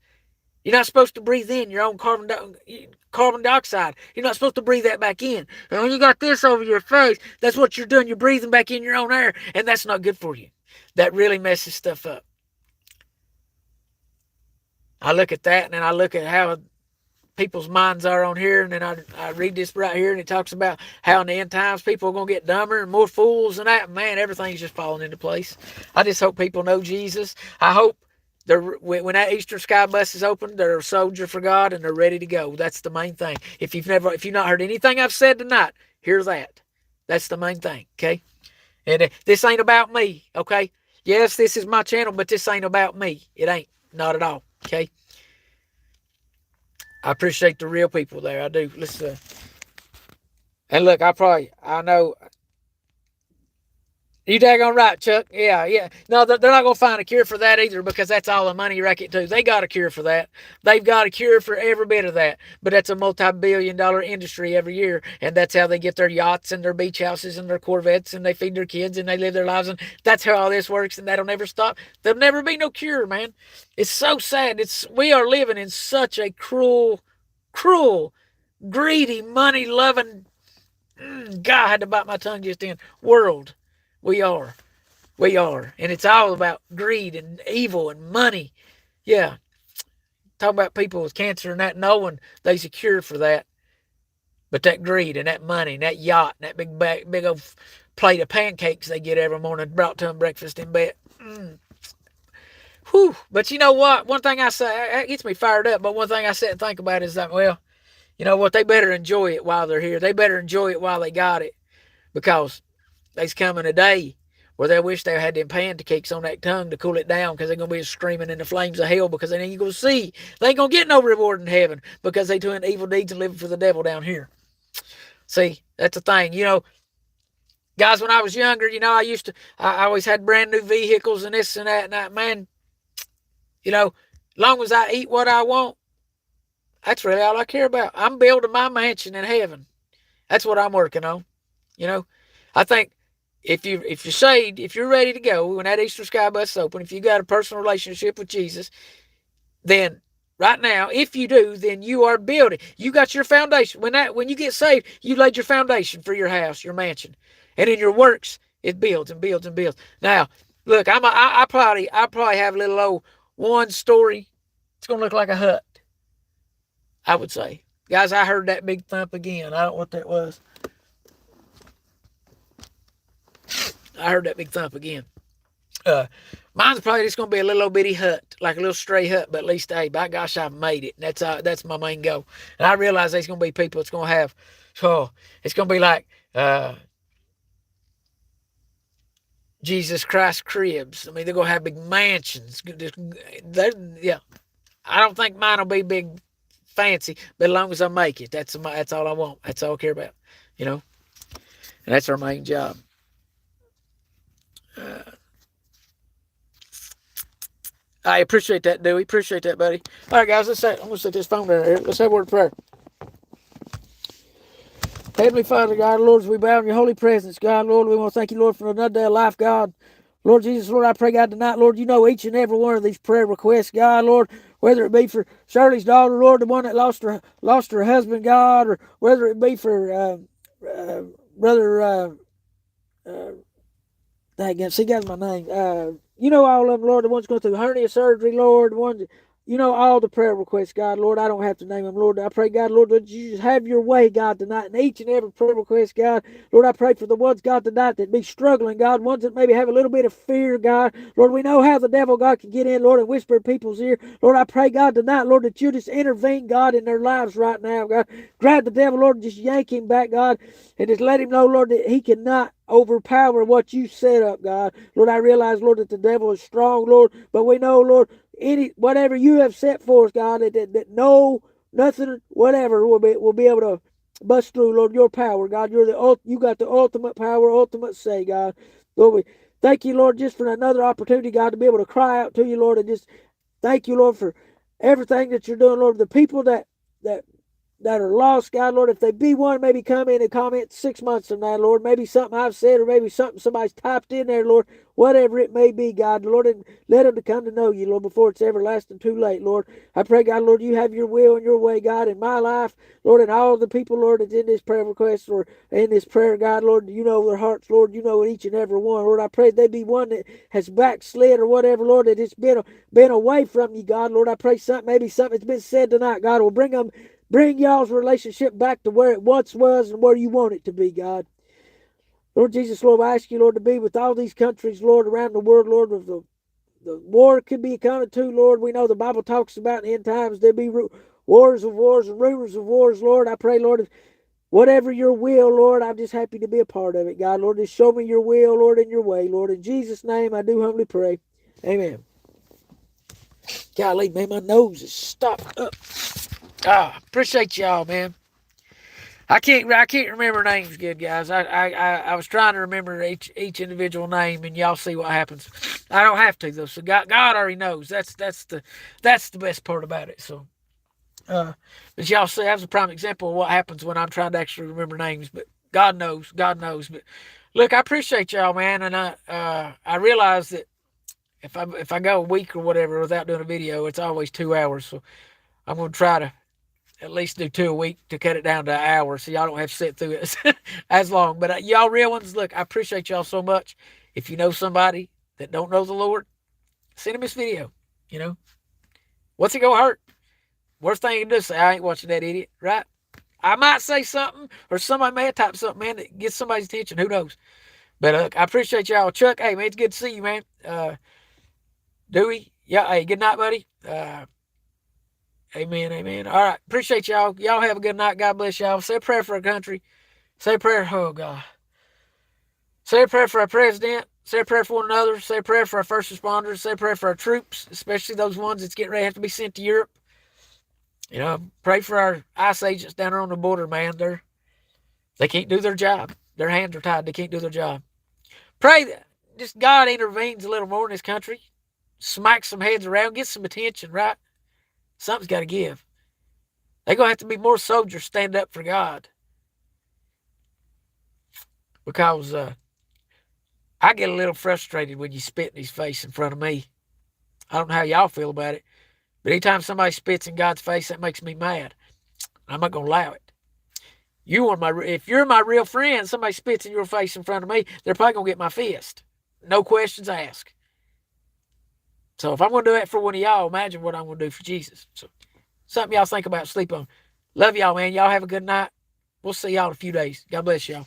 You're not supposed to breathe in your own carbon dioxide. You're not supposed to breathe that back in. And when you got this over your face, that's what you're doing. You're breathing back in your own air, and that's not good for you. That really messes stuff up. I look at that, and then I look at how people's minds are on here, and then I read this right here, and it talks about how in the end times people are going to get dumber and more fools and that. Man, everything's just falling into place. I just hope people know Jesus. I hope when that Eastern sky bus is open, they're a soldier for God and they're ready to go. That's the main thing. If you've not heard anything I've said tonight, hear that. That's the main thing, okay? And this ain't about me, okay? Yes, this is my channel, but this ain't about me. It ain't. Not at all, okay? I appreciate the real people there. I do. And look, I know You daggone right, Chuck. Yeah, yeah. No, they're not going to find a cure for that either because that's all the money racket too. They got a cure for that. They've got a cure for every bit of that. But that's a multi-billion-dollar industry every year, and that's how they get their yachts and their beach houses and their Corvettes, and they feed their kids and they live their lives. And that's how all this works, and that'll never stop. There'll never be no cure, man. It's so sad. We are living in such a cruel, cruel, greedy, money-loving. God, I had to bite my tongue just then. World. We are. We are. And it's all about greed and evil and money. Yeah. Talk about people with cancer and that knowing there's a cure for that. But that greed and that money and that yacht and that big old plate of pancakes they get every morning brought to them breakfast in bed. Whew. But you know what? One thing I say, it gets me fired up, but one thing I sit and think about is that, well, you know what? They better enjoy it while they're here. They better enjoy it while they got it because there's coming a day where they wish they had them pancakes on that tongue to cool it down because they're going to be screaming in the flames of hell because then you're going to see they ain't going to get no reward in heaven because they doing evil deeds and living for the devil down here. See, that's the thing. You know, guys, when I was younger, you know, I always had brand new vehicles and this and that, man, you know, long as I eat what I want, that's really all I care about. I'm building my mansion in heaven. That's what I'm working on. You know, I think if you're saved, if you're ready to go when that Easter sky bus is open, if you got a personal relationship with Jesus, then right now, if you do, then you are building. You got your foundation. When you get saved, you laid your foundation for your house, your mansion, and in your works, it builds and builds and builds. Now, look, I probably have a little old one story. It's gonna look like a hut, I would say. Guys, I heard that big thump again. I don't know what that was. I heard that big thump again. Uh, Mine's probably just gonna be a little bitty hut, like a little stray hut, but at least, hey, by gosh, I've made it. That's my main goal. And I realize there's gonna be people that's gonna have, oh, it's gonna be like Jesus Christ cribs. I mean, they're gonna have big mansions. Yeah, I don't think mine will be big, fancy, but as long as I make it, that's all I want. That's all I care about. You know, and that's our main job. I appreciate that, Dewey. Appreciate that, buddy. All right, guys, I'm going to set this phone down here. Let's have a word of prayer. Heavenly Father, God, Lord, as we bow in your holy presence, God, Lord, we want to thank you, Lord, for another day of life, God. Lord Jesus, Lord, I pray, God, tonight, Lord, you know each and every one of these prayer requests, God, Lord, whether it be for Shirley's daughter, Lord, the one that lost her husband, God, or whether it be for brother, see, that's my name. You know all of them, Lord, the ones going through hernia surgery, Lord, the ones, you know all the prayer requests, God, Lord. I don't have to name them, Lord. I pray, God, Lord, that you just have your way, God, tonight in each and every prayer request, God. Lord, I pray for the ones, God, tonight that be struggling, God, ones that maybe have a little bit of fear, God. Lord, we know how the devil, God, can get in, Lord, and whisper in people's ear. Lord, I pray, God, tonight, Lord, that you just intervene, God, in their lives right now, God. Grab the devil, Lord, and just yank him back, God, and just let him know, Lord, that he cannot overpower what you set up, God. Lord, I realize, Lord, that the devil is strong, Lord, but we know, Lord, whatever you have set for us, God, that no nothing, whatever will be able to bust through, Lord, your power, God. You got the ultimate power, ultimate say, God. Lord, we thank you, Lord, just for another opportunity, God, to be able to cry out to you, Lord, and just thank you, Lord, for everything that you're doing, Lord. The people that that are lost, God, Lord, if they be one, maybe come in and comment 6 months from now, Lord. Maybe something I've said or maybe something somebody's typed in there, Lord. Whatever it may be, God, Lord, and let them to come to know you, Lord, before it's everlasting too late, Lord. I pray, God, Lord, you have your will and your way, God, in my life, Lord, and all the people, Lord, that's in this prayer request or in this prayer, God, Lord, you know their hearts, Lord, you know each and every one, Lord. I pray they be one that has backslid or whatever, Lord, that it's been away from you, God, Lord. I pray maybe something that's been said tonight, God, will bring y'all's relationship back to where it once was and where you want it to be, God. Lord Jesus, Lord, I ask you, Lord, to be with all these countries, Lord, around the world, Lord, with the war could be accounted to, Lord. We know the Bible talks about in end times there be wars of wars and rumors of wars, Lord. I pray, Lord, whatever your will, Lord, I'm just happy to be a part of it, God. Lord, just show me your will, Lord, and your way, Lord. In Jesus' name, I do humbly pray. Amen. Golly, man, my nose is stopped up. Appreciate y'all, man. I can't remember names good, guys. I was trying to remember each individual name, and y'all see what happens. I don't have to though. So God already knows. That's the best part about it. So, but y'all see, that's a prime example of what happens when I'm trying to actually remember names. But God knows. God knows. But look, I appreciate y'all, man, and I realize that if I go a week or whatever without doing a video, it's always 2 hours. So I'm gonna try to at least do two a week to cut it down to an hour so y'all don't have to sit through it as long. But y'all real ones, look, I appreciate y'all so much. If you know somebody that don't know the Lord, send them this video. You know, what's it gonna hurt? Worst thing you can do is say, I ain't watching that idiot, right? I might say something, or somebody may have typed something, man, that gets somebody's attention. Who knows? But look, I appreciate y'all. Chuck, hey, man, it's good to see you, man. Dewey, yeah, hey, good night, buddy. Amen, amen. All right, appreciate y'all. Y'all have a good night. God bless y'all. Say a prayer for our country. Say a prayer, oh God. Say a prayer for our president. Say a prayer for one another. Say a prayer for our first responders. Say a prayer for our troops, especially those ones that's getting ready to have to be sent to Europe. You know, pray for our ICE agents down there on the border, man. They can't do their job. Their hands are tied. They can't do their job. Pray that just God intervenes a little more in this country. Smack some heads around. Get some attention, right? Something's got to give. They're going to have to be more soldiers stand up for God. Because I get a little frustrated when you spit in his face in front of me. I don't know how y'all feel about it, but anytime somebody spits in God's face, that makes me mad. I'm not going to allow it. If you're my real friend, somebody spits in your face in front of me, they're probably going to get my fist. No questions asked. So if I'm going to do that for one of y'all, imagine what I'm going to do for Jesus. So something y'all think about, sleep on. Love y'all, man. Y'all have a good night. We'll see y'all in a few days. God bless y'all.